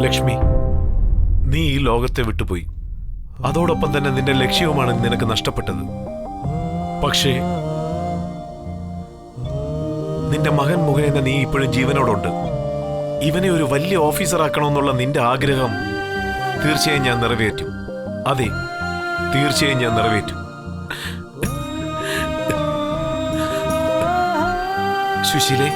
ലക്ഷ്മി, നീ ഈ ലോകത്തെ വിട്ടുപോയി. അതോടൊപ്പം തന്നെ നിന്റെ ലക്ഷ്യവുമാണ് നിനക്ക് നഷ്ടപ്പെട്ടത്. പക്ഷേ നിന്റെ മകൻ മുഖേന നീ ഇപ്പോഴും ജീവനോടുണ്ട്. ഇവനെ ഒരു വലിയ ഓഫീസർ ആക്കണമെന്നുള്ള നിന്റെ ആഗ്രഹം തീർച്ചയായും ഞാൻ നിറവേറ്റും. അതെ, തീർച്ചയായും ഞാൻ നിറവേറ്റും. സുശീലേ,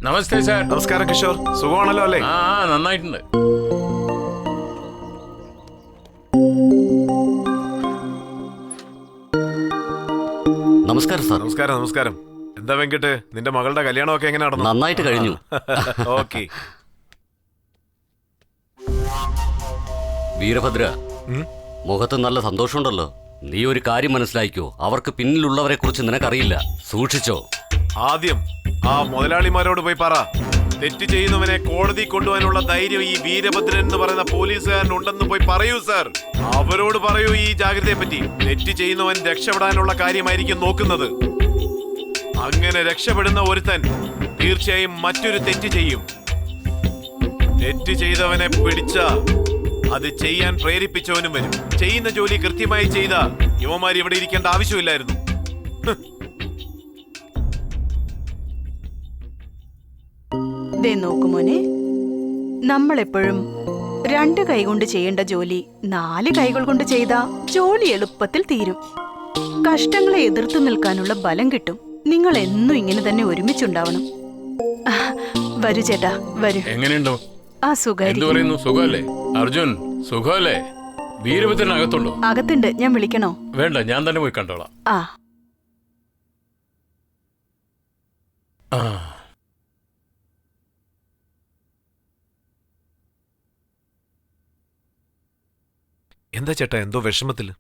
നമസ്തേ സാർ. നമസ്കാരം കിഷോർ, സുഖമാണല്ലോ അല്ലേ? നന്നായിട്ടുണ്ട്. നമസ്കാരം സാർ. നമസ്കാരം. നമസ്കാരം. എന്താ വെങ്കിട്ട്, നിന്റെ മകളുടെ കല്യാണമൊക്കെ എങ്ങനെ നടന്നു? നന്നായിട്ട് കഴിഞ്ഞു. ഓക്കെ. വീരഭദ്ര, മുഖത്ത് നല്ല സന്തോഷമുണ്ടല്ലോ. നീ ഒരു കാര്യം മനസ്സിലാക്കിയോ, അവർക്ക് പിന്നിലുള്ളവരെ കുറിച്ച് നിനക്കറിയില്ല. സൂക്ഷിച്ചോ. ആദ്യം ആ മുതലാളിമാരോട് പോയി പറ, തെറ്റ് ചെയ്യുന്നവനെ കോടതി കൊണ്ടുപോകാനുള്ള ധൈര്യം ഈ വീരഭദ്രൻ എന്ന് പറയുന്ന പോലീസുകാരനുണ്ടെന്ന് പോയി പറയൂ സാർ. അവരോട് പറയൂ ഈ ജാഗ്രതയെ പറ്റി. തെറ്റ് ചെയ്യുന്നവൻ രക്ഷപ്പെടാനുള്ള കാര്യമായിരിക്കും നോക്കുന്നത്. അങ്ങനെ രക്ഷപ്പെടുന്ന ഒരുത്തൻ തീർച്ചയായും മറ്റൊരു തെറ്റ് ചെയ്യും. തെറ്റ് ചെയ്തവനെ പിടിച്ച അത് ചെയ്യാൻ പ്രേരിപ്പിച്ചവനും വരും. ചെയ്യുന്ന ജോലി കൃത്യമായി ചെയ്ത യുവമാര് ഇവിടെ ഇരിക്കേണ്ട ആവശ്യമില്ലായിരുന്നു. നോക്കുമോനെ, നമ്മളെപ്പോഴും 2 കൈകൊണ്ട് ചെയ്യേണ്ട ജോലി 4 കൈകൾ കൊണ്ട് ചെയ്താ ജോലി എളുപ്പത്തിൽ തീരും. കഷ്ടങ്ങളെ എതിർത്ത് നിൽക്കാനുള്ള ബലം കിട്ടും. നിങ്ങൾ എന്നും ഇങ്ങനെ തന്നെ ഒരുമിച്ചുണ്ടാവണം. വരൂ ചേട്ടാ, വരൂ. എങ്ങനെയുണ്ടോ? സുഖമായിരിക്കുന്നു. സുഖമല്ലേ അർജുൻ? സുഖമല്ലേ? വീരഭദ്രൻ അകത്തുണ്ടോ? അകത്തുണ്ട്. ഞാൻ വിളിക്കണോ? വേണ്ട, ഞാൻ തന്നെ പോയി കണ്ടോളാം. എന്താ ചേട്ടാ, എന്തോ വിഷമത്തില്?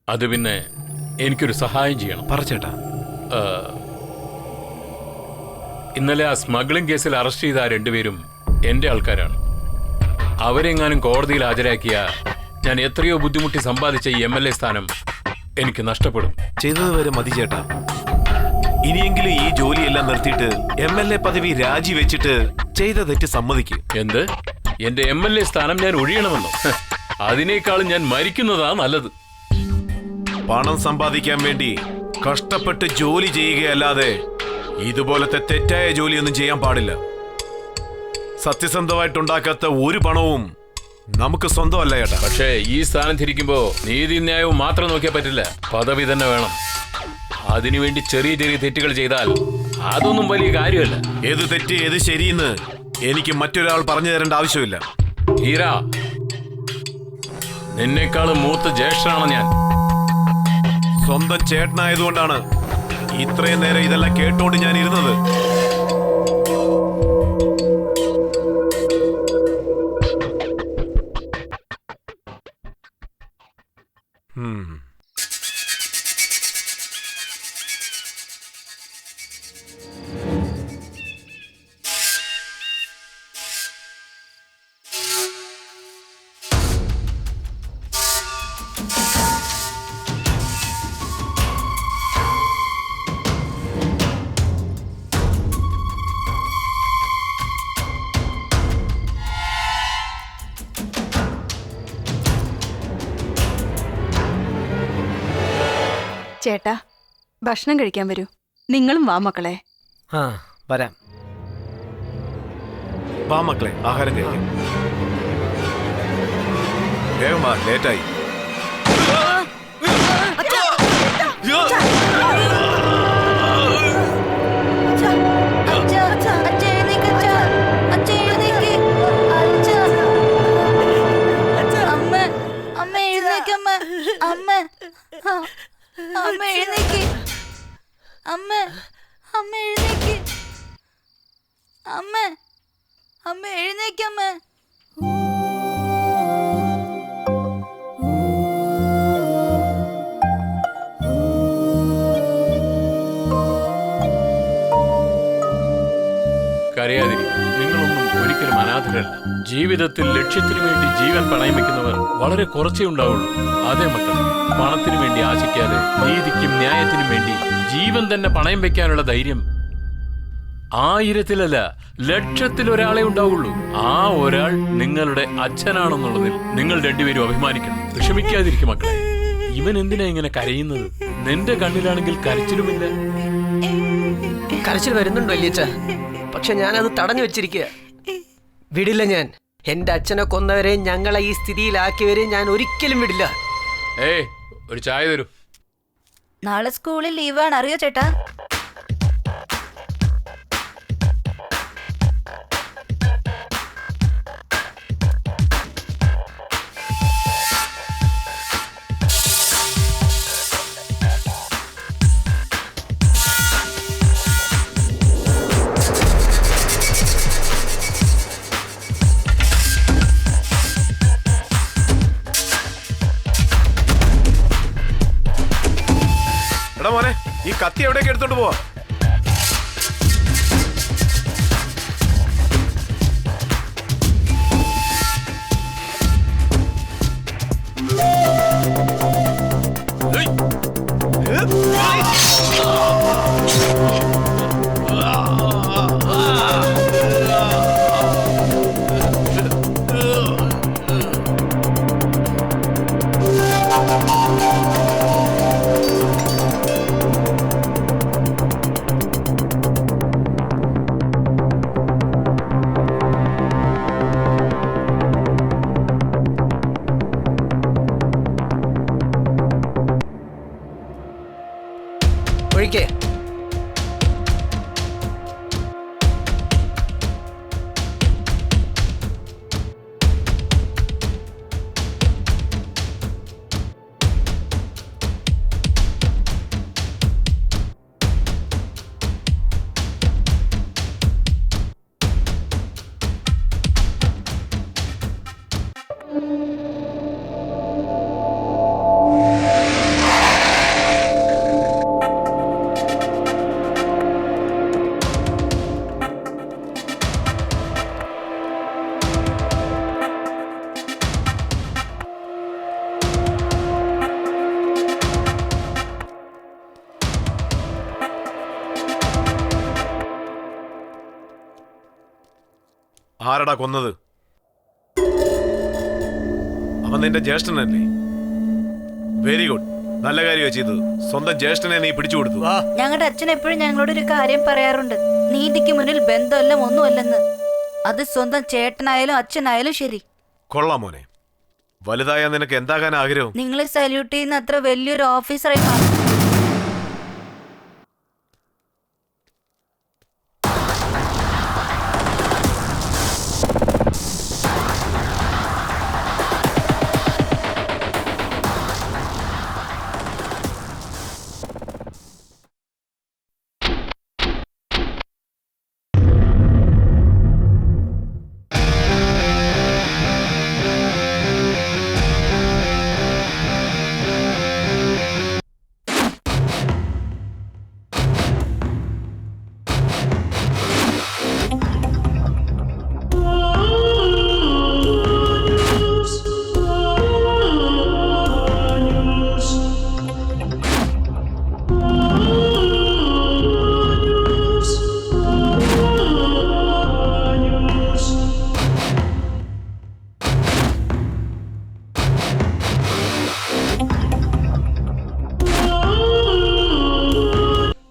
അത് പിന്നെ എനിക്കൊരു സഹായം ചെയ്യണം. പറ ചേട്ടാ. ഇന്നലെ ആ സ്മഗ്ലിംഗ് കേസിൽ അറസ്റ്റ് ചെയ്ത ആ 2 പേരും എന്റെ ആൾക്കാരാണ്. അവരെങ്ങാനും കോടതിയിൽ ഹാജരാക്കിയ ഞാൻ എത്രയോ ബുദ്ധിമുട്ടി സമ്പാദിച്ച ഈ MLA സ്ഥാനം എനിക്ക് നഷ്ടപ്പെടും. ചെയ്തത് വരെ മതി ചേട്ടാ. ഇനിയെങ്കിലും ഈ ജോലിയെല്ലാം നിർത്തിയിട്ട് MLA പദവി രാജിവെച്ചിട്ട് ചെയ്ത തെറ്റ് സമ്മതിക്ക്. എന്ത്? എന്റെ MLA സ്ഥാനം ഞാൻ ഒഴിയണമെന്നോ? അതിനേക്കാളും ഞാൻ മരിക്കുന്നതാ നല്ലത്. പണം സമ്പാദിക്കാൻ വേണ്ടി കഷ്ടപ്പെട്ട് ജോലി ചെയ്യുകയല്ലാതെ ഇതുപോലത്തെ തെറ്റായ ജോലിയൊന്നും ചെയ്യാൻ പാടില്ല. സത്യസന്ധമായിട്ടുണ്ടാക്കാത്ത ഒരു പണവും നമുക്ക് സ്വന്തമല്ല ചേട്ടാ. പക്ഷേ ഈ സ്ഥാനത്തിരിക്കുമ്പോ നീതിന്യായവും മാത്രം നോക്കിയാൽ പറ്റില്ല, പദവി തന്നെ വേണം. അതിനുവേണ്ടി ചെറിയ ചെറിയ തെറ്റുകൾ ചെയ്താൽ അതൊന്നും വലിയ കാര്യമല്ല. ഏത് തെറ്റ് ഏത് ശരിയെന്ന് എനിക്ക് മറ്റൊരാൾ പറഞ്ഞു തരേണ്ട ആവശ്യമില്ല. ഹീരാ, നിന്നെക്കാളും മൂത്ത ജ്യേഷ്ഠനാണ് ഞാൻ. സ്വന്തം ചേട്ടനായതുകൊണ്ടാണ് ഇത്രയും നേരം ഇതെല്ലാം കേട്ടോണ്ട് ഞാൻ ഇരുന്നത്. ചേട്ടാ, ഭക്ഷണം കഴിക്കാൻ വരൂ. നിങ്ങളും വാ മക്കളെ. വരാം. വാ മക്കളെ, ആഹാരം കഴിക്കാം. വേഗം വാ, ലേറ്റായി. കരയാതിരി. നിങ്ങളൊന്നും ഒരിക്കലും അനാഥരല്ല. ജീവിതം ജീവിതത്തിൽ ലക്ഷ്യത്തിനു വേണ്ടി ജീവൻ പണയം വെക്കുന്നവർ വളരെ കുറച്ചേ ഉണ്ടാവുള്ളൂ. അതേ മക്കൾ, പണത്തിനു വേണ്ടി ആശിക്കാതെ നീതിക്കും ന്യായത്തിനും വേണ്ടി ജീവൻ തന്നെ പണയം വെക്കാനുള്ള ധൈര്യം 1000-ലല്ല 1,00,000-ൽ ഒരാളെ ഉണ്ടാവുള്ളൂ. ആ ഒരാൾ നിങ്ങളുടെ അച്ഛനാണെന്നുള്ളതിൽ നിങ്ങൾ രണ്ടുപേരും അഭിമാനിക്കണം. വിഷമിക്കാതിരിക്കും മക്കളെ. ഇവൻ എന്തിനാ ഇങ്ങനെ കരയുന്നത്? നിന്റെ കണ്ണിലാണെങ്കിൽ കരച്ചിലുമില്ല. കരച്ചിൽ വരുന്നുണ്ടോ വല്യച്ഛ? പക്ഷെ ഞാനത് തടഞ്ഞു വെച്ചിരിക്കുക. വിടില്ല ഞാൻ. എന്റെ അച്ഛനെ കൊന്നവരെയും ഞങ്ങളെ ഈ സ്ഥിതിയിലാക്കിയവരെയും ഞാൻ ഒരിക്കലും വിടില്ല. ഒരു ചായ തരൂ. നാളെ സ്കൂളിൽ ലീവാണ്, അറിയോ ചേട്ടാ? എടാ മോനെ, ഈ കത്തി എവിടേക്ക് എടുത്തോണ്ട് പോവാ? ഒഴിക്കേ. ആരടാ കൊന്നത്? അവൻ നിന്റെ ജ്യേഷ്ഠനല്ലേ? വെരി ഗുഡ്, നല്ല കാര്യമാ ചെയ്തത്. സ്വന്തം ജ്യേഷ്ഠനെ നീ പിടിച്ചു കൊടുത്തു. ഞങ്ങളുടെ അച്ഛൻ എപ്പോഴും ഞങ്ങളോട് ഒരു കാര്യം പറയാറുണ്ട്, നീതിക്ക് മുന്നിൽ ബന്ധമല്ല ഒന്നുമല്ലെന്ന്. അത് സ്വന്തം ചേട്ടനായാലും അച്ഛനായാലും ശരി. കൊള്ളാം മോനെ. വലുതായ നിനക്ക് എന്താകാൻ ആഗ്രഹം? നിങ്ങളെ സല്യൂട്ട് ചെയ്യുന്ന അത്ര വലിയൊരു ഓഫീസറായി മാറും.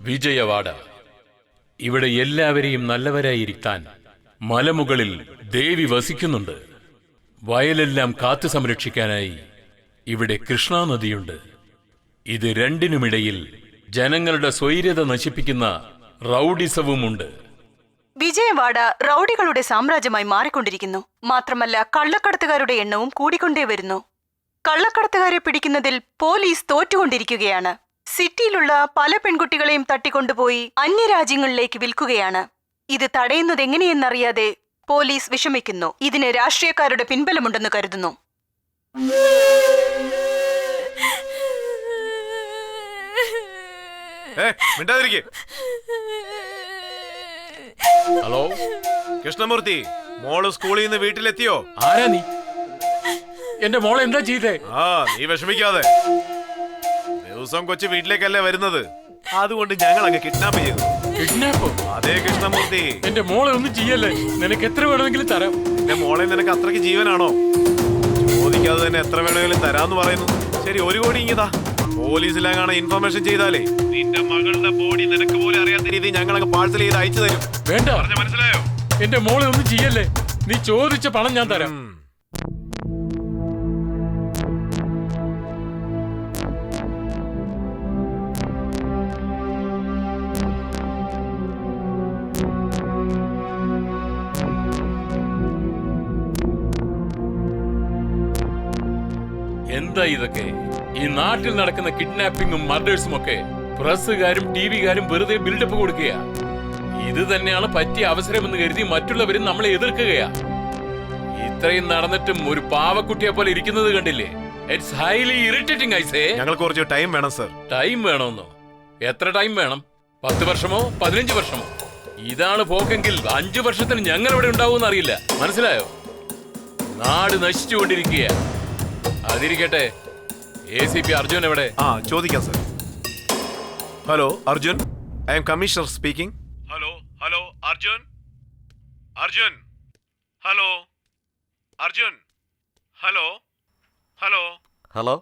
വിജയവാഡ. ഇവിടെ എല്ലാവരെയും നല്ലവരായിരിക്കാൻ മലമുകളിൽ ദേവി വസിക്കുന്നുണ്ട്. വയലെല്ലാം കാത്തു സംരക്ഷിക്കാനായി ഇവിടെ കൃഷ്ണാ നദിയുണ്ട്. ഇത് രണ്ടിനുമിടയിൽ ജനങ്ങളുടെ സ്വൈര്യത നശിപ്പിക്കുന്ന റൗഡിസവുമുണ്ട്. വിജയവാഡ റൗഡികളുടെ സാമ്രാജ്യമായി മാറിക്കൊണ്ടിരിക്കുന്നു. മാത്രമല്ല, കള്ളക്കടത്തുകാരുടെ എണ്ണവും കൂടിക്കൊണ്ടേ വരുന്നു. കള്ളക്കടത്തുകാരെ പിടിക്കുന്നതിൽ പോലീസ് തോറ്റുകൊണ്ടിരിക്കുകയാണ്. സിറ്റിയിലുള്ള പല പെൺകുട്ടികളെയും തട്ടിക്കൊണ്ടുപോയി അന്യരാജ്യങ്ങളിലേക്ക് വിൽക്കുകയാണ്. ഇത് തടയുന്നത് എങ്ങനെയെന്നറിയാതെ പോലീസ് വിഷമിക്കുന്നു. ഇതിന് രാഷ്ട്രീയക്കാരുടെ പിൻബലമുണ്ടെന്ന് കരുതുന്നു. മിണ്ടാതിരിക്കെ. ഹലോ കൃഷ്ണമൂർത്തി, മോള് സ്കൂളിൽ നിന്ന് വീട്ടിലെത്തിയോ? ആരാ നീ? എന്റെ മോളെ എന്താ ചെയ്തേ? ആ, നീ വിഷമിക്കാതെ. ദിവസം കൊച്ചു വീട്ടിലേക്കല്ലേ വരുന്നത്, അതുകൊണ്ട് ഞങ്ങൾ അങ്ങ് കിഡ്നാപ്പ് ചെയ്തു. കിഡ്നാപ്പോ? അതേ കൃഷ്ണമൂർത്തി. എന്റെ മോളെ ഒന്നും ചെയ്യല്ലേ, നിനക്ക് എത്ര വേണമെങ്കിലും തരാം. എന്റെ മോളെ നിനക്ക് അത്രയ്ക്ക് ജീവനാണോ? ചോദിക്കാതെ തന്നെ എത്ര വേണമെങ്കിലും തരാന്ന് പറയുന്നു. ശരി, 1 കോടി ഇങ്ങിതാ. പോലീസിലെങ്ങാണ് ഇൻഫർമേഷൻ ചെയ്താലേ നിന്റെ മകളുടെ ബോഡി നിനക്ക് പോലും അറിയാത്ത രീതിയിൽ ഞങ്ങൾ അങ്ങ് പാഴ്സൽ ചെയ്ത് അയച്ചു തരും. വേണ്ട, പറഞ്ഞ മനസ്സിലായോ? എന്റെ മോളെ ഒന്നും ചെയ്യല്ലേ, നീ ചോദിച്ച പണം ഞാൻ തരാം. എന്താ ഇതൊക്കെ? ഈ നാട്ടിൽ നടക്കുന്ന കിഡ്നാപ്പിംഗും മർഡേഴ്സും ഒക്കെ പ്രസ്സുകാരും ടിവിക്കാരും വെറുതെ ബിൽഡപ്പ് കൊടുക്കുക. ഇത് തന്നെയാണ് പറ്റിയ അവസരമെന്ന് കരുതി മറ്റുള്ളവരും നമ്മളെ എതിർക്കുകയാ. ഇത്രയും നടന്നിട്ടും ഒരു പാവക്കുട്ടിയെ പോലെ ഇരിക്കുന്നത് കണ്ടില്ലേ? It's highly irritating. I say ഞങ്ങൾക്ക് കുറച്ച് ടൈം വേണം സർ. ടൈം വേണമെന്നോ? എത്ര ടൈം വേണം? 10 വർഷമോ 15 വർഷമോ? ഇതാണ് പോക്കെങ്കിൽ 5 വർഷത്തിന് ഞങ്ങൾ ഇവിടെ ഉണ്ടാവുമെന്ന് അറിയില്ല. മനസ്സിലായോ? നാട് നശിച്ചുകൊണ്ടിരിക്കുക. അതിരിക്കട്ടെ, ACP അർജുൻ എവിടെ? ആ, ചോദിക്കാം sir. Hello Arjun, I am commissioner speaking. Hello hello Arjun, Arjun, hello Arjun, hello hello hello,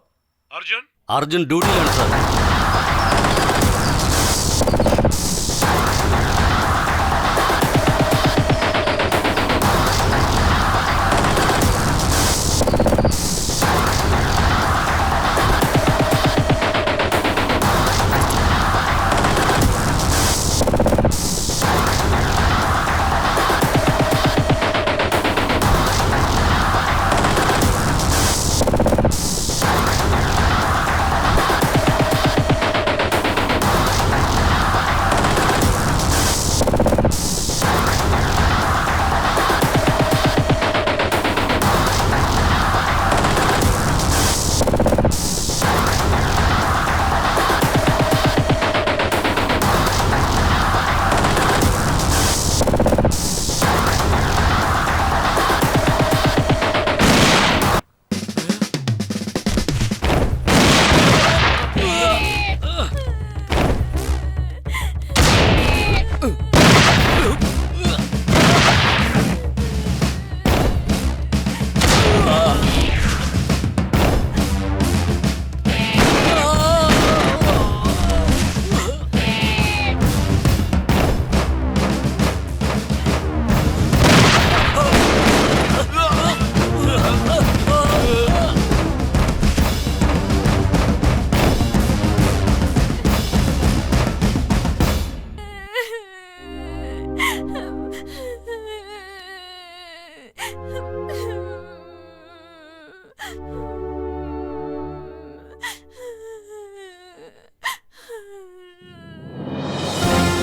Arjun. Arjun ഡ്യൂട്ടിയിലാണ് സാർ.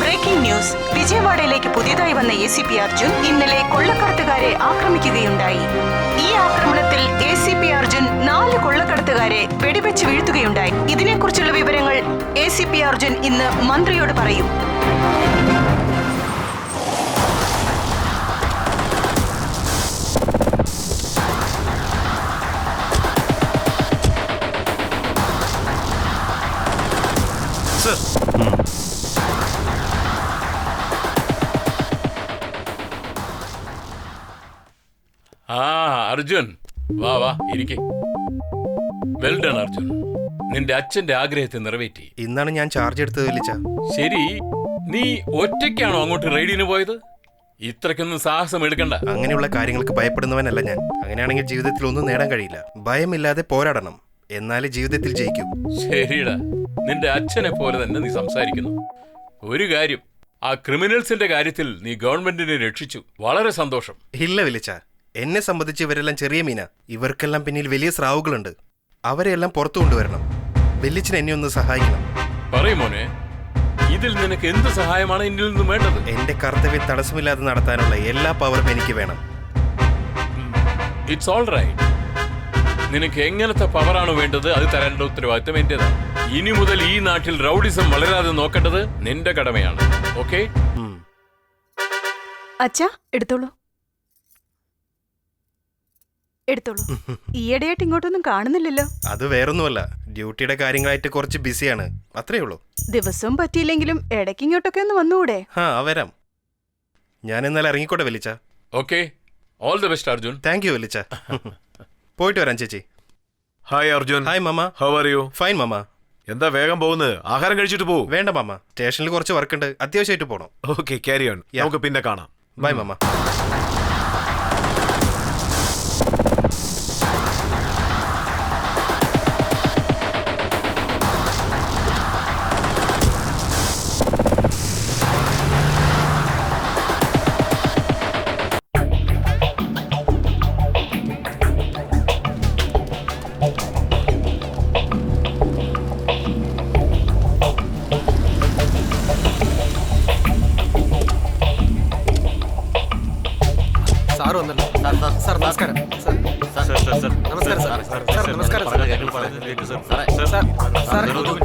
Breaking news. വിജയവാഡയിലേക്ക് പുതിയതായി വന്ന ACP അർജുൻ ഇന്നലെ കൊള്ളക്കടത്തുകാരെ ആക്രമിക്കുകയുണ്ടായി. ഈ ആക്രമണത്തിൽ ACP അർജുൻ 4 കൊള്ളക്കടത്തുകാരെ വെടിവെച്ച് വീഴ്ത്തുകയുണ്ടായി. ഇതിനെക്കുറിച്ചുള്ള വിവരങ്ങൾ ACP അർജുൻ ഇന്ന് മന്ത്രിയോട് പറയും. സർ, ആ അർജുൻ, വാ വാ ഇരിക്കെ. വെൽ ഡൺ അർജുൻ, നിന്റെ അച്ഛന്റെ ആഗ്രഹത്തെ നിറവേറ്റി. ഇന്നാണ് ഞാൻ ചാർജ് എടുത്തത് വലിച്ച. ശരി, നീ ഒറ്റയ്ക്കാണോ അങ്ങോട്ട് റെയ്ഡിന് പോയത്? ഇത്രയ്ക്കൊന്നും സാഹസം എടുക്കണ്ട. അങ്ങനെയുള്ള കാര്യങ്ങൾക്ക് ഭയപ്പെടുന്നവനല്ല ഞാൻ. അങ്ങനെയാണെങ്കിൽ ജീവിതത്തിൽ ഒന്നും നേടാൻ കഴിയില്ല. ഭയമില്ലാതെ പോരാടണം, എന്നാലേ ജീവിതത്തിൽ ജയിക്കൂ. ശരിടാ, നിന്റെ അച്ഛനെ പോലെ തന്നെ നീ സംസാരിക്കുന്നു. ഒരു കാര്യം, ആ ക്രിമിനൽസിന്റെ കാര്യത്തിൽ നീ ഗവൺമെന്റിനെ രക്ഷിച്ചു. വളരെ സന്തോഷം. ഇല്ല വിളിച്ച, എന്നെ സംബന്ധിച്ച് ഇവരെല്ലാം ചെറിയ മീന. ഇവർക്കെല്ലാം പിന്നിൽ വലിയ സ്രാവുകളുണ്ട്. അവരെയെല്ലാം പുറത്തു കൊണ്ടുവരണം. വെല്ലിച്ചിന് എന്നെ ഒന്ന് സഹായിക്കണം. പറയും മോനെ, ഇതിൽ നിനക്ക് എന്ത് സഹായമാണ് എന്നിൽ നിന്ന് വേണ്ടത്? എന്റെ കർത്തവ്യം തടസ്സമില്ലാതെ നടത്താനുള്ള എല്ലാ പവറും എനിക്ക് വേണം. It's all right. നിനക്ക് എങ്ങനത്തെ പവറാണ് വേണ്ടത് അത് തരേണ്ട ഉത്തരവാദിത്തം എന്റേതാണ്. ഇനി മുതൽ ഈ നാട്ടിൽ റൗഡിസം വളരാതെ നോക്കേണ്ടത് നിന്റെ കടമയാണ്. ഓക്കെ? അച്ഛാ, എടുത്തോളൂ. എടുത്തോളൂ. ഈയിടെയായിട്ട് ഇങ്ങോട്ടൊന്നും കാണുന്നില്ലല്ലോ. അത് വേറൊന്നുമല്ല, ഡ്യൂട്ടിയുടെ കാര്യങ്ങളായിട്ട് കുറച്ച് ബിസിയാണ്, അത്രേ ഉള്ളൂ. ദിവസവും പറ്റിയില്ലെങ്കിലും ഇടയ്ക്ക് ഇങ്ങോട്ടൊക്കെ ഒന്ന് വന്നുകൂടെ? വരാം. ഞാൻ ഇന്നലെ ഇറങ്ങിക്കോട്ടെ വലിച്ച. Okay, all the best Arjun. Thank you വലിച്ച. പോയിട്ട് വരാം ചേച്ചി. ഹായ് അർജുൻ. ഹായ് മാമ. How are you? ഫൈൻ മാമ. എന്താ വേഗം പോകുന്നത്? ആഹാരം കഴിച്ചിട്ട് പോകും. വേണ്ട മാമ, സ്റ്റേഷനിൽ കുറച്ച് വർക്കുണ്ട്, അത്യാവശ്യമായിട്ട് പോകണം. Okay, carry on. നമുക്ക് പിന്നെ കാണാം. ബൈ മാമ. സാർ വന്നല്ലോ. സാർ നമസ്കാരം. നമസ്കാരം സാർ. സാർ നമസ്കാരം സാർ.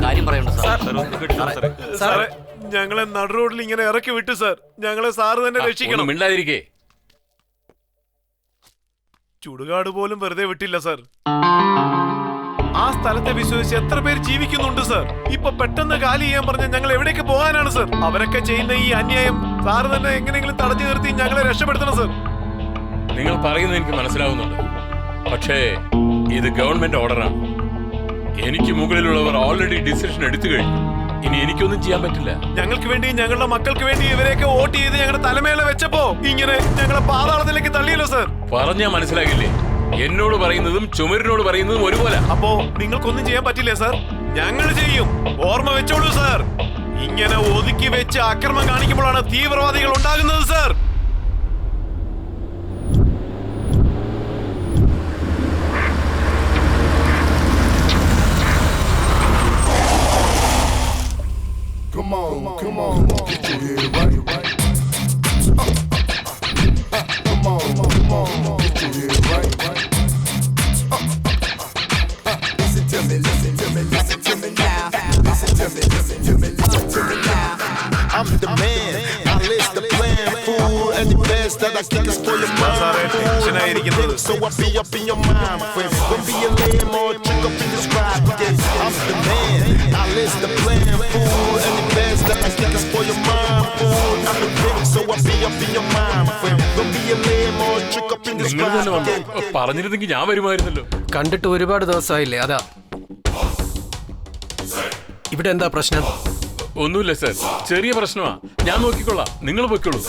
കാര്യം പറയണ്ട സാർ. സാറേ, ഞങ്ങളെ നടു റോഡിൽ ഇങ്ങനെ ഇറക്കി വിട്ടു സാർ. ഞങ്ങളെ സാറ് തന്നെ രക്ഷിക്കണം. മിണ്ടാതിരിക്കേ. ചുടുകാട് പോലും വെറുതെ വിട്ടില്ല സാർ. ആ സ്ഥലത്തെ വിശ്വസിച്ച് എത്ര പേര് ജീവിക്കുന്നുണ്ട് സാർ. ഇപ്പൊ പെട്ടെന്ന് കാലി ചെയ്യാൻ പറഞ്ഞ ഞങ്ങൾ എവിടേക്ക് പോകാനാണ് സാർ? അവരൊക്കെ ചെയ്യുന്ന ഈ അന്യായം സാറ് തന്നെ എങ്ങനെയെങ്കിലും തടഞ്ഞു നിർത്തി ഞങ്ങളെ രക്ഷപ്പെടുത്തണം സാർ. നിങ്ങൾ പറയുന്നത് എനിക്ക് മനസ്സിലാവുന്നുണ്ട്. പക്ഷേ ഇത് ഗവൺമെന്റ് ഓർഡറാണ്. എനിക്ക് മുകളിലുള്ളവർ ഓൾറെഡി ഡിസിഷൻ എടുത്തു കഴിഞ്ഞു. ഇനി എനിക്കൊന്നും ചെയ്യാൻ പറ്റില്ല. ഞങ്ങൾക്ക് വേണ്ടി, ഞങ്ങളുടെ മക്കൾക്ക് വേണ്ടി ഇവരെയൊക്കെ വോട്ട് ചെയ്ത് ഞങ്ങളുടെ തലമേലെ വെച്ചപ്പോ ഇങ്ങനെ ഞങ്ങളെ പാതാളത്തിലേക്ക് തള്ളിയല്ലോ സാർ. പറഞ്ഞാ മനസ്സിലാകില്ലേ? എന്നോട് പറയുന്നതും ചുമരിനോട് പറയുന്നതും ഒരുപോലെ. അപ്പോ നിങ്ങൾക്കൊന്നും ചെയ്യാൻ പറ്റില്ലേ സാർ? ഞങ്ങൾ ചെയ്യും. ഓർമ്മ വെച്ചോളൂ സാർ. ഇങ്ങനെ ഒതുക്കി വെച്ച് അക്രമം കാണിക്കുമ്പോഴാണ് തീവ്രവാദികൾ ഉണ്ടാകുന്നത് sir. Come on, get your head right. Come on, get your head right. Listen to me now. Listen to me now. I'm the man. I list the plan, fool, and the best that I think is for your mind. So I be up in your mind, friend. Don't be a lame or trick up in this ride. I'm the man. I list the plan, fool, and the best that I think is for your mind, fool. I'm the critic, so I be up in your mind, friend. Don't be a lame or trick up in this നിങ്ങൾ തന്നെ ride. വന്നു. പറഞ്ഞിരുന്നെങ്കിൽ ഞാൻ വരുമായിരുന്നല്ലോ. കണ്ടിട്ട് ഒരുപാട് ദിവസമായില്ലേ, അതാ. ഇവിടെ എന്താ പ്രശ്നം? ഒന്നുമില്ല സാർ, ചെറിയ പ്രശ്നമാ. ഞാൻ നോക്കിക്കൊള്ളാം, നിങ്ങൾ പൊയ്ക്കോളൂ.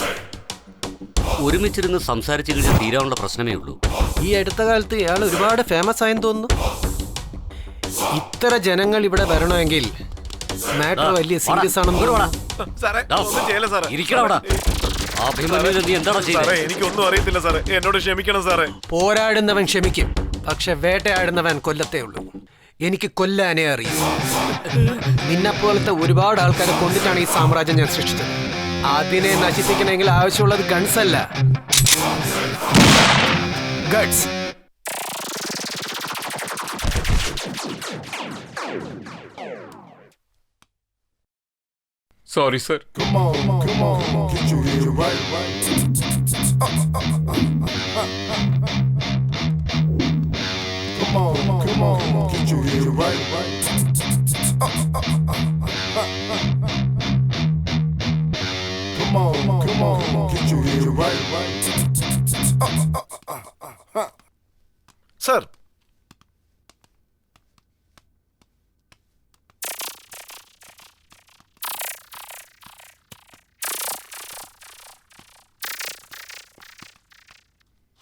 ഒരുമിച്ചിരുന്ന് സംസാരിച്ചു കഴിഞ്ഞാൽ തീരാനുള്ള പ്രശ്നമേ ഉള്ളൂ. ഈ അടുത്ത കാലത്ത് ഇയാൾ ഒരുപാട് ഫേമസ് ആയെന്ന് തോന്നുന്നു. ഇത്ര ജനങ്ങൾ ഇവിടെ വരണമെങ്കിൽ മാറ്റർ വലിയ സീരിയസ് ആണെന്ന് തോന്നുന്നു. സാറേ, ഒന്നും ചെയ്യല സാറേ. അഭിമന്യുവിനെ നീ എന്താണ് സാറേ, ചെയ്തത്? എനിക്കൊന്നും അറിയത്തില്ല സാറേ. എന്നോട് ക്ഷമിക്കണം സാറേ. പോരാടുന്നവൻ ക്ഷമിക്കും, പക്ഷെ വേട്ടയാടുന്നവൻ കൊല്ലത്തേ ഉള്ളൂ. എനിക്ക് കൊല്ലാനേ അറിയൂ. നിന്നെപ്പോലത്തെ ഒരുപാട് ആൾക്കാരെ കൊണ്ടിട്ടാണ് ഈ സാമ്രാജ്യം ഞാൻ സൃഷ്ടിച്ചത്. അതിനെ നശിപ്പിക്കണമെങ്കിൽ ആവശ്യമുള്ളത് ഗൺസ് അല്ല, Ghats. Sorry sir. Come on, get your head right. Come on, get your head right. Come on, get your head right. Sir,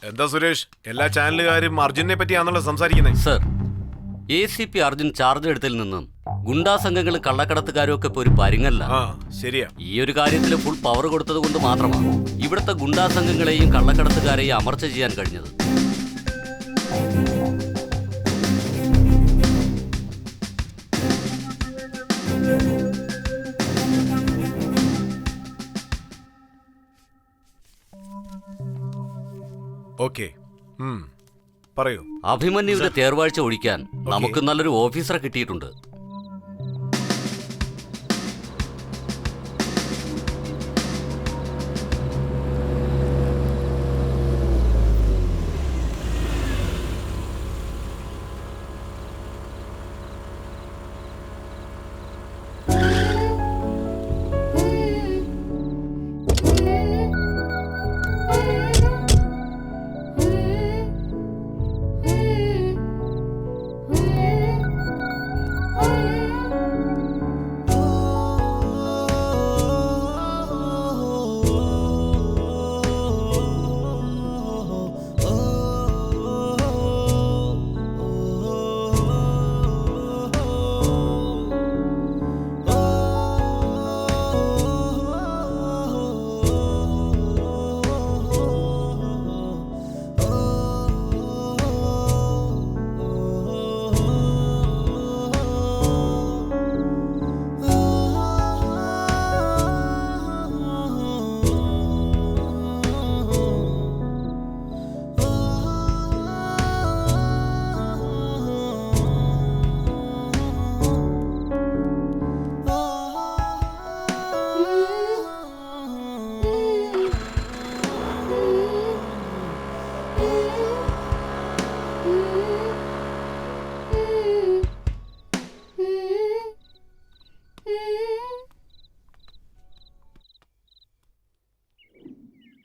എന്താ സുരേഷ്, എല്ലാ ചാനലുകാരും അർജുനെ പറ്റിയാണല്ലോ സംസാരിക്കുന്നത്. സർ, ACP അർജുൻ ചാർജ് എടുത്തതിൽ നിന്നും ഗുണ്ടാ സംഘങ്ങളും കള്ളക്കടത്തുകാരും ഒക്കെ ഇപ്പൊ ഒരു പരിങ്ങല്ല. ശരിയാ. ഈ ഒരു കാര്യത്തിൽ ഫുൾ പവർ കൊടുത്തത് കൊണ്ട് മാത്രമാണ് ഇവിടുത്തെ ഗുണ്ടാ സംഘങ്ങളെയും കള്ളക്കടത്തുകാരെയും അമർച്ച ചെയ്യാൻ കഴിഞ്ഞത്. ഓക്കെ, പറയൂ. അഭിമന്യുവിന്റെ തേർവാഴ്ച ഒഴിക്കാൻ നമുക്ക് നല്ലൊരു ഓഫീസറെ കിട്ടിയിട്ടുണ്ട്.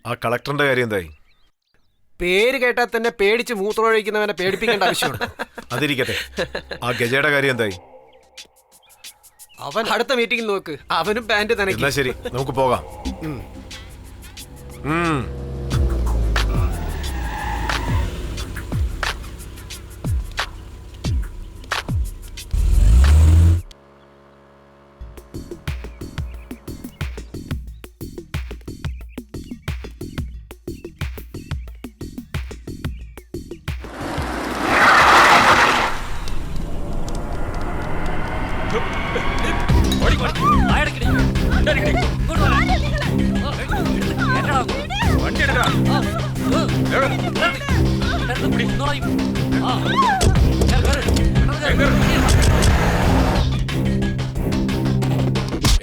ആ കളക്ടറിന്റെ കാര്യം എന്തായി? പേര് കേട്ടാൽ തന്നെ പേടിച്ച് മൂത്രമൊഴിക്കുന്നവനെ പേടിപ്പിക്കേണ്ട ആവശ്യമുണ്ട്. അതിരിക്കട്ടെ, ആ ഗജയുടെ കാര്യം എന്തായി? അവൻ അടുത്ത മീറ്റിംഗിൽ നോക്ക്, അവനും പാന്റ് എന്നാ നനയ്ക്കും. ശരി, നമുക്ക് പോകാം.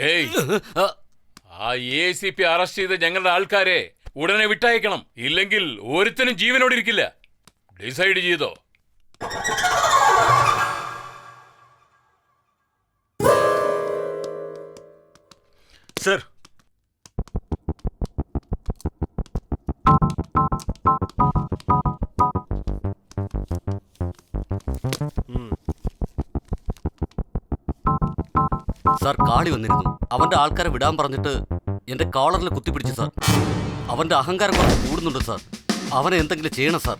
ഏയ്, ആ ACP അറസ്റ്റ് ചെയ്ത് ഞങ്ങളുടെ ആൾക്കാരെ ഉടനെ വിട്ടയക്കണം. ഇല്ലെങ്കിൽ ഒരുത്തനും ജീവനോട് ഇരിക്കില്ല. ഡിസൈഡ് ചെയ്തോ? സർ, സാർ കാളി വന്നിരുന്നു. അവന്റെ ആൾക്കാരെ വിടാൻ പറഞ്ഞിട്ട് എന്റെ കോളറിൽ കുത്തിപ്പിടിച്ചു സാർ. അവന്റെ അഹങ്കാരം കുറച്ച് കൂടുന്നുണ്ട് സാർ. അവനെ എന്തെങ്കിലും ചെയ്യണം സാർ.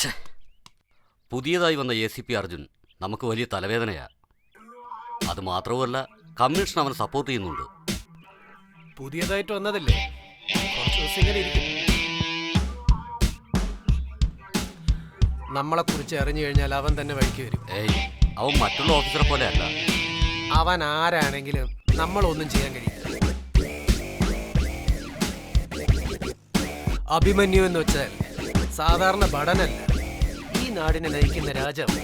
ഛെ. പുതിയതായി വന്ന ACP അർജുൻ നമുക്ക് വലിയ തലവേദനയാ. അത് മാത്രവുമല്ല, കമ്മീഷൻ അവനെ സപ്പോർട്ട് ചെയ്യുന്നുണ്ട്. പുതിയതായിട്ട് വന്നതല്ലേ, കുറച്ച് ദിവസം ഇങ്ങനെ ഇരിക്കും. നമ്മളെ കുറിച്ച് അറിഞ്ഞു കഴിഞ്ഞാൽ അവൻ തന്നെ വഴിക്ക് വരും. ഏയ്, അവൻ മറ്റുള്ള ഓഫീസറെ പോലെ അല്ല. അവൻ ആരാണെങ്കിലും നമ്മളൊന്നും ചെയ്യാൻ കഴിയില്ല. അഭിമന്യു എന്ന് വെച്ചാൽ സാധാരണ ഭടനല്ല, ഈ നാടിനെ നയിക്കുന്ന രാജാവ്.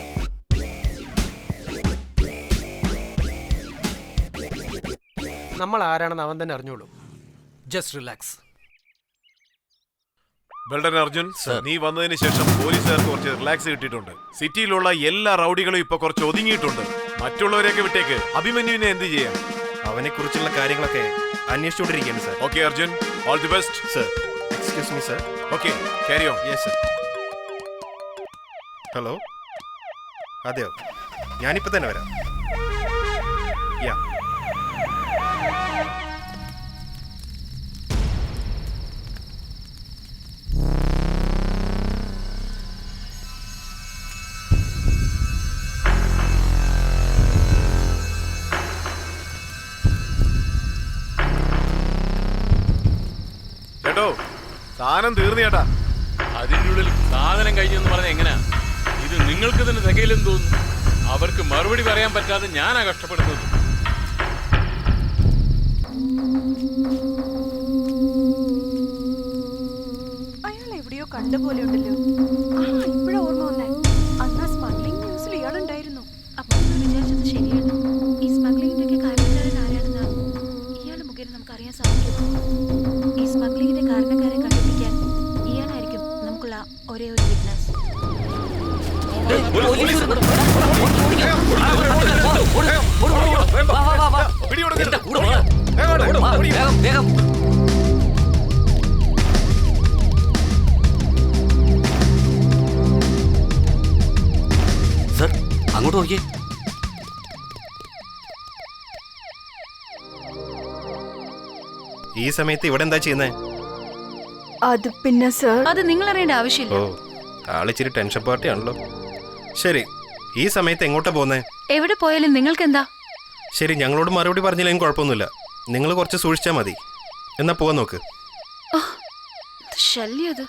നമ്മൾ ആരാണെന്ന് അവൻ തന്നെ അറിഞ്ഞോളൂ. Just relax. ബെൽഡൻ അർജുൻ, നീ വന്നതിന് ശേഷം പോലീസുകാർക്ക് കുറച്ച് റിലാക്സ് കിട്ടിയിട്ടുണ്ട്. സിറ്റിയിലുള്ള എല്ലാ റൗഡികളും ഇപ്പൊ കുറച്ച് ഒതുങ്ങിയിട്ടുണ്ട്. മറ്റുള്ളവരെയൊക്കെ വിട്ടേക്ക്. അഭിമന്യുവിനെ എന്ത് ചെയ്യാം? അവനെ കുറിച്ചുള്ള കാര്യങ്ങളൊക്കെ അന്വേഷിച്ചുകൊണ്ടിരിക്കുകയാണ് sir. Okay Arjun, all the best. Sir, excuse me sir. Okay, carry on. Yes sir. Hello, അതെയോ, ഞാനിപ്പോൾ തന്നെ വരാം. യാ. ചേട്ടോ, സാധനം തീർന്നു ചേട്ടാ. അതിൻ്റെ ഉള്ളിൽ സാധനം കഴിഞ്ഞെന്ന് പറഞ്ഞാൽ എങ്ങനെയാ? ഇത് നിങ്ങൾക്ക് തന്നെ തികയില്ലെന്ന് തോന്നുന്നു. അവർക്ക് മറുപടി പറയാൻ പറ്റാതെ ഞാനാ കഷ്ടപ്പെടുന്നത്. അയാൾ എവിടെയോ കണ്ടുപോലെ ഉണ്ടല്ലോ. ആ, ഇപ്പോഴാ ഓർമ്മ വന്നേ. അന്നാ സ്മഗ്ലിംഗ് ന്യൂസിൽ ഇയാളുണ്ടായിരുന്നു. അപ്പൊ നമ്മൾ വിചാരിച്ചത് ശരിയാണ്. ഈ സ്മഗ്ലിംഗിന്റെ കാരണക്കാരൻ ആരാണെന്ന് ഇയാൾ മുഖേന നമുക്ക് അറിയാൻ സാധിക്കും. ഈ സ്മഗ്ലിംഗിന്റെ കാരണക്കാരെ കണ്ടുപിടിക്കാൻ ഇയാളായിരിക്കും നമുക്കുള്ള ഒരേ ഒരു വിറ്റ്നസ്. സർ, അങ്ങോട്ട് നോക്കിയേ. ഈ സമയത്ത് ഇവിടെ എന്താ ചെയ്യുന്നേ? അത് പിന്നെ സർ, അത് നിങ്ങൾ അറിയേണ്ട ആവശ്യമില്ല. ഓ, ആളിച്ചിരി ടെൻഷൻ പാർട്ടിയാണല്ലോ. ശരി, ഈ സമയത്ത് എങ്ങോട്ടാ പോകുന്നേ? എവിടെ പോയാലും നിങ്ങൾക്ക് എന്താ? ശരി, ഞങ്ങളോട് മറുപടി പറഞ്ഞില്ലെങ്കിൽ കുഴപ്പമൊന്നുമില്ല. നിങ്ങൾ കുറച്ച് സൂക്ഷിച്ചാൽ മതി. എന്നാ പോവാൻ നോക്ക്. ശല്യം അത്.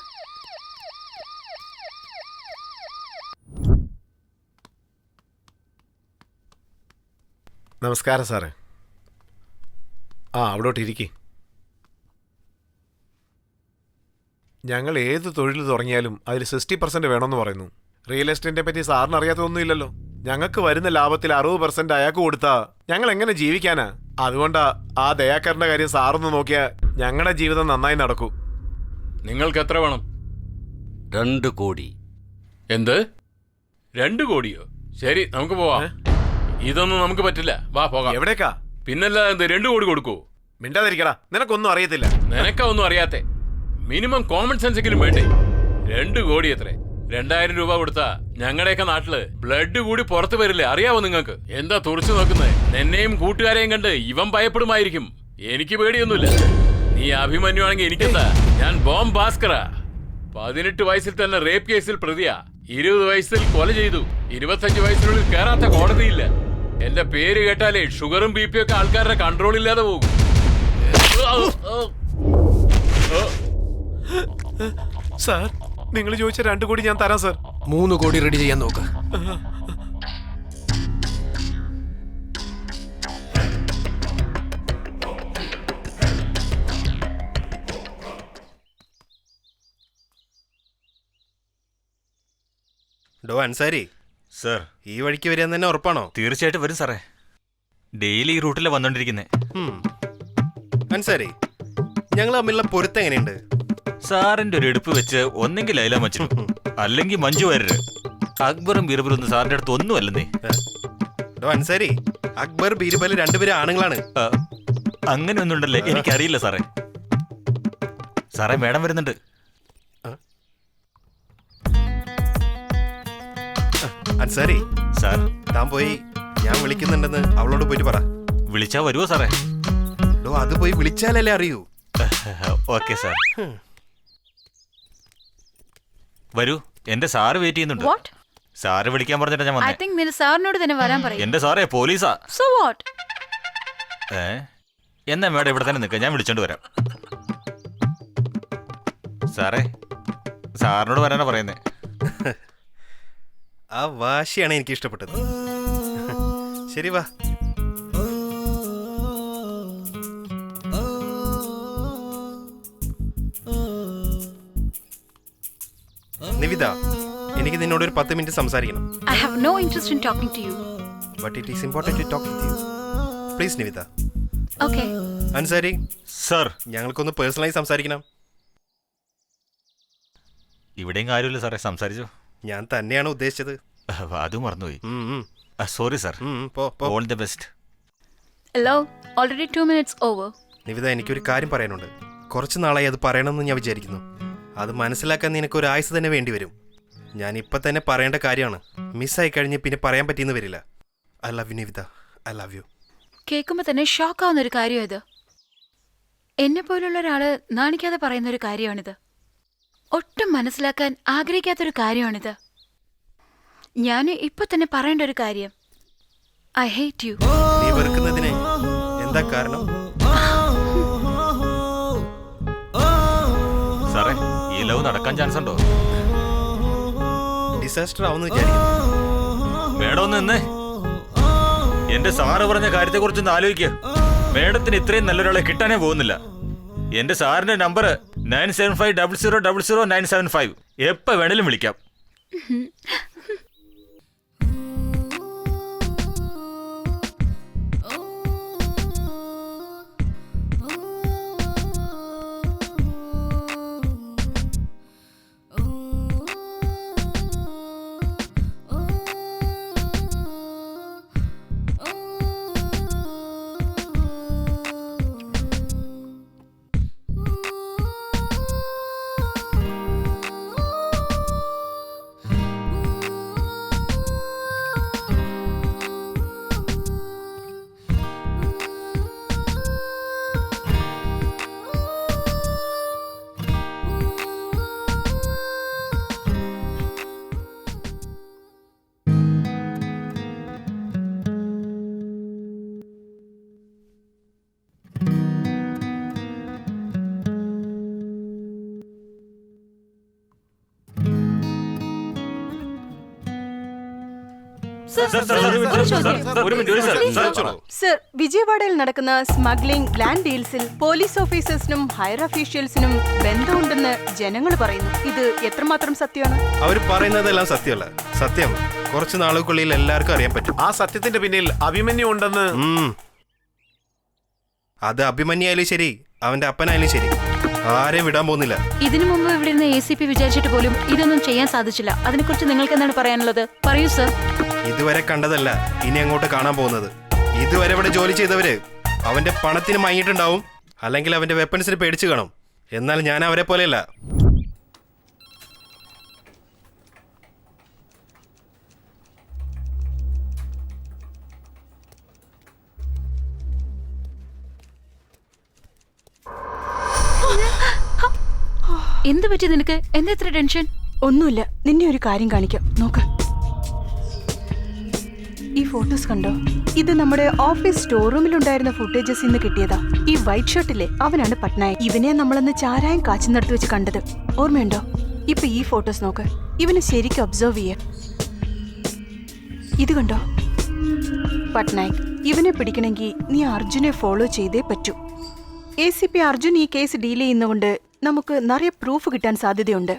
നമസ്കാരം സാറേ. അവിടോട്ട് ഇരിക്കേ. ഞങ്ങൾ ഏത് തൊഴിൽ തുടങ്ങിയാലും അതിൽ 60% വേണമെന്ന് പറയുന്നു. റിയൽ എസ്റ്റേറ്റിനെ പറ്റി സാറിന് അറിയാത്തതൊന്നുമില്ലല്ലോ. ഞങ്ങൾക്ക് വരുന്ന ലാഭത്തിൽ 60% അയാൾക്ക് കൊടുത്താ ഞങ്ങൾ എങ്ങനെ ജീവിക്കാനാ? അതുകൊണ്ടാ ആ ദയാക്കറിന്റെ കാര്യം സാറൊന്ന് നോക്കിയാൽ ഞങ്ങളുടെ ജീവിതം നന്നായി നടക്കൂ. നിങ്ങൾക്ക് എത്ര വേണം? 2 കോടി. എന്ത്? 2 കോടിയോ? ശരി, നമുക്ക് പോവാം. ഇതൊന്നും നമുക്ക് പറ്റില്ല. വാ പോകാം. എവിടേക്കാ? പിന്നല്ല, എന്ത് 2 കോടി കൊടുക്കൂ? മിണ്ടാതിരിക്കടാ, നിനക്കൊന്നും അറിയത്തില്ല. നിനക്കാ ഒന്നും അറിയാത്തെ. മിനിമം കോമൺ സെൻസ് എങ്കിലും വേണ്ടേ? 2 കോടി എത്ര? 2000 രൂപ കൊടുത്താ ഞങ്ങളുടെയൊക്കെ നാട്ടില് ബ്ലഡ് കൂടി പുറത്തു വരില്ലേ? അറിയാവോ നിങ്ങൾക്ക്? എന്താ തുറച്ചു നോക്കുന്നത്? എന്നെയും കൂട്ടുകാരെയും കണ്ട് ഇവൻ ഭയപ്പെടുമായിരിക്കും. എനിക്ക് പേടിയൊന്നുമില്ല. നീ അഭിമന്യു ആണെങ്കിൽ എനിക്കെന്താ? ഞാൻ ബോംബ് ഭാസ്കറാ. 18 വയസ്സിൽ തന്നെ റേപ്പ് കേസിൽ പ്രതിയാ. 20 വയസ്സിൽ കൊല ചെയ്തു. 25 വയസ്സിനുള്ളിൽ കയറാത്ത കോടതിയില്ല. എന്റെ പേര് കേട്ടാലേ ഷുഗറും BP ഒക്കെ ആൾക്കാരുടെ കൺട്രോൾ ഇല്ലാതെ പോകും. സാർ, നിങ്ങൾ ചോദിച്ച 2 കോടി ഞാൻ തരാം സാർ. 3 കോടി റെഡി ചെയ്യാൻ നോക്ക്. ഡോ അൻസാരി, സർ, ഈ വഴിക്ക് വരാൻ തന്നെ ഉറപ്പാണോ? തീർച്ചയായിട്ടും വരും സാറേ. ഡെയിലി ഈ റൂട്ടിലാണ് വന്നോണ്ടിരിക്കുന്നേ. അൻസാരി, ഞങ്ങൾ തമ്മിലുള്ള പൊരുത്തം എങ്ങനെയുണ്ട്? സാറിന്റെ ഒരു എടുപ്പ് വെച്ച് ഒന്നെങ്കിൽ അയല മച്ചു, അല്ലെങ്കിൽ മഞ്ജു വാര്യര്. അക്ബറും ബീർബലും ഒന്നും സാറിന്റെ അടുത്ത് ഒന്നും അല്ലെന്നേ. ഡോ അൻസാരി, അക്ബർ ബീർബൽ രണ്ടുപേരും ആണുങ്ങളാണ്. അങ്ങനെ ഒന്നും ഉണ്ടല്ലേ? എനിക്കറിയില്ല സാറേ. സാറേ, മേഡം വരുന്നുണ്ട്. അൻസാരി സാർ, താൻ പോയി ഞാൻ വിളിക്കുന്നുണ്ടെന്ന് അവളോട് പോയിട്ട് പറ. വിളിച്ചാ വരുമോ സാറേ? ഡോ അത് പോയി വിളിച്ചാലല്ലേ അറിയൂ. Okay sir. വരൂ, എന്റെ സാറ് വെയിറ്റ് ചെയ്യുന്നുണ്ട്. വാട്ട്? സാറ് വിളിക്കാൻ പറഞ്ഞിട്ടാ ഞാൻ ഐ വന്നേ. തിങ്ക് നിന്റെ സാറിനോട് തന്നെ വരാൻ പറയും. എന്റെ സാറേ പോലീസാ. So what? എന്നാ മേഡം ഇവിടെ തന്നെ നിൽക്കാം, ഞാൻ വിളിച്ചോണ്ട് വരാം. സാറേ, സാറിനോട് വരാനാ പറയുന്നേ. ആ വാശിയാണ് എനിക്ക് ഇഷ്ടപ്പെട്ടത്. ശരി, വാ. നിവിത, എനിക്ക് നിന്നോട് ഒരു 10 മിനിറ്റ് സംസാരിക്കണം. I have no interest in talking to you. But it is important to talk with you. Please, Nivitha. Okay. Ansari, sir, ഞങ്ങൾക്കൊന്ന് പേഴ്സണലായി സംസാരിക്കണം. ഇവിടെയും കാര്യമില്ല സാറേ, സംസാരിച്ചോ. ഞാൻ തന്നെയാണ് ഉദ്ദേശിച്ചത്. അതും മറന്നുപോയി. ഉം. Sorry sir. പോ. All the best. Hello. Already 2 minutes over. Nivitha, എനിക്കൊരു കാര്യം പറയാനുണ്ട്. കുറച്ച് നാളായി അത് പറയണമെന്ന് ഞാൻ വിചാരിക്കുന്നു. അത് മനസ്സിലാക്കാൻ നിനക്ക് ഒരു ആയുസ് തന്നെ വേണ്ടി വരും. ഞാൻ ഇപ്പം തന്നെ പറയേണ്ട കാര്യമാണ്. മിസ്സായി കഴിഞ്ഞ് പിന്നെ പറയാൻ പറ്റിയെന്ന് വരില്ല. I love you Nivitha, I love you. കേൾക്കുമ്പോൾ തന്നെ ഷോക്കാവുന്ന ഒരു കാര്യം ഇത്. എന്നെ പോലുള്ള ഒരാള് നാണിക്കാതെ പറയുന്ന ഒരു കാര്യമാണിത്. ഒട്ടും മനസ്സിലാക്കാൻ ആഗ്രഹിക്കാത്തൊരു കാര്യമാണിത്. ഞാൻ ഇപ്പൊ തന്നെ പറയേണ്ട ഒരു കാര്യം. I hate you. നീ വെറുക്കുന്നതിന് എന്താ കാരണം? സാറേ, ഈ ലവ് നടക്കാൻ ചാൻസ് ഉണ്ടോ? ഡിസാസ്റ്റർ ആവുമെന്ന് വിചാരിക്കുന്നു. മേഡം ഒന്ന് നിന്നേ. എന്റെ സാറ് പറഞ്ഞ കാര്യത്തെ കുറിച്ചൊന്ന് ആലോചിക്കുക. മേഡത്തിന് ഇത്രയും നല്ലൊരാളെ കിട്ടാനേ പോകുന്നില്ല. എന്റെ സാറിന്റെ നമ്പർ 9750000975. എപ്പോ വേണേലും വിളിക്കാം. സർ, വിജയവാഡയിൽ നടക്കുന്ന സ്മഗ്ലിംഗ് ലാൻഡ് ഡീൽസിൽ പോലീസ് ഓഫീസേഴ്സിനും ഹയർ ഒഫീഷ്യൽസിനും ബന്ധമുണ്ടെന്ന് ജനങ്ങൾ പറയുന്നു. ഇത് എത്രമാത്രം സത്യമാണ്? അവർ പറയുന്നതെല്ലാം സത്യമല്ല. സത്യം കുറച്ച് നാളുകൾക്കുള്ളിൽ എല്ലാവർക്കും അറിയാൻ പറ്റും. ആ സത്യത്തിന്റെ പിന്നിൽ അഭിമന്യു ഉണ്ടെന്ന്. അത് അഭിമന്യായാലും ശരി, അവന്റെ അപ്പനായാലും ശരി, ആരെയും വിടാൻ പോകുന്നില്ല. ഇതിനു മുമ്പ് ഇവിടെ ഇരുന്ന ACP വിചാരിച്ചിട്ട് പോലും ഇതൊന്നും ചെയ്യാൻ സാധിച്ചില്ല. അതിനെക്കുറിച്ച് നിങ്ങൾക്ക് എന്താണ് പറയാനുള്ളത്? പറയൂ സർ. ഇതുവരെ കണ്ടതല്ല ഇനി അങ്ങോട്ട് കാണാൻ പോകുന്നത്. ഇതുവരെ ഇവിടെ ജോലി ചെയ്തവര് അവന്റെ പണത്തിന് മയങ്ങിയിട്ടുണ്ടാവും, അല്ലെങ്കിൽ അവന്റെ വെപ്പൺസിന് പേടിച്ചു കാണും. എന്നാൽ ഞാൻ അവരെ പോലെയല്ല. എന്ത് പറ്റി നിനക്ക്? എന്താ ഇത്ര ടെൻഷൻ? ഒന്നുമില്ല. നിന്നെ ഒരു കാര്യം കാണിക്കാം, നോക്ക്. ഈ ഫോട്ടോസ് കണ്ടോ? ഇത് നമ്മുടെ ഓഫീസ് സ്റ്റോർ റൂമിലുണ്ടായിരുന്ന ഫുട്ടേജസ് ഇന്ന് കിട്ടിയതാ. ഈ വൈറ്റ് ഷർട്ടിലെ അവനാണ് പട്നായക്. ഇവനെ നമ്മളന്ന് ചാരായം കാച്ചുന്നിടത്ത് വെച്ച് കണ്ടത് ഓർമ്മയുണ്ടോ? ഇപ്പൊ ഈ ഫോട്ടോസ് നോക്ക്. ഇവനെ ശരിക്കും ഒബ്സർവ് ചെയ്യ. ഇത് കണ്ടോ? പട്നായക്. ഇവനെ പിടിക്കണമെങ്കിൽ നീ അർജുനെ ഫോളോ ചെയ്തേ പറ്റൂ. ACP അർജുൻ ഈ കേസ് ഡീൽ ചെയ്യുന്നതുകൊണ്ട് നമുക്ക് നിറയെ പ്രൂഫ് കിട്ടാൻ സാധ്യതയുണ്ട്.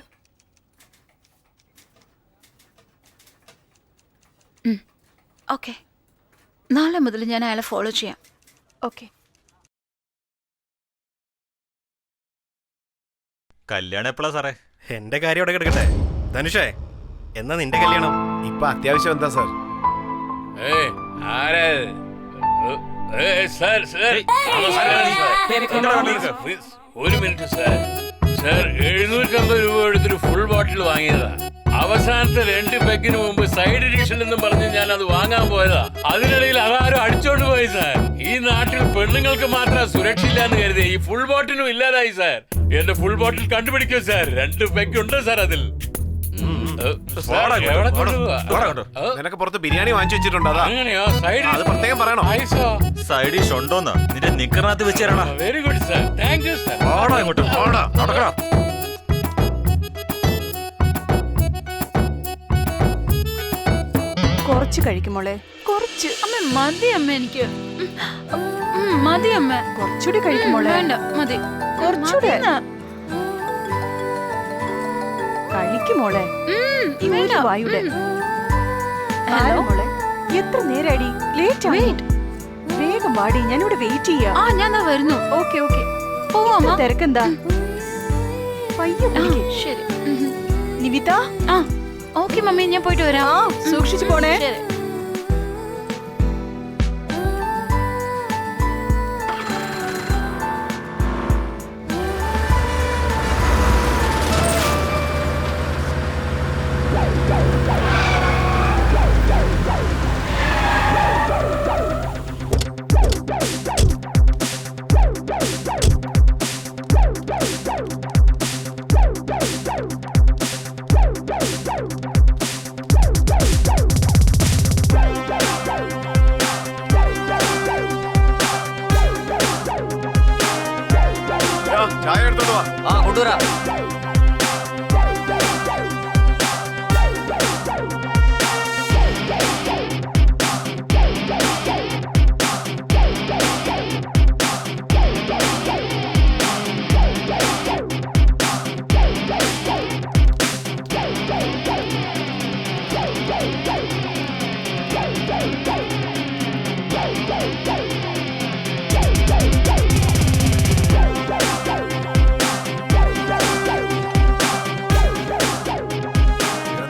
ഓക്കെ, നാളെ മുതൽ ഞാൻ അയാളെ ഫോളോ ചെയ്യാം. ഓക്കെ. കല്യാണം എപ്പോഴാ സാറേ? എന്റെ കാര്യം അവിടെ കിടക്കട്ടെ. ധനുഷേ, എന്നാ നിന്റെ കല്യാണം? ഇപ്പൊ അത്യാവശ്യം എന്താ സാർ? ഒരു മിനിറ്റ് സാർ. സാർ 750 രൂപ എടുത്തൊരു ഫുൾ ബോട്ടിൽ വാങ്ങിയതാ. അവസാനത്തെ 2 പെഗിന് മുമ്പ് സൈഡ് ഡിഷൻ എന്നും പറഞ്ഞ് ഞാൻ അത് വാങ്ങാൻ പോയതാ. അതിനിടയിൽ അതാരും അടിച്ചോണ്ട് പോയി സാർ. ഈ നാട്ടിൽ പെണ്ണുങ്ങൾക്ക് മാത്രം സുരക്ഷയില്ല എന്ന് കരുതി ഈ ഫുൾ ബോട്ടിലും ഇല്ലാതായി സാർ. എന്റെ ഫുൾ ബോട്ടിൽ കണ്ടുപിടിക്കൂ സാർ. 2 പെഗ് ഉണ്ട് സാർ അതിൽ. നിനക്ക് പുറത്ത് ബിരിയാണി വാങ്ങിച്ചു വെച്ചിട്ടുണ്ട്. അതാ അങ്ങനെയോ? സൈഡ് അത് പ്രത്യേകം പറയണോ? സൈഡ് ഡിഷ് ഉണ്ടോന്ന് നിന്റെ നിക്കറിനകത്ത് വെച്ച് തരണ. Very good sir, thank you sir. ഇങ്ങോട്ട് നടക്കണം. കുറച്ച് കഴിക്കുമോളെ, കുറച്ച്. അമ്മ മതി അമ്മ, എനിക്ക് മതി അമ്മ. കുറച്ചുകൂടി കഴിക്കുമോളെ. വേണ്ട, മതി. കുറച്ചുകൂടെ കഴിക്കുമോളെ. വേണ്ട. വായുടെ മോളെ, എത്ര നേരാടി? ലേറ്റ് ആയി. വേഗം വാടി, ഞാനിവിടെ വെയിറ്റ് ചെയ്യാം. ആ, ഞാൻ ദാ വരുന്നു. Okay okay. പോവാ തിരക്കെന്താ? പയ്യെ കുടിക്ക്. ശരി. നിവിത. ആ ഓക്കെ മമ്മി, ഞാൻ പോയിട്ട് വരാം. സൂക്ഷിച്ചു പോണേ. ശരി. ചായ എടുത്തോണ്ട് വാ. ആ കൊണ്ടുവരാം.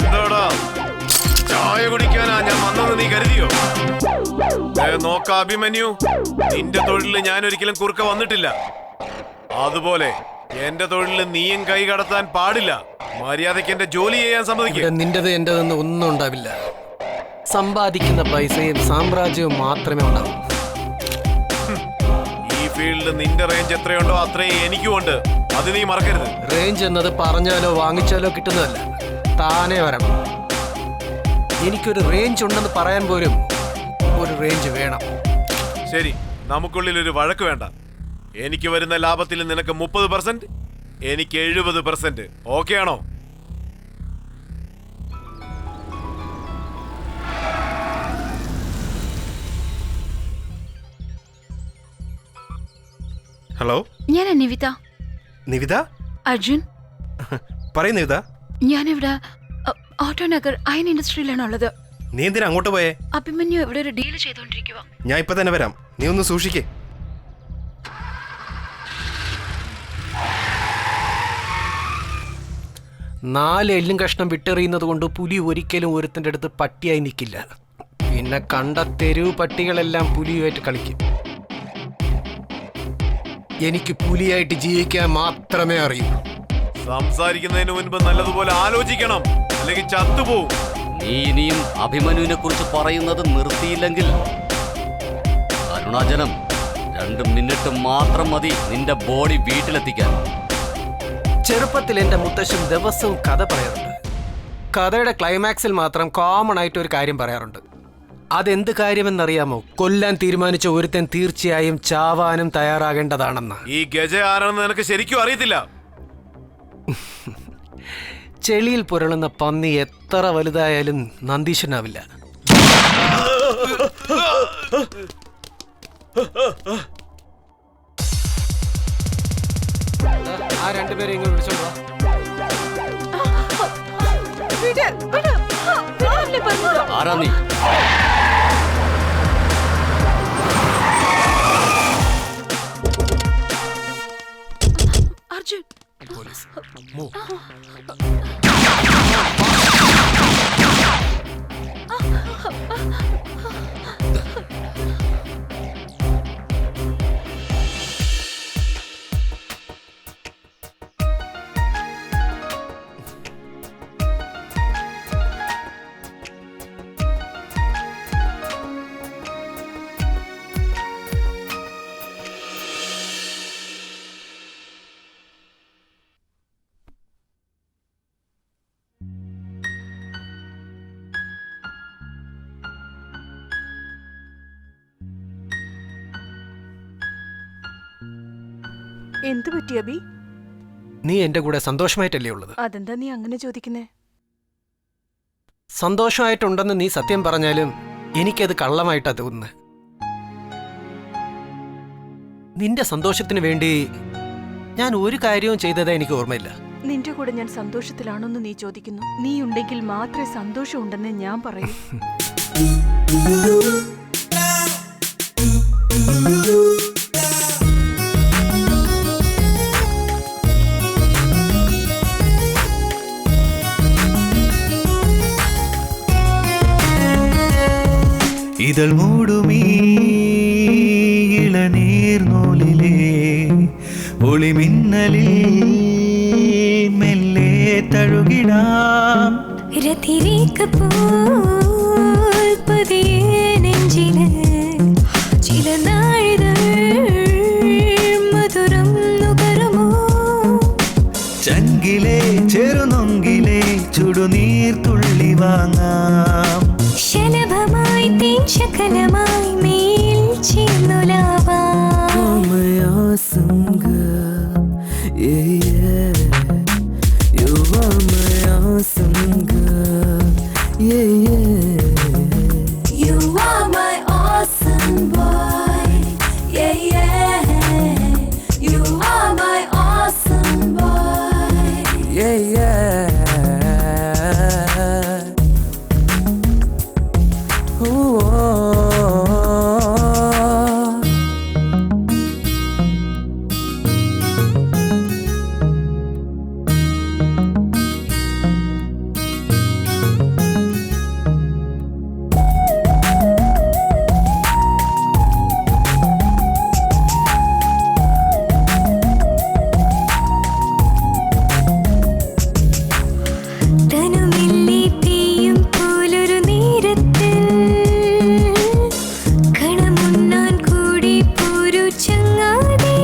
എന്താടാ ചായ കുടിക്കാനാ ഞാൻ വന്നത് നീ കരുതിയോ? നോക്ക അഭിമന്യു, നിന്റെ തൊഴിലിൽ ഞാൻ ഒരിക്കലും കുറുക്ക വന്നിട്ടില്ല. അതുപോലെ എന്റെ തൊഴിലിൽ നീയും കൈ കടത്താൻ പാടില്ല. മര്യാദയ്ക്ക് എന്റെ ജോലി ചെയ്യാൻ സമ്മതിക്കും. നിന്റേത് എന്റേതെന്ന് ഒന്നും ഉണ്ടാവില്ല. സമ്പാദിക്കുന്ന പൈസയും സാമ്രാജ്യവും മാത്രമേ ഉണ്ടാവൂ. ഈ ഫീൽഡിൽ നിന്റെ റേഞ്ച് എത്രയുണ്ടോ അത്രയും എനിക്കും ഉണ്ട്. അത് നീ മറക്കരുത്. റേഞ്ച് എന്നത് പറഞ്ഞാലോ വാങ്ങിച്ചാലോ കിട്ടുന്നതല്ല, താനേ വരണം. എനിക്കൊരു റേഞ്ച് ഉണ്ടെന്ന് പറയാൻ പോലും ഒരു റേഞ്ച് വേണം. ശരി, നമുക്കുള്ളിൽ ഒരു വഴക്ക് വേണ്ട. എനിക്ക് വരുന്ന ലാഭത്തിൽ നിനക്ക് 30%, എനിക്ക് 70%. ഓക്കെ ആണോ? ഹലോ, ഞാനാ നിവിത. നിവിത? അർജുൻ, പറയൂ നിവിത. ഞാനിവിടെ ഓട്ടോനഗർ അയൺ ഇൻഡസ്ട്രിയിലാണുള്ളത്. നീ എന്തിനാ അങ്ങോട്ട് പോയേ? അഭിമന്യു ഇവിടെ ഒരു ഡീല് ചെയ്തോണ്ടിരിക്കുക. ഞാൻ ഇപ്പൊ തന്നെ വരാം, നീ ഒന്ന് സൂക്ഷിക്കേ. നാല് എല്ലും കഷ്ണം വിട്ടെറിയുന്നത് കൊണ്ട് പുലി ഒരിക്കലും ഒരുത്തൻ്റെ അടുത്ത് പട്ടിയായി നിൽക്കില്ല. പിന്നെ കണ്ട തെരുവ് പട്ടികളെല്ലാം പുലിയുമായിട്ട് കളിക്കും. എനിക്ക് പുലിയായിട്ട് ജീവിക്കാൻ മാത്രമേ അറിയൂ. സംസാരിക്കുന്നതിന് മുൻപ് നല്ലതുപോലെ ആലോചിക്കണം, അല്ലെങ്കിൽ ചത്തുപോകും. നീ ഇനിയും അഭിമന്യുവിനെ കുറിച്ച് പറയുന്നത് നിർത്തിയില്ലെങ്കിൽ അരുണാചലം 2 മിനിറ്റ് മാത്രം മതി നിന്റെ ബോഡി വീട്ടിലെത്തിക്കാൻ. ചെറുപ്പത്തിൽ എൻ്റെ മുത്തശ്ശൻ ദിവസവും കഥ പറയാറുണ്ട്. കഥയുടെ ക്ലൈമാക്സിൽ മാത്രം കോമൺ ആയിട്ട് ഒരു കാര്യം പറയാറുണ്ട്. അതെന്ത് കാര്യമെന്നറിയാമോ? കൊല്ലാൻ തീരുമാനിച്ച ഒരുത്തൻ തീർച്ചയായും ചാവാനും തയ്യാറാകേണ്ടതാണെന്ന്. ഈ ഗജ ആരാണെന്ന് നിനക്ക് ശരിക്കും അറിയത്തില്ല. ചെളിയിൽ പുരളുന്ന പന്നി എത്ര വലുതായാലും നന്ദീശനാവില്ല. ആ രണ്ടുപേരെ ഇങ്ങോട്ട് വിളിച്ചോളൂ. ആരാ നീ? Arjun, police move. എന്തു പറ്റി അബി? നീ എന്റെ കൂടെ സന്തോഷമായിട്ടല്ലേ ഉള്ളത്? അതെന്താ നീ അങ്ങനെ ചോദിക്കുന്നേ? സന്തോഷമായിട്ടുണ്ടെന്ന് നീ സത്യം പറഞ്ഞാലും എനിക്കത് കള്ളമായിട്ടാ തോന്നുന്നത്. നിന്റെ സന്തോഷത്തിന് വേണ്ടി ഞാൻ ഒരു കാര്യവും ചെയ്തതാ എനിക്ക് ഓർമ്മയില്ല. നിന്റെ കൂടെ ഞാൻ സന്തോഷത്തിലാണോന്ന് നീ ചോദിക്കുന്നു. നീ ഉണ്ടെങ്കിൽ മാത്രമേ സന്തോഷം ഉണ്ടെന്ന് ഞാൻ പറയൂ. ഇതൾ മൂടുമീ ഇളനീർനൂലിലെ ഒളിമിന്നലിൽ മെല്ലെ തഴുകിടാം. രതിരേഖ പോൽ പതിയെ നെഞ്ചില് ചില നാഴികൾ മധുരം നുകരുമോ? ചങ്കിലെ ചെറുനൊങ്കിലെ ചുടുനീർ തുള്ളി വാങ്ങാം. ശലഭമായി തേൻ ശകലമായി മേൽ ചേർന്നുലാവാം. You are my awesome girl. Yeah, yeah. You are my awesome boy. Yeah, yeah. You are my awesome boy. Yeah, yeah. Ooh, oh. തനുമില്ലി പെയ്യും പോലൊരു നേരത്തിൽ കണമുണ്ണാൻ കൂടി പോരു ചങ്ങാതി.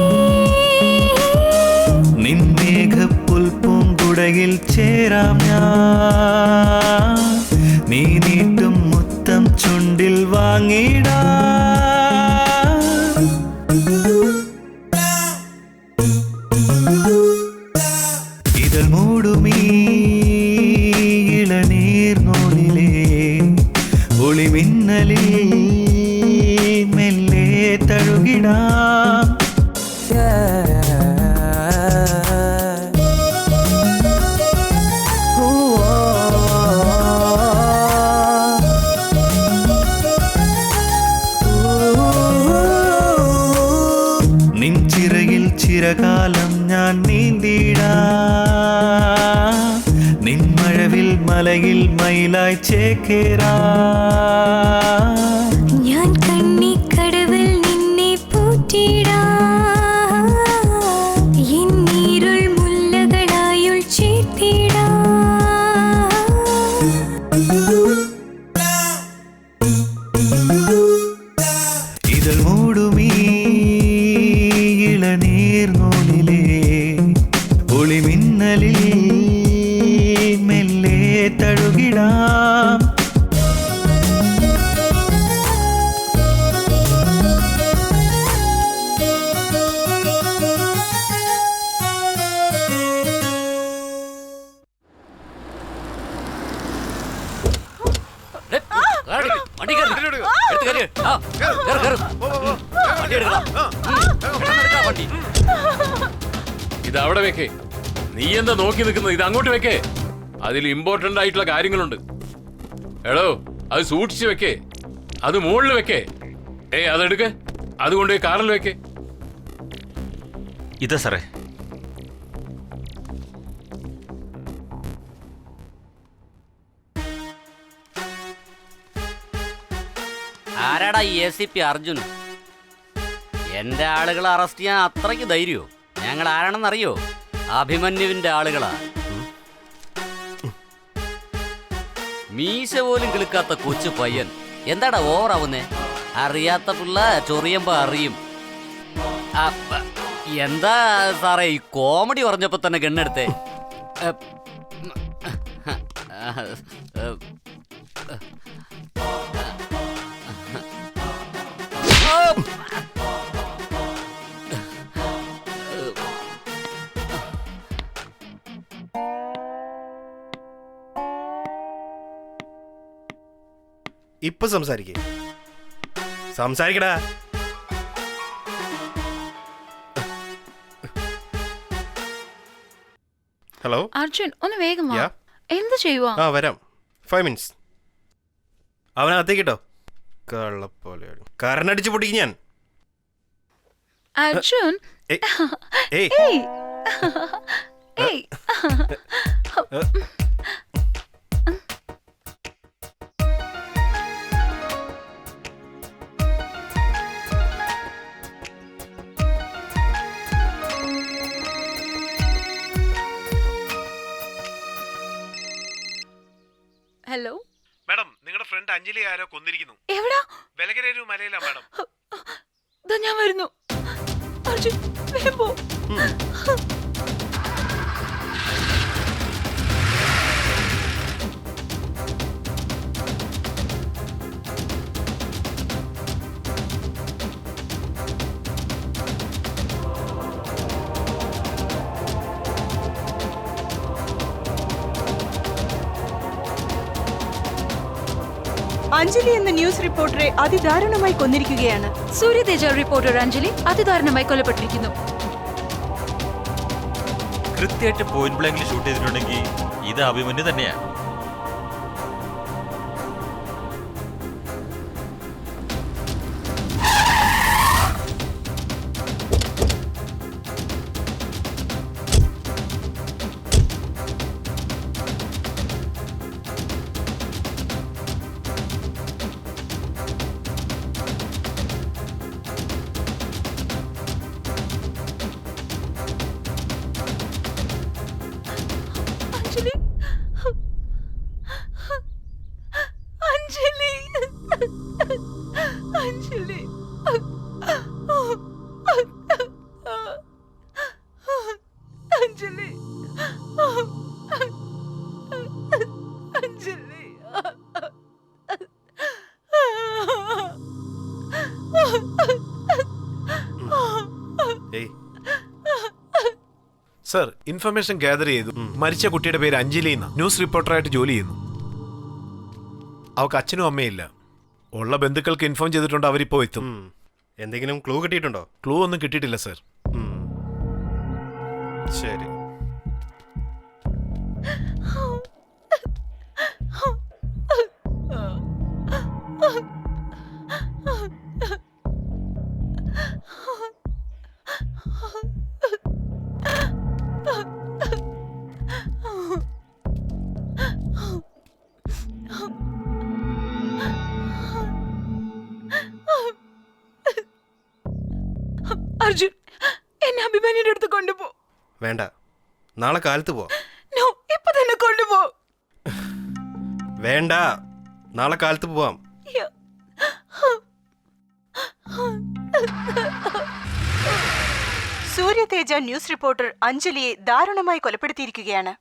നിൻമേഘപ്പുൽപ്പൂങ്കുടയിൽ ചേരാം ഞാൻ. നീ നീട്ടും മുത്തം ചുണ്ടിൽ വാങ്ങിടാം. ഇതൾ മൂടുമീ ഇളനീർനൂലിലെ ഒളിമിന്നലിൽ മെല്ലെ തഴുകിടാം. നിൻ ചിറകിൽ ചിരകാലം ഞാൻ നീന്തിടാം. നിൻ മഴവിൽ മലയിൽ മയിലായി ചേക്കേറാം. ഞാൻ കണ്ണിക്കടവിൽ നിന്നെ പൂട്ടിടാം. ഇതൾ മൂടുമീ ഇളനീർനൂലിലെ ഒളിമിന്നലിൽ മെല്ലെ തഴുകിടാം. വണ്ടി കയറി. എടുത്ത് കയറി. ആ, കയറ്, കയറ്. വണ്ടി എടുക്കണം. എടുക്കാം വണ്ടി. ഇത് അവിടെ വെക്കേ. നീ എന്താ നോക്കി നിൽക്കുന്നത്? ഇത് അങ്ങോട്ട് വെക്കേ. അതിൽ ഇമ്പോർട്ടന്റ് ആയിട്ടുള്ള കാര്യങ്ങളുണ്ട്. എടോ, അത് സൂക്ഷിച്ച് വെക്കേ. അത് മുകളിൽ വെക്കേ. അതെടുക്ക്. അതുകൊണ്ട് കാറിൽ വെക്കേ. ഇതാ സാറേ. ആരാടാ ഈ ACP അർജുൻ? എന്റെ ആളുകളെ അറസ്റ്റ് ചെയ്യാൻ അത്രയ്ക്ക് ധൈര്യമോ? ഞങ്ങൾ ആരാണെന്നറിയോ? അഭിമന്യുവിന്റെ ആളുകളാ. മീശ പോലും കിളുക്കാത്ത കൊച്ചു പയ്യൻ. എന്താടാ ഓവറാവുന്നേ? അറിയാത്ത പിള്ള ചൊറിയുമ്പോ അറിയും. എന്താ സാറേ ഈ കോമഡി പറഞ്ഞപ്പോ തന്നെ ഗണ്ണെടുത്തേ? ഇപ്പൊ സംസാരിക്കടാ. ഹലോ അർജുൻ, ഒന്ന് വേഗം വാ. Yeah. എന്ത് ചെയ്യുവാ? ആ വരാം. 5 minutes. അവനകത്തേക്കിട്ടോ. കള്ളപ്പോലെ കരനടിച്ച് പൊട്ടിക്കും ഞാൻ. അർജുൻ, ഏയ്, ഏയ്. ഏയ്. ഏയ്. ഹലോ മാഡം, നിങ്ങളുടെ ഫ്രണ്ട് അഞ്ജലി ആരോ കൊന്നിരിക്കുന്നു. എവിടാ? വെലകരേരു മലയിലാ മാഡം. ദാ ഞാൻ വരുന്നു. അർജുൻ, വേഗം പോ. അഞ്ജലി എന്ന ന്യൂസ് റിപ്പോർട്ടറെ അതിദാരുണമായി കൊന്നിരിക്കുകയാണ്. സൂര്യതേജ റിപ്പോർട്ടർ അഞ്ജലി അതിദാരുണമായി കൊല്ലപ്പെട്ടിരിക്കുന്നു. കൃത്യമായിട്ട് പോയിന്റ് ബ്ലാങ്കിൽ ഷൂട്ട് ചെയ്തിട്ടുണ്ടെങ്കിൽ ഇത് അഭിമന്യു തന്നെയാ. Anjali, Anjali, Anjali. Sir, information gather ചെയ്തു. മരിച്ച കുട്ടിയുടെ പേര് അഞ്ജലി എന്ന. ന്യൂസ് റിപ്പോർട്ടറായിട്ട് ജോലി ചെയ്യുന്നു. അവൾക്ക് അച്ഛനും അമ്മയില്ല. ഉള്ള ബന്ധുക്കൾക്ക് ഇൻഫോം ചെയ്തിട്ടുണ്ട്. അവരിപ്പോ എത്തും. എന്തെങ്കിലും ക്ലൂ കിട്ടിയിട്ടുണ്ടോ? ക്ലൂ ഒന്നും കിട്ടിയിട്ടില്ല സർ. ശരി. അർജുൻ, എന്നെ അഭിമാനിയുടെ അടുത്ത് കൊണ്ടുപോ. വേണ്ട, നാളെ കാലത്ത് പോവാം. നോ, ഇപ്പൊ തന്നെ കൊണ്ടുപോ. വേണ്ട, നാളെ കാലത്ത് പോവാം. സൂര്യതേജ ന്യൂസ് റിപ്പോർട്ടർ അഞ്ജലിയെ ദാരുണമായി കൊലപ്പെടുത്തിയിരിക്കുകയാണ്.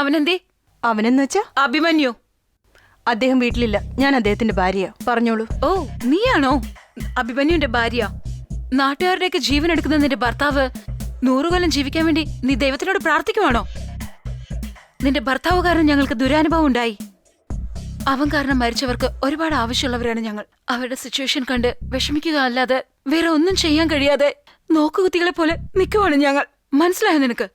അവനെന്തേ? അവനെന്ന് വെച്ചാ അഭിമന്യു. അദ്ദേഹം വീട്ടിലില്ല. ഞാൻ അദ്ദേഹത്തിന്റെ ഭാര്യ. പറഞ്ഞോളൂ. ഓ, നീയാണോ അഭിമന്യുവിന്റെ ഭാര്യ? നാട്ടുകാരുടെയൊക്കെ ജീവൻ എടുക്കുന്ന നിന്റെ ഭർത്താവ് 100 കൊല്ലം ജീവിക്കാൻ വേണ്ടി നീ ദൈവത്തിനോട് പ്രാർത്ഥിക്കുവാണോ? നിന്റെ ഭർത്താവ് കാരണം ഞങ്ങൾക്ക് ദുരനുഭവം ഉണ്ടായി. അവൻ കാരണം മരിച്ചവർക്ക് ഒരുപാട് ആവശ്യമുള്ളവരാണ് ഞങ്ങൾ. അവരുടെ സിറ്റുവേഷൻ കണ്ട് വിഷമിക്കുക അല്ലാതെ വേറെ ഒന്നും ചെയ്യാൻ കഴിയാതെ നോക്കുകുത്തികളെ പോലെ നിൽക്കുവാണ് ഞങ്ങൾ. മനസ്സിലായോ നിനക്ക്?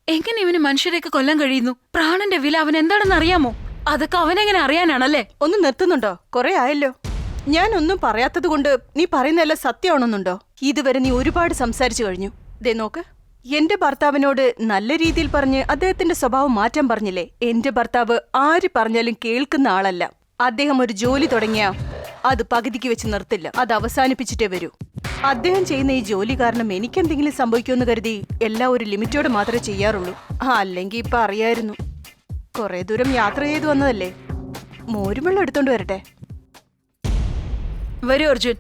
എങ്ങനെ ഇവന് മനുഷ്യരെയൊക്കെ കൊല്ലാൻ കഴിയുന്നു? പ്രാണന്റെ വില അവൻ എന്താണെന്ന് അറിയാമോ? അതൊക്കെ അവനെങ്ങനെ അറിയാനാണല്ലേ? ഒന്ന് നിർത്തുന്നുണ്ടോ? കുറെ ആയല്ലോ. ഞാൻ ഒന്നും പറയാത്തത് കൊണ്ട് നീ പറയുന്നതെല്ലാം സത്യമാണെന്നുണ്ടോ? ഇതുവരെ നീ ഒരുപാട് സംസാരിച്ചു കഴിഞ്ഞു. ദേ നോക്ക്, എന്റെ ഭർത്താവിനോട് നല്ല രീതിയിൽ പറഞ്ഞ് അദ്ദേഹത്തിന്റെ സ്വഭാവം മാറ്റാൻ പറഞ്ഞില്ലേ? എന്റെ ഭർത്താവ് ആര് പറഞ്ഞാലും കേൾക്കുന്ന ആളല്ല. അദ്ദേഹം ഒരു ജോലി തുടങ്ങിയ അത് പകുതിക്ക് വെച്ച് നിർത്തില്ല. അത് അവസാനിപ്പിച്ചിട്ടേ വരൂ. അദ്ദേഹം ചെയ്യുന്ന ഈ ജോലി കാരണം എനിക്കെന്തെങ്കിലും സംഭവിക്കുമെന്ന് കരുതി എല്ലാം ഒരു ലിമിറ്റോടെ മാത്രമേ ചെയ്യാറുള്ളൂ. അല്ലെങ്കിൽ ഇപ്പൊ അറിയായിരുന്നു. കുറെ ദൂരം യാത്ര ചെയ്തു വന്നതല്ലേ. മോരുവെള്ളം എടുത്തോണ്ട് വരട്ടെ? വരൂ അർജുൻ.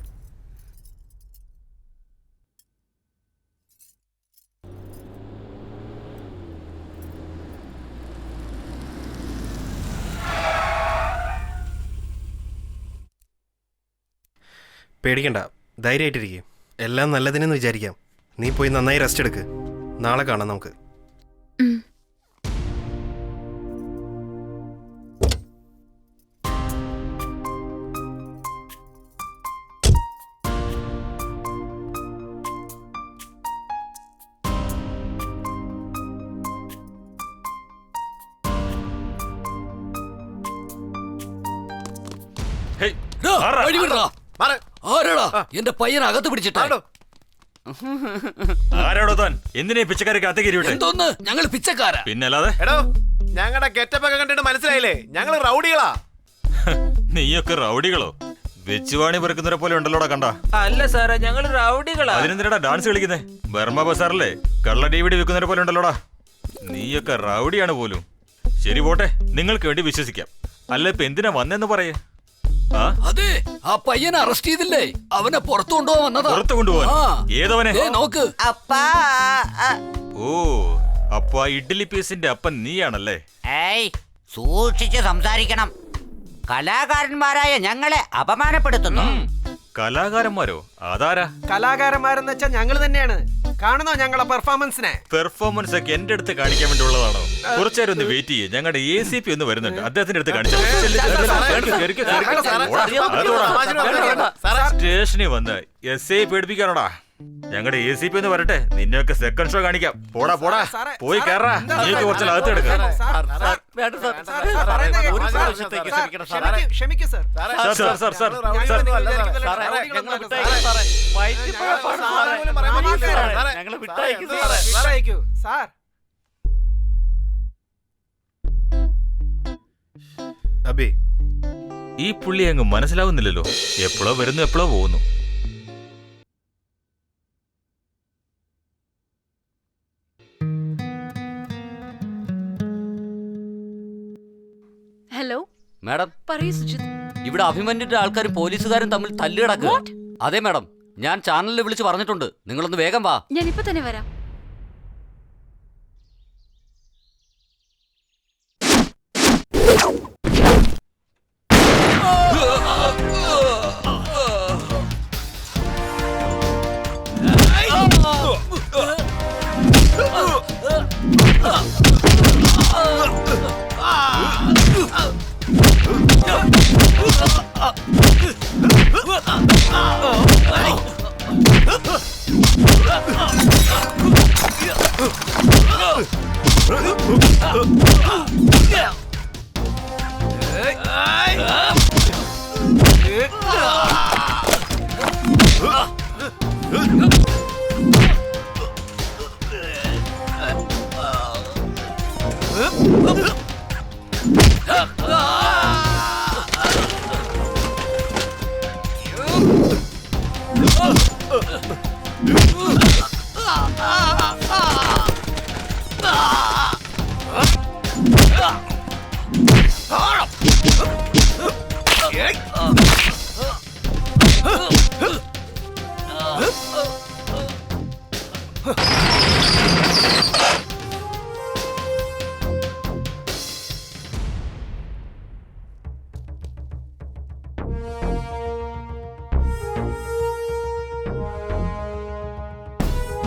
പേടിക്കണ്ട, ധൈര്യമായിട്ടിരിക്കും. എല്ലാം നല്ലതിനെന്ന് വിചാരിക്കാം. നീ പോയി നന്നായി റെസ്റ്റ് എടുക്ക്. നാളെ കാണാം നമുക്ക്. എന്റെ പയ്യൻ അകത്ത് പിടിച്ചിട്ടോ? ആരാടോ താൻ? എന്തിനാ പിച്ചക്കാരൊക്കെ അകത്തേക്ക് എന്തോന്ന്? ഞങ്ങൾ പിച്ചക്കാരാ. പിന്നല്ലാതെ എടോ, ഞങ്ങളുടെ ഗെറ്റപ്പൊക്കെ കണ്ടിട്ട് മനസ്സിലായില്ലേ? ഞങ്ങൾ റൗഡികളാ. നീയൊക്കെ റൗഡികളോ? വെച്ചുവാണി പെറുക്കുന്നവരെ പോലെ ഉണ്ടല്ലോടാ കണ്ട. അല്ല സാറേ, ഞങ്ങൾ റൗഡികളാ. അതിനെന്തിനാ ഡാൻസ് കളിക്കുന്നേ? ബർമ ബസാറിലെ കള്ള DVD വിൽക്കുന്നവരെ പോലെ ഉണ്ടല്ലോടാ. നീയൊക്കെ റൗഡിയാണ് പോലും. ശരി പോട്ടെ, നിങ്ങൾക്ക് വേണ്ടി വിശ്വസിക്കാം. അല്ല ഇപ്പൊ എന്തിനാ വന്നെന്ന് പറയേ? അതെ, ആ പയ്യനെ അറസ്റ്റ് ചെയ്തില്ലേ? അവനെ പുറത്തു കൊണ്ടുപോകാൻ വന്നതാ. പുറത്തു കൊണ്ടുപോകാൻ? ഏതവനെ? നോക്ക്. ഓ, അപ്പൊ ഇഡ്ഡലി പീസിന്റെ അപ്പൻ നീയാണല്ലേ? ഏയ്, സൂക്ഷിച്ച് സംസാരിക്കണം. കലാകാരന്മാരായ ഞങ്ങളെ അപമാനപ്പെടുത്തുന്നു. കലാകാരന്മാരോ? അതാരാ? കലാകാരന്മാരെന്ന് വെച്ചാൽ ഞങ്ങൾ തന്നെയാണ്. കാണുന്നോ ഞങ്ങളെ പെർഫോമൻസിനെ? പെർഫോമൻസ് ഒക്കെ എന്റെ അടുത്ത് കാണിക്കാൻ വേണ്ടി ഉള്ളതാണോ? കുറച്ചേരം ഒന്ന് വെയിറ്റ് ചെയ്യേ. ഞങ്ങളുടെ ACP ഒന്ന് വരുന്നുണ്ട്. അദ്ദേഹത്തിന്റെ അടുത്ത് കാണിച്ചു. സ്റ്റേഷനിൽ വന്ന് SI പേടിപ്പിക്കാനോടാ? ഞങ്ങളുടെ ACP ഒന്ന് വരട്ടെ, നിന്നെയൊക്കെ സെക്കൻഡ് ഷോ കാണിക്കാം. പോടാ പോടാ, പോയി കയറാ. നീക്ക് കുറച്ച് അകത്ത് എടുക്കാം. അബി, ഈ പുള്ളി അങ്ങ് മനസ്സിലാവുന്നില്ലല്ലോ. എപ്പോഴോ വരുന്നു, എപ്പോഴോ പോകുന്നു. ഹലോ മാഡം, പറയൂ സുജിത്. ഇവിടെ അഭിമന്യുന്റെ ആൾക്കാരും പോലീസുകാരും തമ്മിൽ തല്ലുകിടക്കുക. അതെ മാഡം, ഞാൻ ചാനലിൽ വിളിച്ച് പറഞ്ഞിട്ടുണ്ട്. നിങ്ങളൊന്ന് വേഗം വാ. ഞാൻ ഇപ്പൊ തന്നെ വരാം.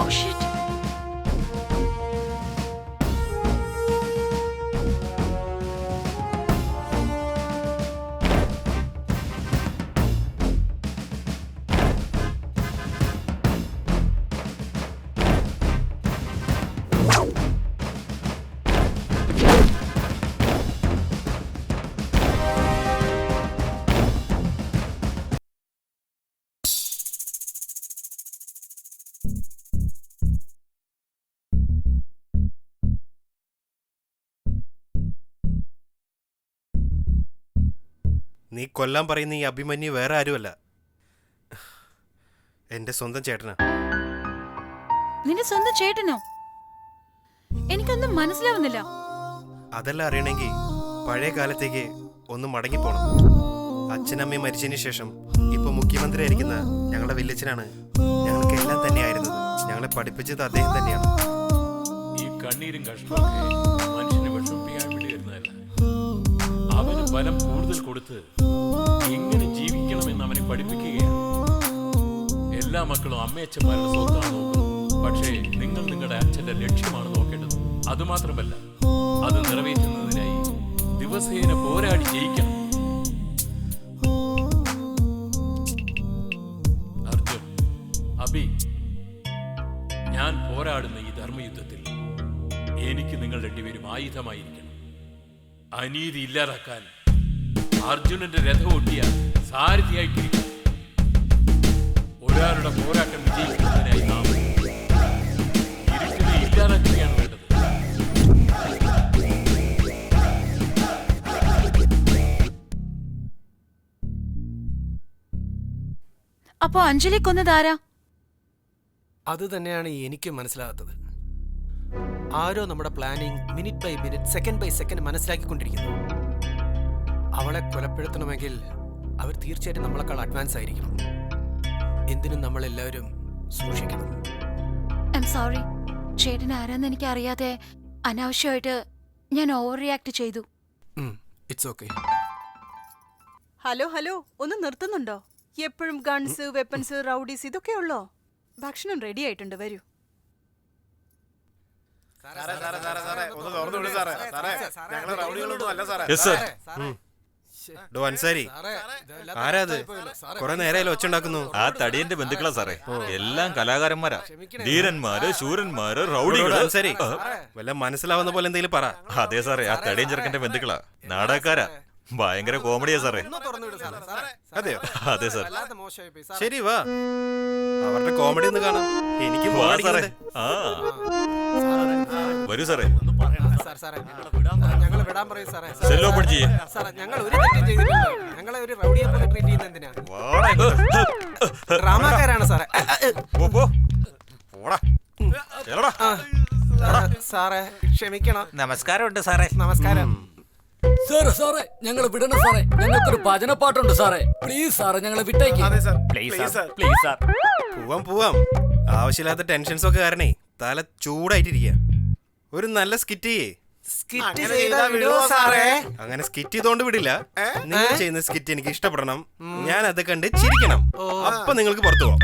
Oh shit. നീ കൊല്ലാൻ പറയുന്ന ഈ അഭിമന്യു വേറെ ആരുമല്ല, എന്റെ സ്വന്തം ചേട്ടനാ. നിന്റെ സ്വന്തം ചേട്ടനോ? എനിക്കൊന്നും മനസ്സിലാവുന്നില്ല. അതെല്ലാം അറിയണമെങ്കിൽ പഴയ കാലത്തേക്ക് ഒന്ന് മടങ്ങിപ്പോണം. അച്ഛനമ്മയും മരിച്ചതിന് ശേഷം ഇപ്പൊ മുഖ്യമന്ത്രി ആയിരിക്കുന്ന ഞങ്ങളുടെ വില്ലച്ചനാണ് ഞങ്ങൾക്ക് എല്ലാം തന്നെയായിരുന്നത്. ഞങ്ങളെ പഠിപ്പിച്ചത് അദ്ദേഹം തന്നെയാണ്. ഈ കണ്ണീരും കഷ്ടമൊക്കെ മനുഷ്യനെ വിഷമിപ്പിക്കാൻ വേണ്ടി വരുന്നതല്ല. അവന് ബലം കൂടുതൽ കൊടുത്ത് എങ്ങനെ ജീവിക്കണമെന്ന് അവനെ പഠിപ്പിക്കുകയാണ്. എല്ലാ മക്കളും അമ്മയച്ഛന്മാരുടെ സ്വത്താണ് നോക്കുന്നത്. പക്ഷേ നിങ്ങൾ നിങ്ങളുടെ അച്ഛന്റെ ലക്ഷ്യമാണ് നോക്കേണ്ടത്. അതുമാത്രമല്ല, അത് നിറവേറ്റുന്നതിനായി ദിവസേന പോരാടി ജയിക്കണം. അർജുൻ, അബി, ഞാൻ പോരാടുന്ന ഈ ധർമ്മയുദ്ധത്തിൽ എനിക്ക് നിങ്ങൾ രണ്ടുപേരും ആയുധമായിരിക്കണം. അനീതി ഇല്ലാതാക്കാൻ അർജുനന്റെ രഥം ഒട്ടിയ സാരഥിയായിട്ടിരിക്കും. ഒരാളുടെ പോരാട്ടം വിജയിക്കുന്നതിനായി നാം ഇരുട്ടിനെ ഇല്ലാതാക്കുകയാണ് വേണ്ടത്. അപ്പോ അഞ്ജലി കൊന്നതാരാ? അത് തന്നെയാണ് എനിക്ക് മനസ്സിലാകാത്തത്. ആരോ നമ്മുടെ planning minute by minute, second by second മനസ്സിലാക്കിക്കൊണ്ടിരിക്കുന്നു. അവളെ കൊലപ്പെടുത്തണമെങ്കിൽ അവർ തീർച്ചയായിട്ടും നമ്മളെക്കാൾ അഡ്വാൻസ് ആയിരിക്കണം. എന്തിനും നമ്മളെല്ലാവരും സൂക്ഷിക്കണം. I am sorry. ചേട്ടൻ ആരാന്ന് എനിക്ക് അറിയാതെ അനാവശ്യമായിട്ട് ഞാൻ ഓവർ റിയാക്ട് ചെയ്തു. It's okay. ഹലോ ഹലോ, ഒന്ന് നിർത്തുന്നുണ്ടോ? എപ്പോഴും ഗൺസ്, വെപ്പൺസ്, റൗഡീസ് ഇതൊക്കെ ഉള്ളോ? ഭക്ഷണം റെഡി ആയിട്ടുണ്ട്, വരൂ. ഡോ അൻസാരി, ആരാത്? കുറെ നേരമായാലും ഒച്ചുണ്ടാക്കുന്നു. ആ തടിയന്റെ ബന്ധുക്കളാ സാറേ. എല്ലാം കലാകാരന്മാരാ, ധീരന്മാര്, ശൂരന്മാര്, റൗഡികള്. അൻസാരി, വല്ല മനസ്സിലാവുന്ന പോലെ എന്തെങ്കിലും പറ. അതെ സാറേ, ആ തടിയൻ ചെറുക്കന്റെ ബന്ധുക്കളാ, നാടകക്കാരാ. ഭയങ്കര കോമഡിയാ സാറേ. അതെയോ? അതെ സാർ. ശരി, വാ, അവരുടെ കോമഡി ഒന്ന് കാണാം. എനിക്ക് വാ സാറേ. ആ വരൂ സാറേ. ഞങ്ങൾ വിടാൻ പറയൂ സാറേ. സെല്ലോ പിടിച്ച് സാറേ, ഞങ്ങൾ ഒരു തെറ്റും ചെയ്തിട്ടില്ല. ഞങ്ങളെ ഒരു റൗഡിയെ പോലെ ട്രീറ്റ് ചെയ്യുന്നത് എന്തിനാ? ഡ്രാമക്കാരാണ് സാറേ. സാറേ ക്ഷമിക്കണം. നമസ്കാരമുണ്ട് സാറേ. നമസ്കാരം. സാറേ സാറേ, ഞങ്ങളെ വിടണം സാറേ. ഞങ്ങൾക്കൊരു ഭജനപ്പാട്ടുണ്ട് സാറേ. പ്ലീസ് സാറേ, ഞങ്ങളെ വിട്ടേക്ക്. പോവാം. ആവശ്യമില്ലാത്ത ടെൻഷൻസ് ഒക്കെ കാരണേ തല ചൂടായിട്ടിരിക്കുക. ഒരു നല്ല സ്കിറ്റ് ചെയ്യേ. അങ്ങനെ സ്കിറ്റ് ചെയ്തോണ്ട് വിടില്ല. നിങ്ങൾ ചെയ്യുന്ന സ്കിറ്റ് എനിക്ക് ഇഷ്ടപ്പെടണം. ഞാൻ അത് കണ്ട് ചിരിക്കണം. അപ്പൊ നിങ്ങൾക്ക് പുറത്തു പോവാം.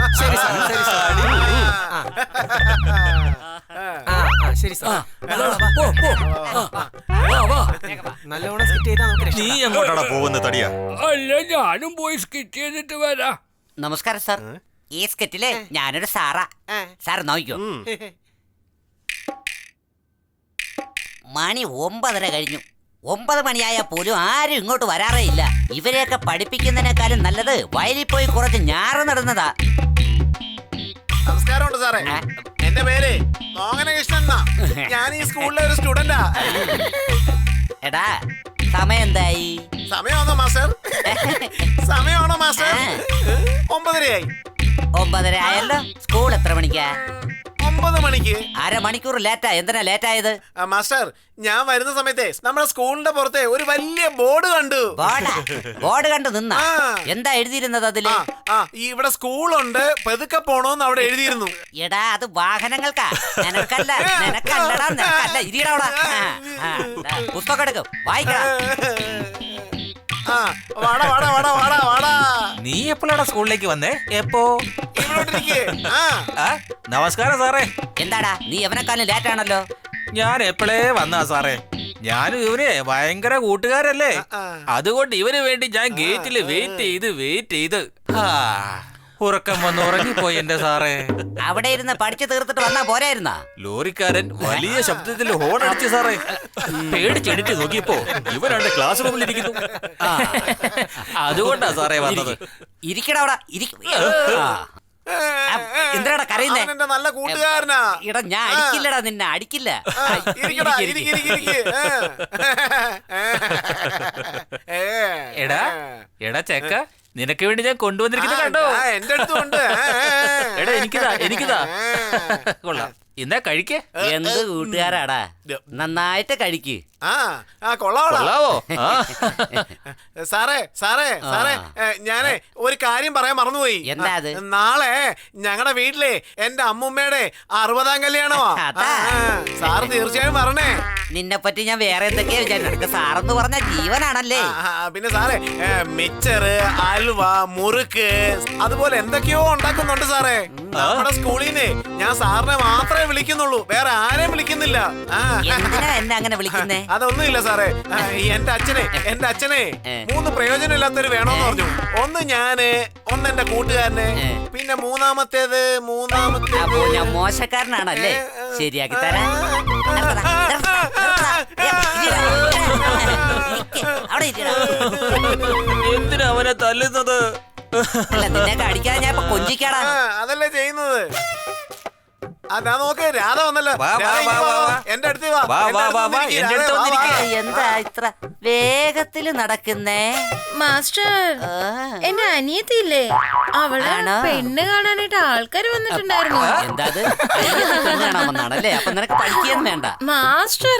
ശരി സാർ. പോ പോ വാ വാ. നല്ലോണം സ്കിറ്റ് ചെയ്താൽ നമുക്ക് നീ രക്ഷപ്പെടാം. എങ്ങോട്ടാടാ പോകുന്നത് തടിയാ? അല്ല ഞാനും പോയി സ്കിറ്റ് ചെയ്തിട്ട് വരാം. നമസ്കാരം സാർ. ഈ സ്കെറ്റില് ഞാനൊരു സാറാ. സാർ നോക്കിക്കോ. മണി 9:30 കഴിഞ്ഞു. 9 മണിയായാൽ പോലും ആരും ഇങ്ങോട്ട് വരാറേ ഇല്ല. ഇവരെയൊക്കെ പഠിപ്പിക്കുന്നതിനേക്കാളും നല്ലത് വയലിൽ പോയി കുറച്ച് ഞാറ് നടുന്നതാ. നമസ്കാരമുണ്ട് സാറേ. എന്റെ പേര് മോഹനകൃഷ്ണൻ എന്നാ. ഞാൻ ഈ സ്കൂളിലെ ഒരു സ്റ്റുഡന്റാ. എടാ സമയം എന്തായി? സമയമാണോ മാസ്റ്റർ? സമയമാണോ മാസ്റ്റർ? 9:30 ആയി. 9:30 ആയല്ലോ. സ്കൂൾ എത്ര മണിക്കാ? 9 മണിക്ക്. അരമണിക്കൂർ ലേറ്റാ. എന്തിനാ ലേറ്റായത്? മാസ്റ്റർ, ഞാൻ വരുന്ന സമയത്തെ നമ്മുടെ സ്കൂളിന്റെ പുറത്തെ ഒരു വലിയ ബോർഡ് കണ്ടു. ബോർഡ് കണ്ടു നിന്ന ആ. എന്താ എഴുതിയിരുന്നത് അതില്? ഇവിടെ സ്കൂളുണ്ട്, പെതുക്കെ പോണോന്ന് അവിടെ എഴുതിയിരുന്നു. എടാ അത് വാഹനങ്ങൾക്കാ. നിനക്കല്ലടാ ഇരിയടാ അവിടെ. പുസ്തകം എടുക്കും വായിക്കടാ. വാടാ വാടാ വാടാ വാടാ വാടാ. നീ എപ്പോഴാണ് സ്കൂളിലേക്ക് വന്നേ? എപ്പോ? ഇവിടോട്ടിരിക്കേ. നമസ്കാരം സാറേ. എന്താടാ നീ എവനെക്കാളും ലേറ്റ് ആണല്ലോ. ഞാൻ എപ്പോഴേ വന്നാ സാറേ. ഞാനും ഇവര് ഭയങ്കര കൂട്ടുകാരല്ലേ, അതുകൊണ്ട് ഇവന് വേണ്ടി ഞാൻ ഗേറ്റില് വെയിറ്റ് ചെയ്ത് ഉറക്കം വന്ന് ഉറങ്ങിപ്പോയി എന്റെ സാറേ. അവിടെ ഇരുന്ന് പഠിച്ചു തീർത്തിട്ട് വന്നാ പോരായിരുന്നാ? ലോറിക്കാരൻ വലിയ ശബ്ദത്തിൽ ഹോൺ അടിച്ചു സാറേ. പേടിച്ചെടുത്ത് നോക്കിയപ്പോ ഇവരാണ്ട് ക്ലാസ് റൂമിൽ ഇരിക്കുന്നു. അതുകൊണ്ടാ സാറേ വന്നത്. ഇരിക്കടാ അവിടെ. എന്തിനാടാ കരയുന്നേ? എന്റെ നല്ല കൂട്ടുകാരനാ. ഇടാ ഞാൻ അടിക്കില്ലടാ, നിന്നെ അടിക്കില്ല. എടാ ചെക്ക, നിനക്ക് വേണ്ടി ഞാൻ കൊണ്ടുവന്നിരിക്കുന്നത് കണ്ടോ? എന്റെ അടുത്തുണ്ട്. എടാ എനിക്കിതാ കൊള്ളാം. എന്നാ കഴിക്കേ. എന്ത് കൂട്ടുകാരാടാ, നന്നായിട്ട് കഴിക്ക്. കൊള്ളാവോ? സാറേ സാറേ സാറേ, ഞാനേ ഒരു കാര്യം പറയാൻ മറന്നുപോയി. എന്താ അത്? നാളെ ഞങ്ങളുടെ വീട്ടിലെ എന്റെ അമ്മൂമ്മയുടെ 60ാം കല്യാണമാ. സാറ് തീർച്ചയായും പറഞ്ഞേ. നിന്നെ പറ്റി ഞാൻ വേറെ എന്തൊക്കെയാ വിചാരിച്ചു. സാറെന്ന് പറഞ്ഞ ജീവനാണല്ലേ. പിന്നെ സാറേ, മിച്ചറ്, അൽവ, മുറുക്ക്, അതുപോലെ എന്തൊക്കെയോ ഉണ്ടാക്കുന്നുണ്ട് സാറേ. നമ്മുടെ സ്കൂളിൽ നിന്ന് ഞാൻ സാറിനെ മാത്രമേ വിളിക്കുന്നുള്ളൂ, വേറെ ആരെയും വിളിക്കുന്നില്ല. എന്തിനാ എന്നെ അങ്ങനെ വിളിക്കുന്നേ? അതൊന്നുമില്ല സാറേ. എന്റെ അച്ഛനെ 3 പ്രയോജനമില്ലാത്തൊരു വേണോന്ന് പറഞ്ഞു. ഒന്ന് ഞാന്, ഒന്ന് എന്റെ കൂട്ടുകാരനെ, പിന്നെ മൂന്നാമത്തേത് അപ്പോ ഞാൻ മോശക്കാരനാണല്ലേ? ശരിയാക്കി തരാം. എന്തിനാ അവനെ തല്ലുന്നത്? നിന്നെ അടിക്കാൻ ഞാൻ കൊഞ്ചിക്കാടാ. അതല്ലേ ചെയ്യുന്നത്. അതാ നോക്ക്, രാധ വന്നല്ലോ. എന്റെ അടുത്ത് എന്താ ഇത്ര വേഗത്തില് നടക്കുന്നേ? മാസ്റ്റർ, എന്റെ അനിയത്തിയില്ലേ, അവള് പെണ്ണ് കാണാനായിട്ട് ആൾക്കാർ വന്നിട്ടുണ്ടായിരുന്നു. എന്താ പെണ്ണ് വന്നാണല്ലേ? അപ്പൊ നിനക്ക് പഠിക്കാൻ വേണ്ട. മാസ്റ്റർ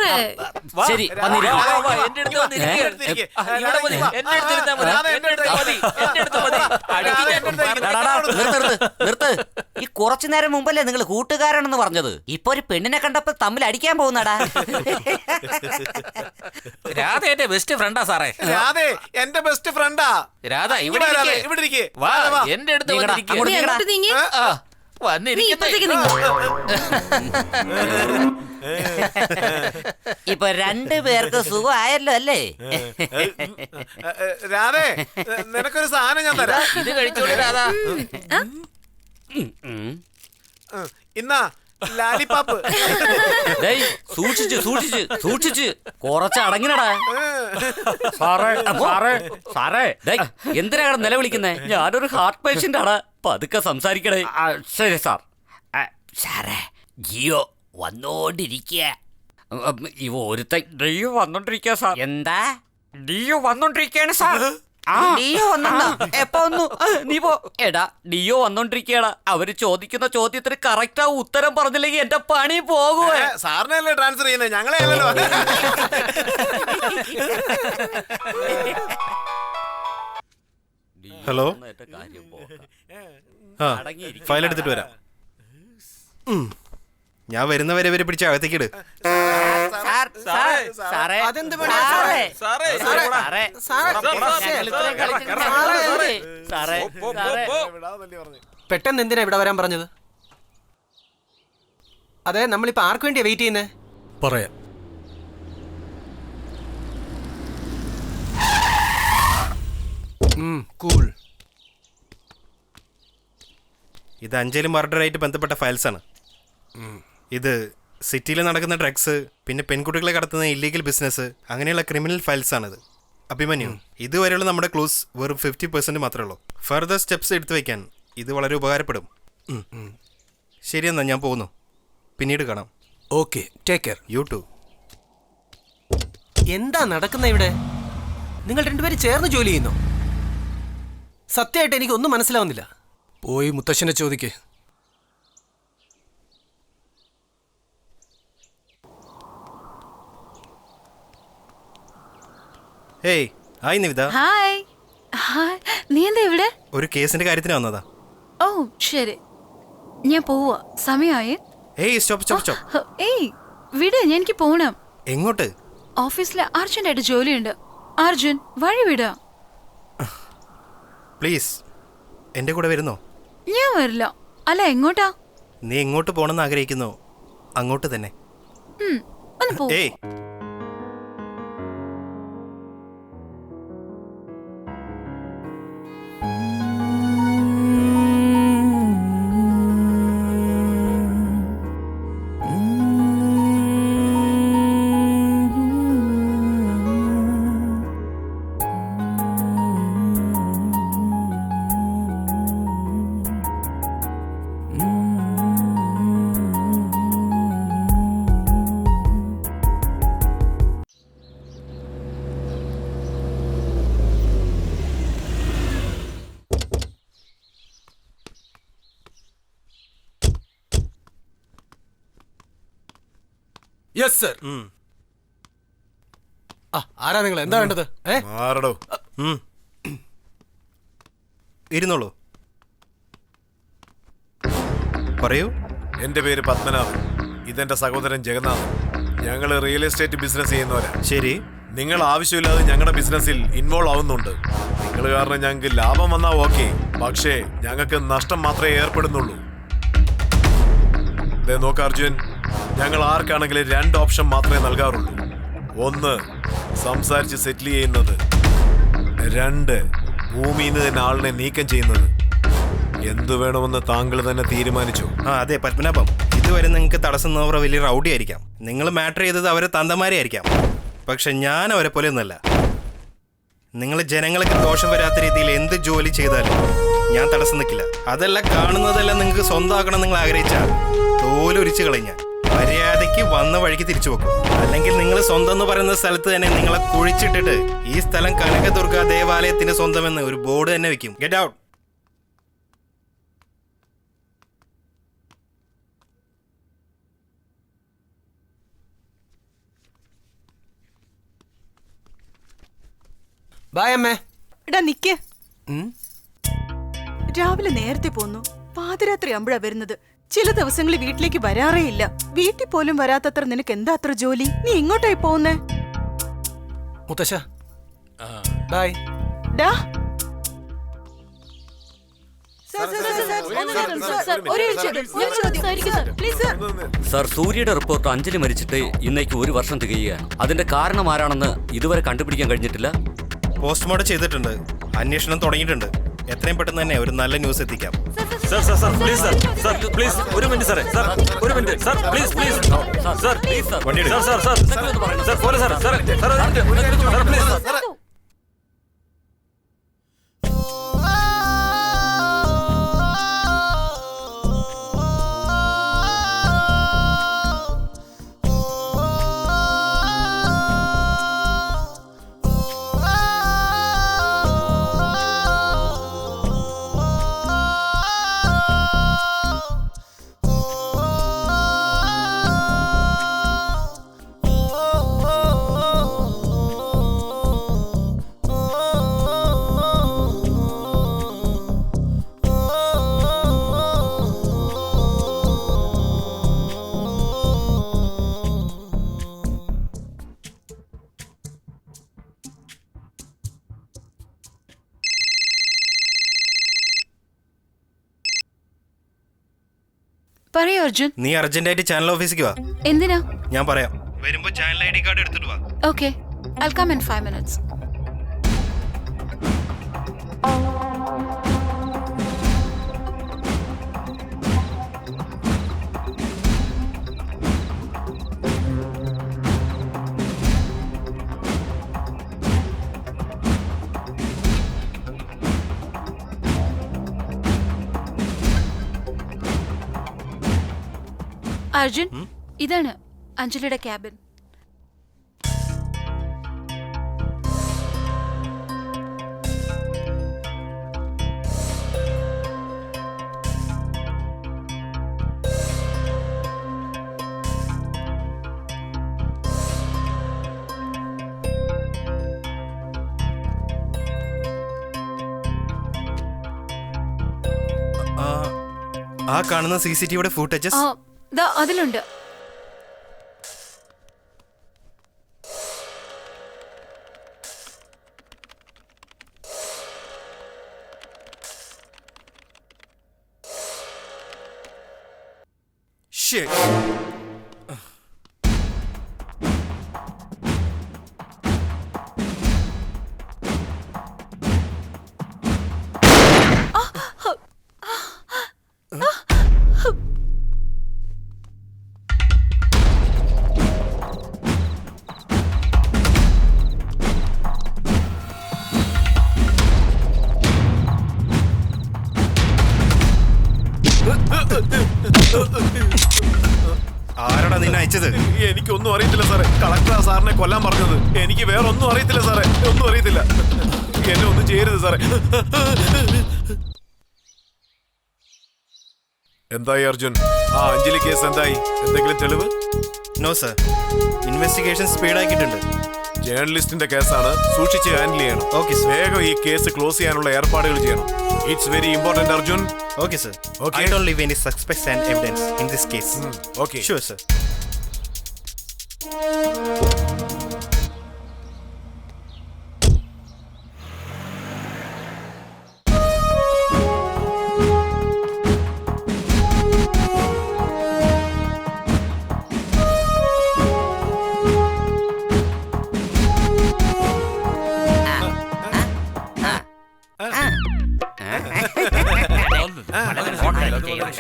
ശരി നിർത്ത്. ഈ കുറച്ചു നേരം മുമ്പല്ലേ നിങ്ങൾ കൂട്ടുകാരാണെന്ന് പറഞ്ഞത്? ഇപ്പൊ ഒരു പെണ്ണിനെ കണ്ടപ്പോ തമ്മിൽ അടിക്കാൻ പോകുന്നടാ. രാധ എന്റെ ബെസ്റ്റ് ഫ്രണ്ടാ സാറേ. രാധ എന്റെ ബെസ്റ്റ് ഫ്രണ്ടാ. രാധ ഇവിടെ വാ, എന്റെ അടുത്ത് ഇപ്പൊ 2 പേർക്ക് സുഖമായല്ലോ അല്ലേ? രാധേ, നിനക്കൊരു സാധനം ഞാൻ തരാം. ഇത് കഴിച്ചോളൂ രാധ. ഇന്നാ ലാലിപ്പാപ്പ്. സൂക്ഷിച്ച് കുറച്ച് അടങ്ങിനടാ. എന്തിനാ നിലവിളിക്കുന്നേ? ഞാനൊരു ഹാർട്ട് പേഷ്യന്റ് ആണ്. പതുക്കെ സംസാരിക്കണേ. ശരി സാർ. സാറേ, ജിയോ വന്നോണ്ടിരിക്കുക. ഇവ ഒരുത്തൻ ഡിയോ വന്നോണ്ടിരിക്കുക സാർ. എന്താ ഡിയോ വന്നോണ്ടിരിക്കുകയാണ് സാർ? ഡിയോ വന്നോ? എപ്പോ വന്നു? നീ പോ. എടാ ഡിയോ വന്നോണ്ടിരിക്കടാ. അവര് ചോദിക്കുന്ന ചോദ്യത്തിന് കറക്റ്റാ ഉത്തരം പറഞ്ഞില്ലെങ്കിൽ എന്റെ പണി പോകുവേ. സാറിനല്ലേ ട്രാൻസ്ഫർ ചെയ്യുന്നത്, ഞങ്ങളെ അല്ലല്ലോ. ഹലോ, ഫയൽ എടുത്തിട്ട് വരാം. ഞാൻ വരുന്നവരെ വരെ പിടിച്ച് അകത്തേക്കിട്. പെട്ടെന്ന് എന്തിനാ ഇവിടെ വരാൻ പറഞ്ഞത്? അതെ, നമ്മളിപ്പോ ആർക്ക് വേണ്ടിയാ വെയിറ്റ് ചെയ്യുന്നേ? പറയാം. കൂൾ. ഇത് അഞ്ജലി മർഡറായിട്ട് ബന്ധപ്പെട്ട ഫയൽസാണ്. ഇത് സിറ്റിയിൽ നടക്കുന്ന ഡ്രഗ്സ്, പിന്നെ പെൺകുട്ടികളെ കടത്തുന്ന ഇല്ലീഗൽ ബിസിനസ്, അങ്ങനെയുള്ള ക്രിമിനൽ ഫയൽസാണിത്. അഭിമന്യു, ഇതുവരെയുള്ള നമ്മുടെ ക്ലൂസ് വെറും 50% മാത്രമേ ഉള്ളൂ. ഫർദർ സ്റ്റെപ്സ് എടുത്തു വയ്ക്കാൻ ഇത് വളരെ ഉപകാരപ്പെടും. ശരിയെന്നാ, ഞാൻ പോകുന്നു. പിന്നീട് കാണാം. Okay, take care. You too. എന്താ നടക്കുന്ന ഇവിടെ? നിങ്ങൾ രണ്ടുപേരും ചേർന്ന് ജോലി ചെയ്യുന്നു? സത്യമായിട്ട് എനിക്കൊന്നും മനസ്സിലാവുന്നില്ല. പോയി മുത്തശ്ശനെ ചോദിക്കേ. Hey, hi Nivitha. Hi. Hi, നീ എന്താ ഇവിടെ? ഒരു കേസിന്റെ കാര്യത്തിന് വന്നതാ. ഓ ശരി, ഞാൻ പോവാ. സമയമായി. ഏയ് സ്റ്റോപ്പ് സ്റ്റോപ്പ് സ്റ്റോപ്പ്. ഏയ് വിട്, എനിക്ക് പോണം. എങ്ങോട്ട്? ഓഫീസിൽ അർജന്റായിട്ട് ജോലിയുണ്ട്. അർജുൻ, വഴി വിടാ. പ്ലീസ്, എൻ്റെ കൂടെ വരുന്നോ? ഞാൻ വരില്ല. അല്ല, എങ്ങോട്ടാ? നീ എങ്ങോട്ട് പോകണമെന്ന് ആഗ്രഹിക്കുന്നോ അങ്ങോട്ട് തന്നെ. ഒന്ന് പോ. ഏയ്, യെസ് സർ. ആരാ നിങ്ങൾ? എന്താ വേണ്ടത്? ആരടോ? ഇരുന്നോളൂ. പറയൂ. എന്റെ പേര് പത്മനാഭൻ. ഇതെന്റെ സഹോദരൻ ജഗന്നാഥൻ. ഞങ്ങൾ റിയൽ എസ്റ്റേറ്റ് ബിസിനസ് ചെയ്യുന്നവരാ. ശരി. നിങ്ങൾ ആവശ്യമില്ലാതെ ഞങ്ങളുടെ ബിസിനസ്സിൽ ഇൻവോൾവ് ആവുന്നുണ്ട്. നിങ്ങൾ കാരണം ഞങ്ങൾക്ക് ലാഭം വന്നാ ഓക്കെ, പക്ഷേ ഞങ്ങൾക്ക് നഷ്ടം മാത്രമേ ഏർപ്പെടുന്നുള്ളൂ. നോക്ക അർജുൻ, ഞങ്ങൾ ആർക്കാണെങ്കിലും 2 ഓപ്ഷൻ മാത്രമേ നൽകാറുള്ളൂ. 1, സംസാരിച്ച് സെറ്റിൽ ചെയ്യുന്നത്. 2, ഭൂമിയിൽ നിന്ന് തന്നെ ആളിനെ നീക്കം ചെയ്യുന്നത്. എന്തു വേണമെന്ന് താങ്കൾ തന്നെ തീരുമാനിച്ചു. അതെ പത്മനാഭം, ഇതുവരെ നിങ്ങൾക്ക് തടസ്സുന്നവർ വലിയ റൗഡി ആയിരിക്കാം. നിങ്ങൾ മാറ്റർ ചെയ്തത് അവരെ തന്തമാരെ ആയിരിക്കാം. പക്ഷെ ഞാൻ അവരെ പോലെ ഒന്നല്ല. നിങ്ങൾ ജനങ്ങൾക്ക് ദോഷം വരാത്ത രീതിയിൽ എന്ത് ജോലി ചെയ്താലും ഞാൻ തടസ്സം നിൽക്കില്ല. അതല്ല, കാണുന്നതെല്ലാം നിങ്ങൾക്ക് സ്വന്തമാക്കണം നിങ്ങൾ ആഗ്രഹിച്ചാൽ തോലൊരിച്ച് കളഞ്ഞ മര്യാദയ്ക്ക് വന്ന വഴിക്ക് തിരിച്ചു വെക്കും. അല്ലെങ്കിൽ നിങ്ങൾ സ്വന്തം എന്ന് പറയുന്ന സ്ഥലത്ത് തന്നെ നിങ്ങളെ കുഴിച്ചിട്ടിട്ട് ഈ സ്ഥലം കനകദുർഗ ദേവാലയത്തിന്റെ സ്വന്തമെന്ന് ഒരു ബോർഡ് തന്നെ വെക്കും. Get out. ബൈ അമ്മേ. എടാ നിക്ക്. രാവിലെ നേരത്തെ പോന്നു, പാതിരാത്രി ആകുമ്പോഴാ വരുന്നത്. ചില ദിവസങ്ങളിൽ വീട്ടിലേക്ക് വരാറേ ഇല്ല. വീട്ടിൽ പോലും വരാത്തത്ര നിനക്ക് എന്താ അത്ര ജോലി? നീ ഇങ്ങോട്ടായി പോകുന്നേ? മുത്തശ്ശ ബൈ. ഡാ സർ, സൂര്യയുടെ റിപ്പോർട്ട് അഞ്ജലി മരിച്ചിട്ട് ഇന്നേക്ക് 1 വർഷം തികയുകയാണ്. അതിന്റെ കാരണം ആരാണെന്ന് ഇതുവരെ കണ്ടുപിടിക്കാൻ കഴിഞ്ഞിട്ടില്ല. പോസ്റ്റ്മോർട്ടം ചെയ്തിട്ടുണ്ട്, അന്വേഷണം തുടങ്ങിയിട്ടുണ്ട്. എത്രയും പെട്ടെന്ന് തന്നെ ഒരു നല്ല ന്യൂസ് എത്തിക്കാം. Sir sir sir please sir sir please ഒരു മിനിറ്റ് സാറേ സർ ഒരു minute sir please please sir please sir sir sir sir പോലെ sir sir sir sir please പറയൂ അർജുൻ. നീ അർജന്റായിട്ട് ചാനൽ ഓഫീസിക്ക് വാ. എന്തിനാ? ഞാൻ പറയാം. വരുമ്പോ ചാനൽ ID കാർഡ് എടുത്തിട്ട് വാ. Okay, I'll come in 5 minutes. Arjun, ഇതാണ് അഞ്ജലിയുടെ ക്യാബിൻ. ആ കാണുന്ന CCTVയുടെ ഫുട്ടേജസ് അതിലുണ്ട്. Shit. ആരാടാ നിന്നെ അയച്ചത്? എനിക്കൊന്നും അറിയത്തില്ല സാറേ. കളക്ടറാ സാറിനെ കൊല്ലാൻ പറഞ്ഞത്. എനിക്ക് വേറെ ഒന്നും അറിയത്തില്ല സാറേ. ഒന്നും അറിയത്തില്ല. എന്നെ ഒന്നും ചെയ്യരുത് സാറേ. എന്തായി അർജുൻ? ആ അഞ്ജലി കേസ് എന്തായി? എന്തെങ്കിലും തെളിവ്? നോ സർ, ഇൻവെസ്റ്റിഗേഷൻ സ്പീഡാക്കിയിട്ടുണ്ട്. ജേർണലിസ്റ്റിന്റെ കേസാണ്, സൂക്ഷിച്ച് ഹാൻഡിൽ ചെയ്യണം. Okay sir. വേഗം ഈ കേസ് ക്ലോസ് ചെയ്യാനുള്ള ഏർപ്പാടുകൾ ചെയ്യണം. It's very important Arjun. Okay sir. Okay. I don't leave any suspects and evidence in this case. Okay. Sure sir.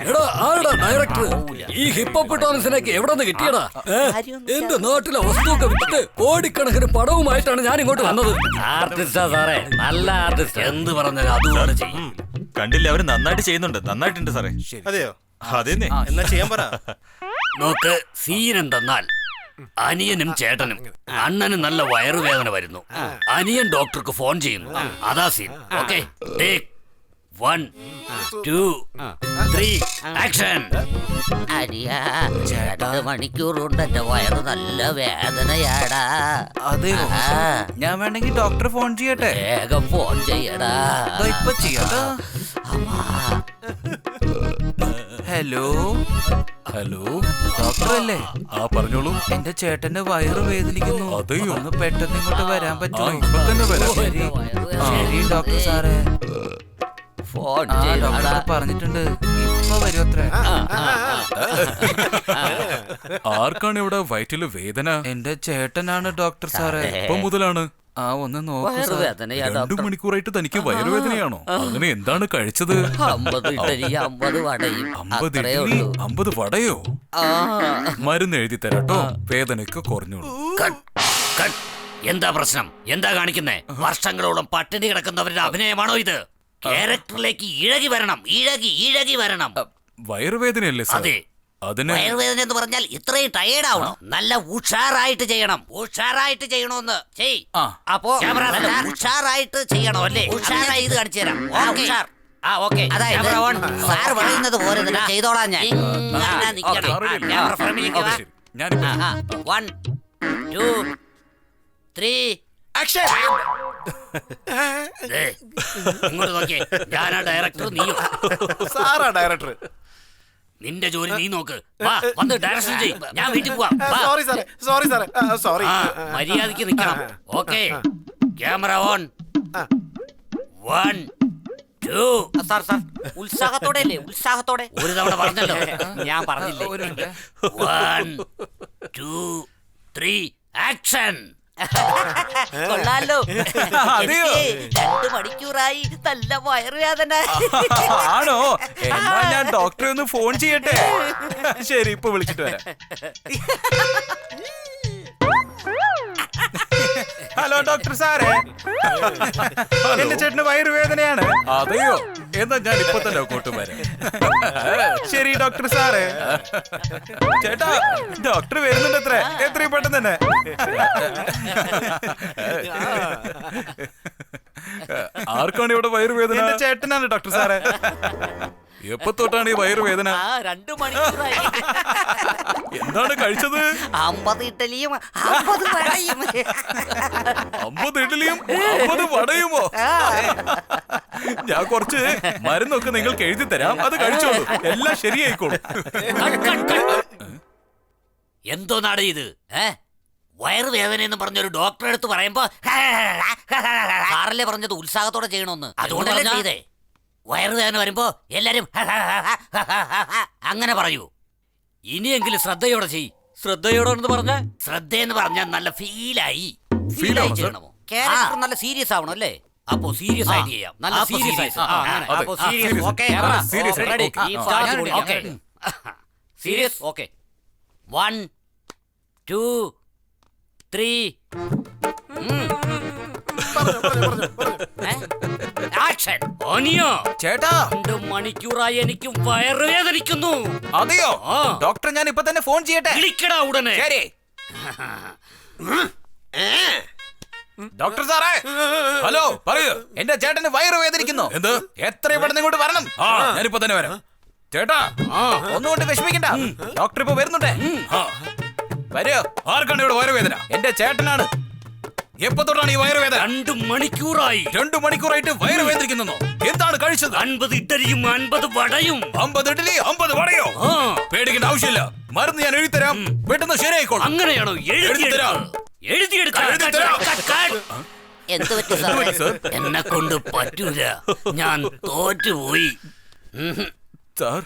എടാ, ആരെടാ ഡയറക്ടർ? ഈ ഹിപ്പോപ്പൊട്ടാമസിനൊക്കെ എവിടെ നിന്ന് കിട്ടിയടാ? എന്റെ നാട്ടിലെ വസ്തുവൊക്കെ വിറ്റ് കോടിക്കണക്കിന് പണവുമായിട്ടാണ് ഞാൻ ഇങ്ങോട്ട് വന്നത്. ആർട്ടിസ്റ്റാ സാറേ, നല്ല ആർട്ടിസ്റ്റ്. എന്ത് പറഞ്ഞാലും അതുപോലെ ചെയ്യും. കണ്ടില്ല, അവര് നന്നായിട്ട് ചെയ്യുന്നുണ്ട്. നന്നായിട്ടുണ്ട് സാറേ. അതെയോ? അതെന്നെ. എന്നാ ചെയ്യാൻ പറ. നോക്ക്, സീൻ എന്തെന്നാൽ അനിയനും ചേട്ടനും അണ്ണനും നല്ല വയറുവേദന വരുന്നു. അനിയൻ ഡോക്ടർക്ക് ഫോൺ ചെയ്യുന്നു. അതാ scene. Okay, take 1 2 3 action. Ariya, 2 മണിക്കൂർ കൊണ്ട് എന്റെ വയറ് നല്ല വേദനയാടാ. അതെയോ? ഞാൻ വേണമെങ്കിൽ ഡോക്ടറെ ഫോൺ ചെയ്യട്ടെ? വേഗം ഫോൺ ചെയ്യടാ. ഇപ്പൊ ചെയ്യാട്ടോ. ഹലോ ഹലോ, ഡോക്ടർ അല്ലേ? ആ പറഞ്ഞോളൂ. എന്റെ ചേട്ടന്റെ വയറ് വേദനിക്കുന്നു. അതെയോ? ഒന്ന് പെട്ടെന്ന് ഇങ്ങോട്ട് വരാൻ പറ്റുമോ? ഇപ്പൊ തന്നെ വരാം. ശരി ഡോക്ടർ സാറേ. ഫോൺ ഡോക്ടർ പറഞ്ഞിട്ടുണ്ട്, ഇപ്പൊ വരും അത്ര. ആർക്കാണ് ഇവിടെ വയറ്റില് വേദന? എന്റെ ചേട്ടനാണ് ഡോക്ടർ സാറേ. എപ്പം മുതലാണ്? ഒന്ന് നോക്കൂ. വയറുവേദനയാ 2 ഡോക്ടർ. മണിക്കൂറായിട്ട് തനിക്ക് വയറുവേദനയാണോ? അങ്ങനെ എന്താണ് കഴിച്ചത്? 50 ഇഡലി 50 വടയും. 50 അത്രേ ഇഡ്ഡലി, ഉള്ളൂ. 50 വടയോ? മരുന്ന് എഴുതി തരാട്ടോ, വേദനയ്ക്ക് കുറഞ്ഞോളൂ. എന്താ പ്രശ്നം? എന്താ കാണിക്കുന്നേ? വർഷങ്ങളോളം പട്ടിണി കിടക്കുന്നവരുടെ അഭിനയമാണോ ഇത്? ക്യാരക്ടറിലേക്ക് ഇഴകി വരണം, ഇഴകി വരണം. വയറുവേദനയല്ലേ സാർ? അതെ. അതിന് വയറുവേദന എന്ന് പറഞ്ഞാൽ ഇത്രയും ടയേർഡ് ആവണം. നല്ല ഉഷാറായിട്ട് ചെയ്യണം. ഉഷാറായിട്ട് ചെയ്യണോന്ന് ചെയ്. അപ്പോ ഉഷാറായിട്ട് ചെയ്യണോ അല്ലേ? ഉഷാറായി ഇത് കാണിച്ചു തരാം. ഓക്കെ, അതായത് സാർ പറയുന്നത് പോലെ തന്നെ ചെയ്തോളാം ഞാൻ. ഇങ്ങനെ നിൽക്കണം. ക്യാമറ ഫ്രെയിമിലേക്ക് വാ. 1 2 3 ആക്ഷൻ. ഇങ്ങോട്ട് നോക്കിയേ, ഞാനാ ഡയറക്ടർ, നീയോ? സാറാ ഡയറക്ടർ. നിന്റെ ജോലി നീ നോക്ക്. വാ, വന്ന് ഡയറക്ഷൻ ചെയ്. ഞാൻ വീട്ടിൽ പോവാം. സോറി സാറേ. സോറി. മര്യാദയ്ക്ക് നിൽക്കണം. Okay, camera on. 1 sir sir ഉത്സാഹത്തോടെ അല്ലേ ഉത്സാഹത്തോടെ ഒരു തവണ പറഞ്ഞല്ലോ ഞാൻ പറഞ്ഞില്ലേ 1 2 3 ആക്ഷൻ കൊള്ളാലോ 2 മണിക്കൂറായി നല്ല വയറുവേദന ആണോ എന്നാ ഞാൻ ഡോക്ടറെ ഒന്ന് ഫോൺ ചെയ്യട്ടെ ശരി ഇപ്പൊ വിളിച്ചിട്ട് വരാം ഹലോ ഡോക്ടർ സാറേ എന്റെ ചേട്ടന് വയറുവേദനയാണ് അതെയോ എന്നാ ഞാൻ ഇപ്പൊ തന്നെ അങ്ങോട്ട് വരാം ശരി ഡോക്ടർ സാറേ ചേട്ടാ ഡോക്ടർ വരുന്നുണ്ട് എത്രയും പെട്ടെന്ന് തന്നെ ആർക്കാണ് ഇവിടെ വയറുവേദന എന്റെ ചേട്ടനാണ് ഡോക്ടർ സാറേ എപ്പോ തൊട്ടാണ് ഈ വയറുവേദന 2 മണിക്കൂറായി എന്താണ് കഴിച്ചത് 50 ഇഡ്ഡലിയും 50 വടയും 50 ഇഡ്ഡലിയും 50 വടയുമോ ഞാൻ കുറച്ച് മരുന്നൊക്കെ നിങ്ങൾക്ക് എഴുതി തരാം അത് കഴിച്ചോളൂ എല്ലാം ശരിയായിക്കോളും എന്തോ നാട് ഇത് വയറുവേദന എന്ന് പറഞ്ഞൊരു ഡോക്ടറെ അടുത്ത് പറയുമ്പോ സാറല്ലേ പറഞ്ഞത് ഉത്സാഹത്തോടെ ചെയ്യണമെന്ന് അതുകൊണ്ടല്ലേ ചെയ്തേ വയറുവേദന വരുമ്പോ എല്ലാരും അങ്ങനെ പറയൂ ഇനിയെങ്കിലും ശ്രദ്ധയോടെ ചെയ് ശ്രദ്ധയോടെ പറഞ്ഞ ശ്രദ്ധയെന്ന് പറഞ്ഞാൽ നല്ല ഫീലായി ചെയ്യണമോ ക്യാരക്ടർ നല്ല സീരിയസ് ആവണം അല്ലേ അപ്പോ സീരിയസ് ആയിട്ട് ചെയ്യാം നല്ല സീരിയസ് അപ്പോ serious okay ready okay serious okay 1 2 3 action ഓനിയോ ചേട്ടാ 2 മണിക്കൂറായി എനിക്ക് വയറുവേദനിക്കുന്നു അതെയോ ഡോക്ടർ ഞാൻ ഇപ്പൊ തന്നെ ഫോൺ ചെയ്യട്ടെ വിളിക്കടാ ഉടനെ ശരി ഡോക്ടർ സാറേ ഹലോ പറയൂ എന്റെ ചേട്ടന് വയറുവേദനിക്കുന്നു എന്ത് എത്രയും പെട്ടെന്ന് ഇങ്ങോട്ട് വരണം ഞാനിപ്പോ തന്നെ വരാം ചേട്ടാ ഒന്നുകൊണ്ട് വിഷമിക്കണ്ട ഡോക്ടർ ഇപ്പൊ വരുന്നുണ്ടേ വരൂ ആർക്കാണ് ഇവിടെ വയറുവേദന എന്റെ ചേട്ടനാണ് എപ്പോ തൊട്ടാണ് ഈ വയറുവേദന 2 മണിക്കൂറായി 2 മണിക്കൂറായിട്ട് വയറുവേദനിക്കുന്നു എന്താണ് കഴിച്ചത് 50 ഇഡ്ഡലിയും 50 വടയും 50 ഇഡ്ഡലി 50 വടയോ പേടിക്കേണ്ട ആവശ്യമില്ല മരുന്ന് ഞാൻ എഴുതിത്തരാം പെട്ടെന്ന് ശരിയായിക്കോളും അങ്ങനെയാണോ എഴുതിത്തരാം എന്ത് പറ്റി സാർ എന്നെ കൊണ്ട് പറ്റൂല ഞാൻ തോറ്റുപോയി സാർ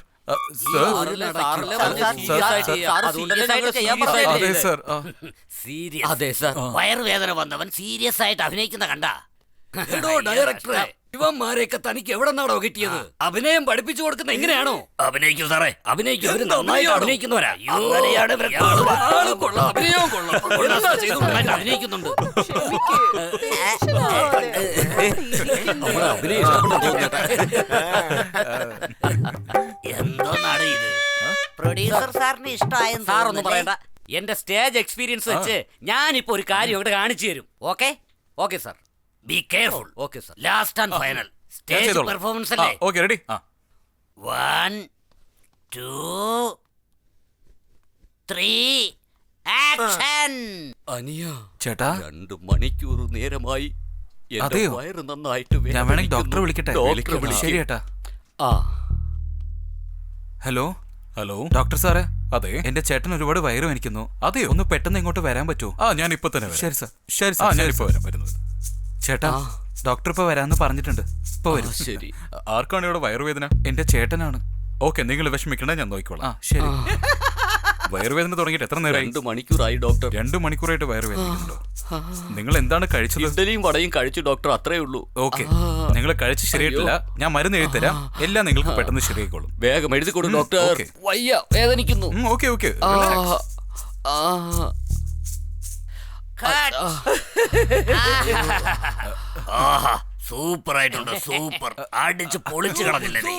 അതെ സാർ വയറുവേദന വന്നവൻ സീരിയസ് ആയിട്ട് അഭിനയിക്കുന്ന കണ്ട ഡയറക്ടറെ ഇവന്മാരെയൊക്കെ തനിക്ക് എവിടെ നിന്നാണോ കിട്ടിയത് അഭിനയം പഠിപ്പിച്ചു കൊടുക്കുന്ന എങ്ങനെയാണോ അഭിനയിക്കൂ സാറേ അഭിനയിക്കൂ അവര് നന്നായിട്ട് അഭിനയിക്കുന്നവരാ അങ്ങനെയാണ് അഭിനയിക്കുന്നുണ്ട് എന്തോ നാട് ഇത് പ്രൊഡ്യൂസർ സാറിന് ഇഷ്ടമായ സാറൊന്നും പറയണ്ട എന്റെ സ്റ്റേജ് എക്സ്പീരിയൻസ് വെച്ച് ഞാനിപ്പോ ഒരു കാര്യം ഇവിടെ കാണിച്ചു തരും okay okay sir be careful okay sir last and final stage performance അല്ലേ ഓക്കെ റെഡി 1 2 3 ആക്ഷൻ അനിയ ചേട്ടാ 2 മണിക്കൂർ നേരമായി അതെയോ? വയറ് നന്നായിട്ട് ഞാൻ വേണമെങ്കിൽ ഡോക്ടറെ വിളിക്കട്ടെ ശരി ചേട്ടാ ഹലോ ഹലോ ഡോക്ടർ സാറേ അതെ എന്റെ ചേട്ടൻ ഒരുപാട് വയറുവേദനിക്കുന്നു അതെയോ ഒന്ന് പെട്ടെന്ന് ഇങ്ങോട്ട് വരാൻ പറ്റുമോ ഞാൻ ഇപ്പൊ തന്നെ ശരി സാർ ശരി സാർ ഞാൻ ഇപ്പൊ വരാം വരുന്നത് ചേട്ടാ ഡോക്ടർ ഇപ്പൊ വരാന്ന് പറഞ്ഞിട്ടുണ്ട് ഇപ്പൊ വരും ശരി ആർക്കാണ് ഇവിടെ വയറുവേദന എന്റെ ചേട്ടനാണ് ഓക്കെ നിങ്ങൾ വിഷമിക്കണ്ട ഞാൻ നോക്കിക്കോളാം ശരി വയറുവേദന തുടങ്ങിയിട്ട് എത്ര നേരമായി 2 മണിക്കൂറായി ഡോക്ടർ 2 മണിക്കൂറായിട്ട് വയറുവേദനയുണ്ടോ നിങ്ങൾ എന്താണ് കഴിച്ചത് ഇഡ്ഡലിയും വടയും കഴിച്ചു ഡോക്ടർ അത്രേ ഉള്ളൂ ഓക്കെ നിങ്ങൾ കഴിച്ച് ശരിയായിട്ടില്ല ഞാൻ മരുന്ന് എഴുതി തരാം എല്ലാം നിങ്ങൾക്ക് പെട്ടെന്ന് ശരിയായിക്കോളും വേഗം എഴുതി കൊടുക്കും ഡോക്ടർ വയ്യ വേദനിക്കുന്നു ഓക്കെ ഓക്കെ സൂപ്പർ ആയിട്ടുണ്ട് സൂപ്പർ അടിച്ച് പൊളിച്ചു കളഞ്ഞില്ലേ നീ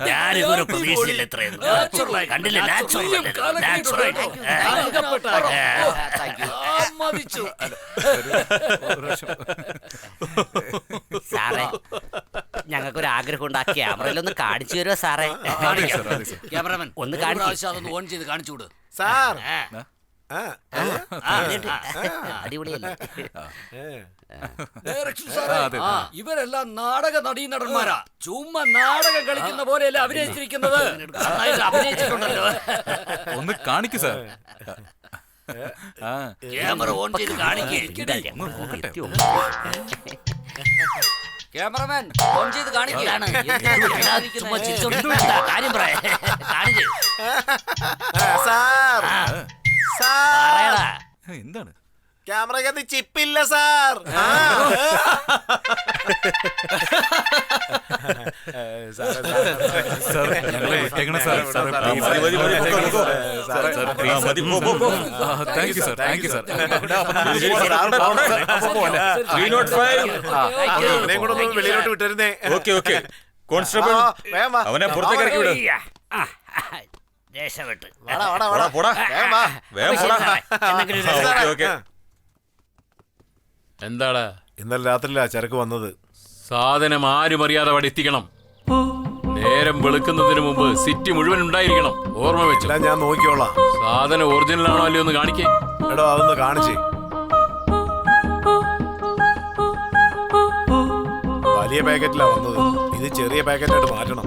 ഞാനിതൊരു പ്രതീക്ഷയില്ല ഇത്രയൊന്നും കണ്ടില്ല സാറേ ഞങ്ങൾക്കൊരു ആഗ്രഹം ഉണ്ട് ആ ക്യാമറയിലൊന്ന് കാണിച്ചു തരുമോ സാറേ ക്യാമറമാൻ ഒന്ന് കാണിച്ചു അതൊന്ന് ഓൺ ചെയ്ത് കാണിച്ചുകൂട് സാർ അടിപൊളിയല്ലേ ഇവരെല്ലാം നാടക നടീനടന്മാരാ ചുമ്മാ നാടകം കളിക്കുന്ന പോലെയല്ല അഭിനയിച്ചിരിക്കുന്നത് അഭിനയിച്ചിട്ടുണ്ടല്ലോ ഒന്ന് കാണിക്കൂ സാർ ക്യാമറ ഓൺ ചെയ്ത് കാണിക്കേ ക്യാമറമാൻ ഓൺ ചെയ്ത് കാണിക്കുകയാണ് ചുമ്മാ ചിരിച്ചോണ്ട് കാര്യം പറയാ കാണിക്കേ സാർ പറയടാ. എന്താണ് ക്യാമറക്കകത്ത് ചിപ്പില്ല സാർ. വെളിയിലോട്ട് വിട്ടരുന്നേ. ഓക്കെ കോൺസ്റ്റബിൾ അവനെ പുറത്തേക്ക് ഇറക്കി വിട്. രക്ഷപ്പെട്ട് പോടാ വേഗം പോടാ. ഓക്കെ എന്താടാ ഇന്നലെ രാത്രിയിലാ ചരക്ക് വന്നത്. സാധനം ആരും അറിയാതെ അവിടെ എത്തിക്കണം. നേരം വെളുക്കുന്നതിന് മുമ്പ് സിറ്റി മുഴുവൻ ഉണ്ടായിരിക്കണം. ഓർമ്മ വെച്ചു. ഞാൻ നോക്കിയോളാം. സാധനം ഒറിജിനൽ ആണോ അല്ലയോ ഒന്ന് കാണിക്കേ. എടോ അതൊന്ന് കാണിച്ചേ. വലിയ പാക്കറ്റിലാ വന്നത്. ഇത് ചെറിയ പാക്കറ്റായിട്ട് മാറ്റണം.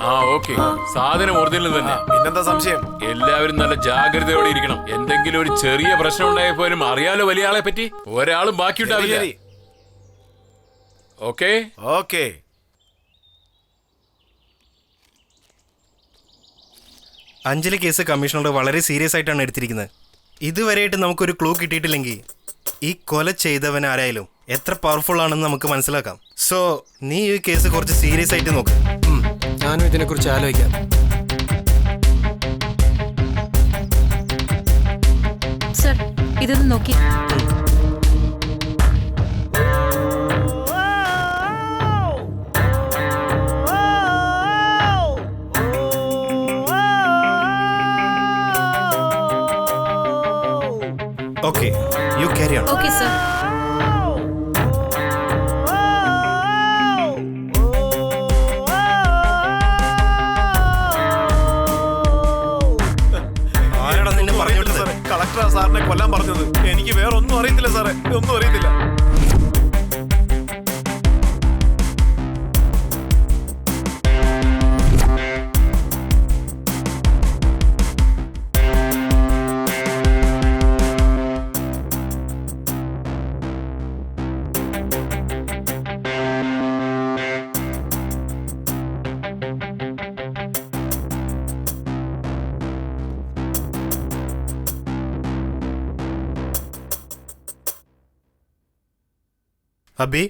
ആ ഓക്കെ, സാധനം ഒറിജിനൽ തന്നെ. പിന്നെന്താ സംശയം? എല്ലാവരും നല്ല ജാഗ്രതയോടെ ഇരിക്കണം. എന്തെങ്കിലും ഒരു ചെറിയ പ്രശ്നം ഉണ്ടായപ്പോലും അറിയാലോ വലിയ ആളെ പറ്റി. ഒരാളും ബാക്കിയുണ്ടാവില്ല. Okay okay. Anjali case commissioner വളരെ സീരിയസ് ആയിട്ടാണ് എടുത്തിരിക്കുന്നത്. ഇതുവരെയായിട്ട് നമുക്കൊരു ക്ലൂ കിട്ടിയിട്ടില്ലെങ്കിൽ ഈ കൊല ചെയ്തവൻ ആരായാലും എത്ര പവർഫുൾ ആണെന്ന് നമുക്ക് മനസ്സിലാക്കാം. സോ നീ ഈ കേസ് കുറച്ച് സീരിയസ് ആയിട്ട് നോക്ക്. ഞാനും ഇതിനെക്കുറിച്ച് ആലോചിക്കാം. സർ ഇതൊന്ന് നോക്കി. Okay, you carry on. Okay sir. കളക്ടറാ സാറിനെ കൊല്ലാൻ പറഞ്ഞത്. എനിക്ക് വേറെ ഒന്നും അറിയത്തില്ല സാറേ, ഒന്നും അറിയത്തില്ല. അബി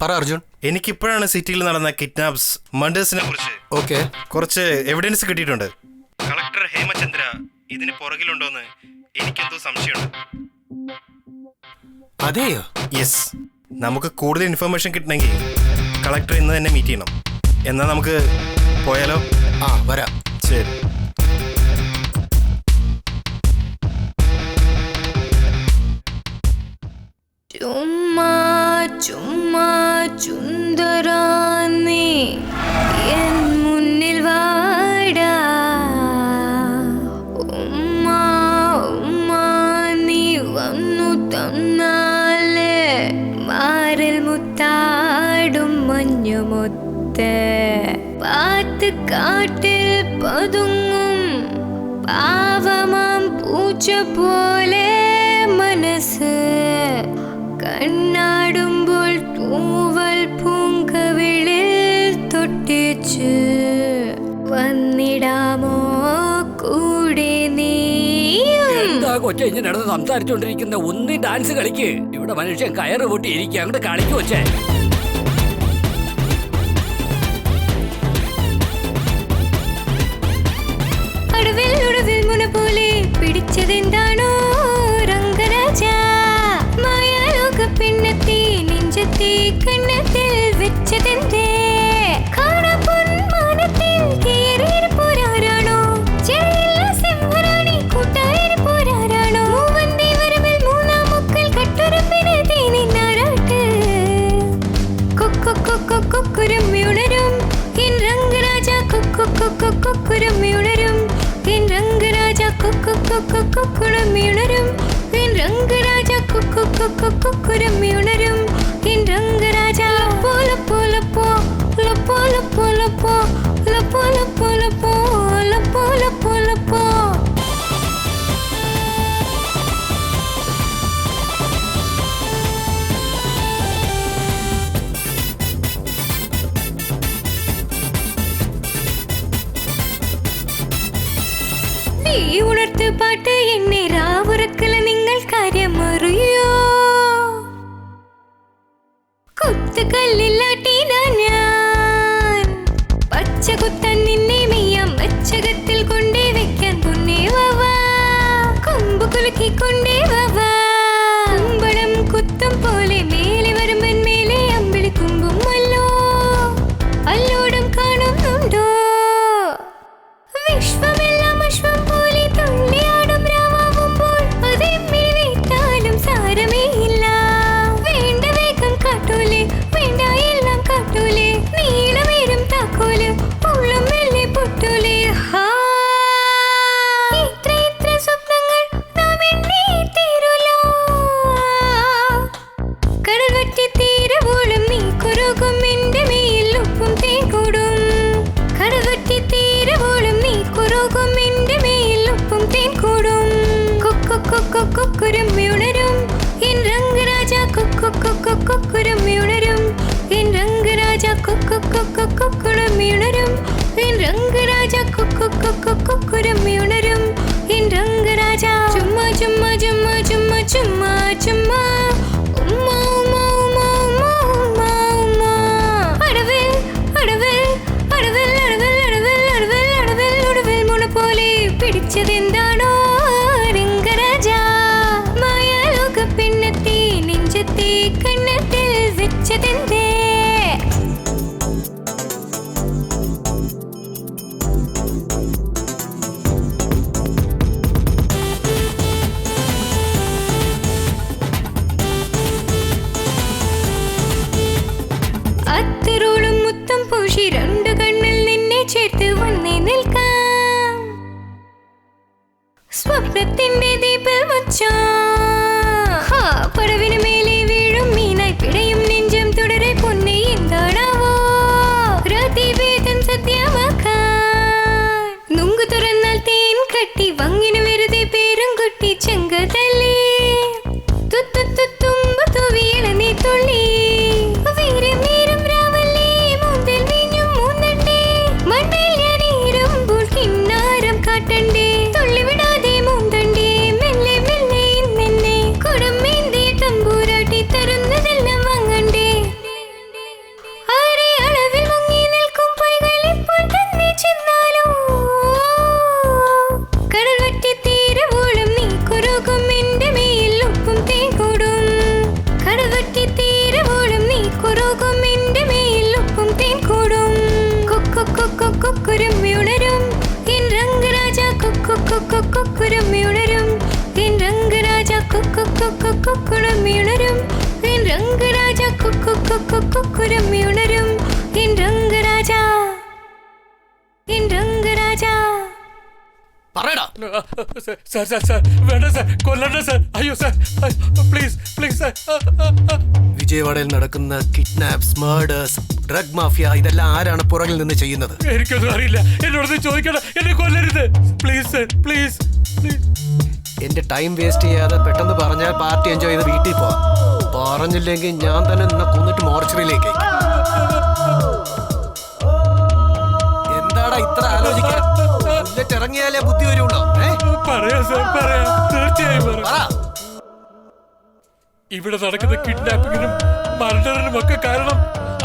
പറ അർജുൻ. എനിക്കിപ്പോഴാണ് സിറ്റിയിൽ നടന്ന കിഡ്നാപ്സ് മർഡേഴ്സിനെ കുറിച്ച് കുറച്ച് എവിഡൻസ് കിട്ടിയിട്ടുണ്ട്. കളക്ടർ ഹേമചന്ദ്ര ഇതിന് പുറകിലുണ്ടോന്ന് എനിക്കെന്തോ സംശയമുണ്ട്. അതെയോ? യെസ്. നമുക്ക് കൂടുതൽ ഇൻഫർമേഷൻ കിട്ടണമെങ്കിൽ കളക്ടർ ഇന്ന് തന്നെ മീറ്റ് ചെയ്യണം. എന്നാ നമുക്ക് പോയാലോ? വരാം. ശരി. ചുമ്മാ ചുമ്മാ ചുന്ദരാനേ എൻ മുന്നിൽ വാടാ. ഉമ്മാ ഉമ്മാ നീ വന്നു തന്നാലേ മാറിൽ മുത്താടും മഞ്ഞുമൊത്ത്. പാത്ത് കാട്ടിൽ പതുങ്ങും പാവമാം പൂച്ച പോലെ മനസ്സ്. കണ്ണാടുമ്പോൾ തൂവൽ പൂങ്കവിളിൽ തൊട്ടിച്ച് വന്നിടാമോ കൂടെ നീ? എന്താ കൊച്ചെ ഇങ്ങനെ നടന്ന് സംസാരിച്ചോണ്ടിരിക്കുന്ന? ഒന്നി ഡാൻസ് കളിക്ക്. ഇവിടെ മനുഷ്യൻ കയറ് പൊട്ടി ഇരിക്കുക. അങ്ങോട്ട് കളിക്കു വച്ചേ. അടുവിൽ ഒടുവിൽ മുന പോലെ പിടിച്ചതെന്താണോ രംഗരാജ? മായാലോക പിന്നത്തെ നെഞ്ചത്തെ കണ്ണത്തിൽ വെച്ചതെന്തേ? കാണപ്പൊന്മാനത്തിൽ കേറിയിരിപ്പോരാണോ? ചെറിയ സിംഹറാണി കൂട്ടായി പോരാരാണോ? മൂവന്തി വരവിൽ മൂന്നാം മുക്കൽ കട്ടുരമ്പിന് തേനിന്നാരാട്ട്. കൊക്കു കൊക്കു കൊക്കുരമ്മിയുണരും എൻ രംഗരാജ. കൊക്കു കൊക്കു കൊക്കുരമ്മിയുണരും എൻ രംഗരാജ. കൊക്കു കൊക്കു കൊക്കുരമ്മിയുണരും എൻ രംഗരാജ. കൊക്കു കൊക്കു കൊക്കുരമ്മിയുണരും എൻ രംഗരാജ. പോല പോല പോല പോല പോല പോല പോല പോല പോല പോല പോല പോ. കുത്തുപാട്ട് എന്നെ രാവുറക്കല നിങ്ങൾ കാര്യമറിയോ കുത്തുകല്ലില്ലാട്ടിന ഞാൻ പച്ച കുത്താൻ നിന്നെ മെയ്യാം വെച്ചകത്തിൽ കൊണ്ടേ വെക്കാൻ പൊന്നേ വാവാ കൊമ്പ് കുലുക്കി കൊണ്ടേ വാവാ കുമ്പളം കുത്തും പോലെ മേലെ വരുമ്പൻ മേലെ അമ്പിളി കുമ്പും അല്ലോ അല്ലോടും കാണുന്നുണ്ടോ വിശ്വമെല്ലാം അശ്വം പോലെ തുള്ളിയാടും രാമാവുമ്പോൾ അതെമ്മിൽ വീട്ടാലും സാരമേ ഇല്ല വേണ്ട വേഗം കാട്ടൂലേ വേണ്ട എല്ലാം കാട്ടൂലേ നീളമേരും താക്കോല് ഉള്ളും മെല്ലെ പൊട്ടൂലേ ഇത്ര ഇത്ര സ്വപ്നങ്ങൾ നാം എണ്ണി തീരുലോ കടൽ വറ്റി തീരവോളം നീ കുറുകും എന്റെ മേൽ ഉപ്പും തേൻ കൂടും കടൽ വറ്റി തീരവോളം നീ കുറുകും എന്റെ മേൽ ഉപ്പും തേൻ കൂടും കൊക്കുരുമ്മിയുണരും എൻ രംഗരാജ കൊക്കുരുമ്മിയുണരും എൻ രംഗരാജ കൊക്കുരുമ്മിയുണരും എൻ രംഗരാജ കൊക്കുരുമ്മിയുണരും എൻ രംഗരാജ ചുമ്മാ ചുമ്മാ ചുമ്മാ ചുമ്മാ ചുമ്മാ ചുമ്മാ ഉമ്മാ ഉമ്മാ ഉമ്മാ ഉമ്മാ ഉമ്മാ ഉമ്മാ അടവിൽ അടവിൽ അടവിൽ അടവിൽ അടവിൽ അടവിൽ അടവിൽ ഒടുവിൽ മുള പോലെ പിടിച്ചതെന്താണോ രംഗരാജ മായാലോക പെണ്ണത്തെ നെഞ്ചത്തെ കണ്ണത്തിൽ വെച്ചതെന്തേ അത്തരോളും മുത്തം പൂശി രണ്ടു കണ്ണിൽ നിന്നെ ചേർത്ത് വന്നേ നിൽക്കാം സ്വപ്നത്തിന്റെ ദീപിൽ വച്ചാ പടവിന് മേലെ വീഴും മീനായി പിടയും നെഞ്ചം തുടരെ പൊന്നെ എന്താണാവോ രാതിവേദം സത്യമാക്കാൻ നുങ്കു തുറന്നാൽ തേൻ കട്ടി വങ്ങിന് വെറുതെ പേരും കുട്ടി ചെങ്കതല്ലേ തുമ്പ തുവിയള നീ തുള്ളി വീരം രാവല്ലേ മൂന്നിൽ വീഞ്ഞും മൂന്നണ്ടേ മണ്ണിൽ ഞാനീരുമ്പോൾ കിന്നാരം കാട്ടണ്ടേ തുള്ളിവിടാതെ മൂന്തണ്ടേ മെല്ലെ മെല്ലെ ഇന്നെന്നെ കുടമേന്തി തമ്പൂരാട്ടി തരുന്നതെല്ലാം വാങ്ങണ്ടേ ആരെ അളവിൽ മുങ്ങി നിൽക്കും പൊയ്കൾ ഇപ്പോൾ തന്നെ ചെന്നാലോ കടൽ വറ്റി തീരവോളം നീ കുറുകും എന്റെ മേൽ ഉപ്പും തേൻ കൂടും കടൽ വറ്റി തീരവോളം നീ കുറുകും എന്റെ മേൽ ഉപ്പും തേൻ കൂടും കൊക്കുരുമ്മിയുണരും എൻ രംഗരാജ കൊക്കുരുമ്മിയുണരും എൻ രംഗരാജ കൊക്കുരുമ്മിയുണരും എൻ രംഗരാജ കൊക്കുരുമ്മിയുണരും എൻ രംഗരാജ എൻ രംഗരാജ പറയടാ സാർ സാർ സാർ വേണ്ട സാർ കൊല്ലണ്ട സാർ അയ്യോ സാർ പ്ലീസ് പ്ലീസ് സാർ വിജയവാഡയിൽ നടക്കുന്ന കിഡ്നാപ്സ് മർഡേഴ്സ് ഡ്രഗ് മാഫിയ ഇതെല്ലാം ആരാണ് പുറകിൽ നിന്ന് ചെയ്യുന്നത് എനിക്കൊന്നും അറിയില്ല എന്നോട് ചോദിക്കണം എന്നെ കൊല്ലരുത് പ്ലീസ് സാർ പ്ലീസ് പ്ലീസ് എന്റെ ടൈം വേസ്റ്റ് ചെയ്യാതെ പെട്ടെന്ന് പറഞ്ഞാൽ പാർട്ടി എൻജോയ് ചെയ്ത് വീട്ടിൽ പോവാം പറഞ്ഞില്ലെങ്കിൽ ഞാൻ തന്നെ നിന്നെ കൊന്നിട്ട് മോർച്ചറിയിലേക്ക് എന്താടാ ഇത്ര ആലോചിക്കാൻ ബുള്ളറ്റ് ഇറങ്ങിയാലേ ബുദ്ധി വരുള്ളൂ പറയാം സാർ പറയാം തീർച്ചയായും പറയാം ഇവിടെ നടക്കുന്ന കിഡ്നാപ്പിങ്ങിനും മർഡറിനും ഒക്കെ കാരണം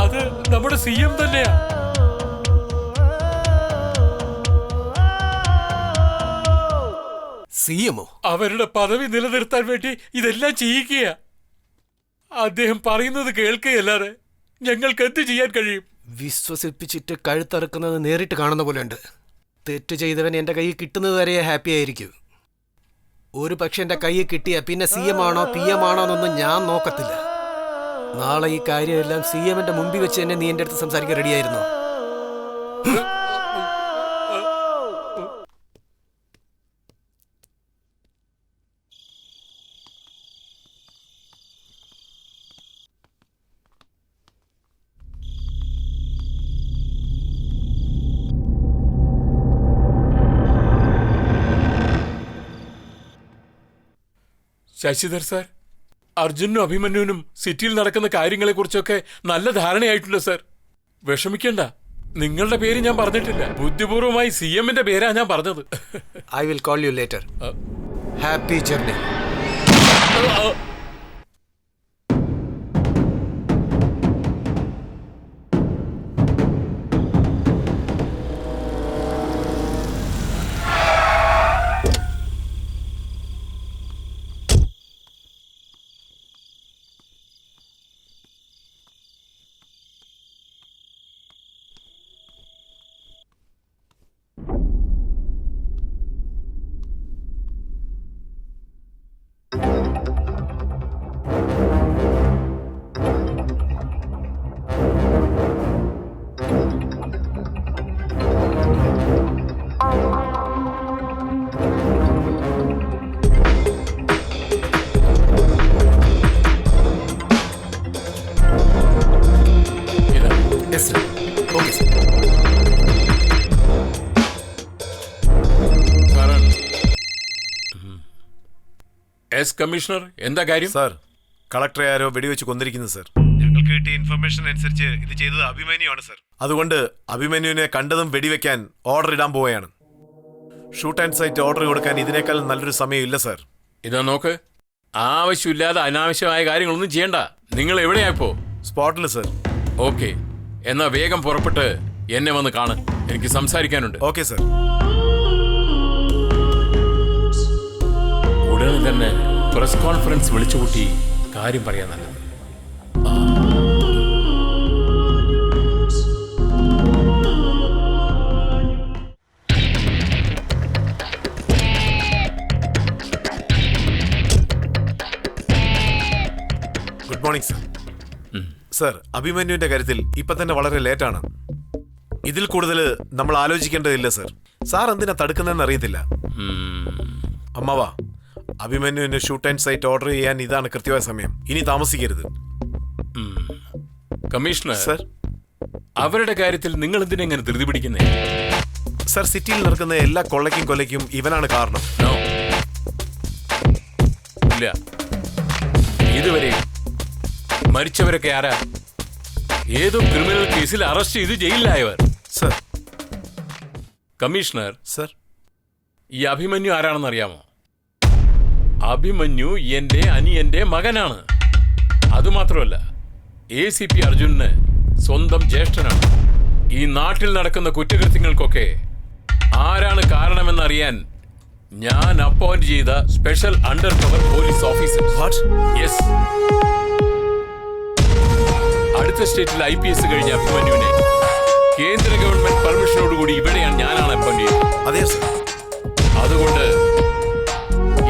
അത് നമ്മുടെ CM തന്നെയാ CMO അവരുടെ പദവി നിലനിർത്താൻ വേണ്ടി ഇതെല്ലാം ചെയ്യിക്കുക അദ്ദേഹം പറയുന്നത് കേൾക്കുകയല്ലാതെ ഞങ്ങൾക്ക് എന്ത് ചെയ്യാൻ കഴിയും വിശ്വസിപ്പിച്ചിട്ട് കഴുത്തറക്കുന്നത് നേരിട്ട് കാണുന്ന പോലെയുണ്ട് തെറ്റ് ചെയ്തവൻ എൻ്റെ കയ്യിൽ കിട്ടുന്നത് വരെ ഹാപ്പി ആയിരിക്കും ഒരു പക്ഷെ എൻ്റെ കയ്യിൽ കിട്ടിയ പിന്നെ CM ആണോ PM ആണോ എന്നൊന്നും ഞാൻ നോക്കത്തില്ല നാളെ ഈ കാര്യമെല്ലാം CMന്റെ മുമ്പിൽ വെച്ച് തന്നെ നീ എൻ്റെ അടുത്ത് സംസാരിക്കാൻ റെഡിയായിരുന്നു ശശിധർ സാർ അർജുനും അഭിമന്യുവിനും സിറ്റിയിൽ നടക്കുന്ന കാര്യങ്ങളെക്കുറിച്ചൊക്കെ നല്ല ധാരണയായിട്ടുണ്ട് സാർ വിഷമിക്കണ്ട നിങ്ങളുടെ പേര് ഞാൻ പറഞ്ഞിട്ടില്ല. ബുദ്ധിപൂർവമായി CM-ന്റെ പേരാ ഞാൻ പറഞ്ഞത്. I will call you later. Happy journey. Commissioner, എന്താ കാര്യം? സാർ, കളക്ടറെ ആരോ വെടിവെച്ച് കൊന്നിരിക്കുന്നു സാർ. ഞങ്ങൾക്ക് കിട്ടിയ ഇൻഫർമേഷൻ അനുസരിച്ച് ഇത് ചെയ്തത് അഭിമന്യുവാണ് സാർ. അതുകൊണ്ട് അഭിമന്യുവിനെ കണ്ടതും വെടിവെക്കാൻ ഓർഡർ ഇടാൻ പോവുകയാണ്. ഷൂട്ട് ആൻഡ് സൈറ്റ് ഓർഡർ കൊടുക്കാൻ ഇതിനേക്കാൾ നല്ലൊരു സമയം ഇല്ല സാർ. ഇതാ നോക്ക്, ആവശ്യമില്ലാതെ അനാവശ്യമായ കാര്യങ്ങളൊന്നും ചെയ്യണ്ട. നിങ്ങൾ എവിടെയായിപ്പോ? സ്പോട്ടിൽ സാർ. ഓക്കെ, എന്നാ വേഗം പുറപ്പെട്ട് എന്നെ വന്ന് കാണ്, എനിക്ക് സംസാരിക്കാനുണ്ട്. Okay sir. ഉടനെ തന്നെ പ്രസ് കോൺഫറൻസ് വിളിച്ചുകൂട്ടി കാര്യം പറയാൻ നല്ലത്. Good morning sir. സാർ, അഭിമന്യുവിന്റെ കാര്യത്തിൽ ഇപ്പൊ തന്നെ വളരെ ലേറ്റാണ്. ഇതിൽ കൂടുതൽ നമ്മൾ ആലോചിക്കേണ്ടതില്ല സാർ. സാർ എന്തിനാ തടുക്കുന്നതെന്ന് അറിയത്തില്ല. അമ്മാവാ, അഭിമന്യുവിന് ഷൂട്ട് ആൻഡ് സൈറ്റ് ഓർഡർ ചെയ്യാൻ ഇതാണ് കൃത്യമായ സമയം. ഇനി താമസിക്കരുത്. കമ്മീഷണർ സർ, അവരുടെ കാര്യത്തിൽ നിങ്ങൾ എന്തിനെങ്ങനെ ധൃതി പിടിക്കുന്നേ? സർ, സിറ്റിയിൽ നടക്കുന്ന എല്ലാ കൊള്ളയ്ക്കും ഇവനാണ് കാരണം. ഇല്ല, ഇതുവരെ മരിച്ചവരൊക്കെ ആരാ? ഏതോ ക്രിമിനൽ കേസിൽ അറസ്റ്റ് ചെയ്ത് ജയിലിലായവർ. സർ. കമ്മീഷണർ സർ, ഈ അഭിമന്യു ആരാണെന്ന് അറിയാമോ? അഭിമന്യു എന്റെ അനിയന്റെ മകനാണ്. അതുമാത്രമല്ല, ACP അർജുനന് സ്വന്തം ജ്യേഷ്ഠനാണ്. ഈ നാട്ടിൽ നടക്കുന്ന കുറ്റകൃത്യങ്ങൾക്കൊക്കെ ആരാണ് കാരണമെന്നറിയാൻ ഞാൻ അപ്പോയിന്റ് ചെയ്ത special under cover police officer. Yes, അടുത്ത സ്റ്റേറ്റിൽ IPS കഴിഞ്ഞ അഭിമന്യുവിനെ കേന്ദ്ര ഗവൺമെന്റ് പെർമിഷനോടുകൂടി ഇവിടെയാണ് ഞാനാണ് അപ്പോയിന്റ് ചെയ്തത്. അതെ സർ. അതുകൊണ്ട്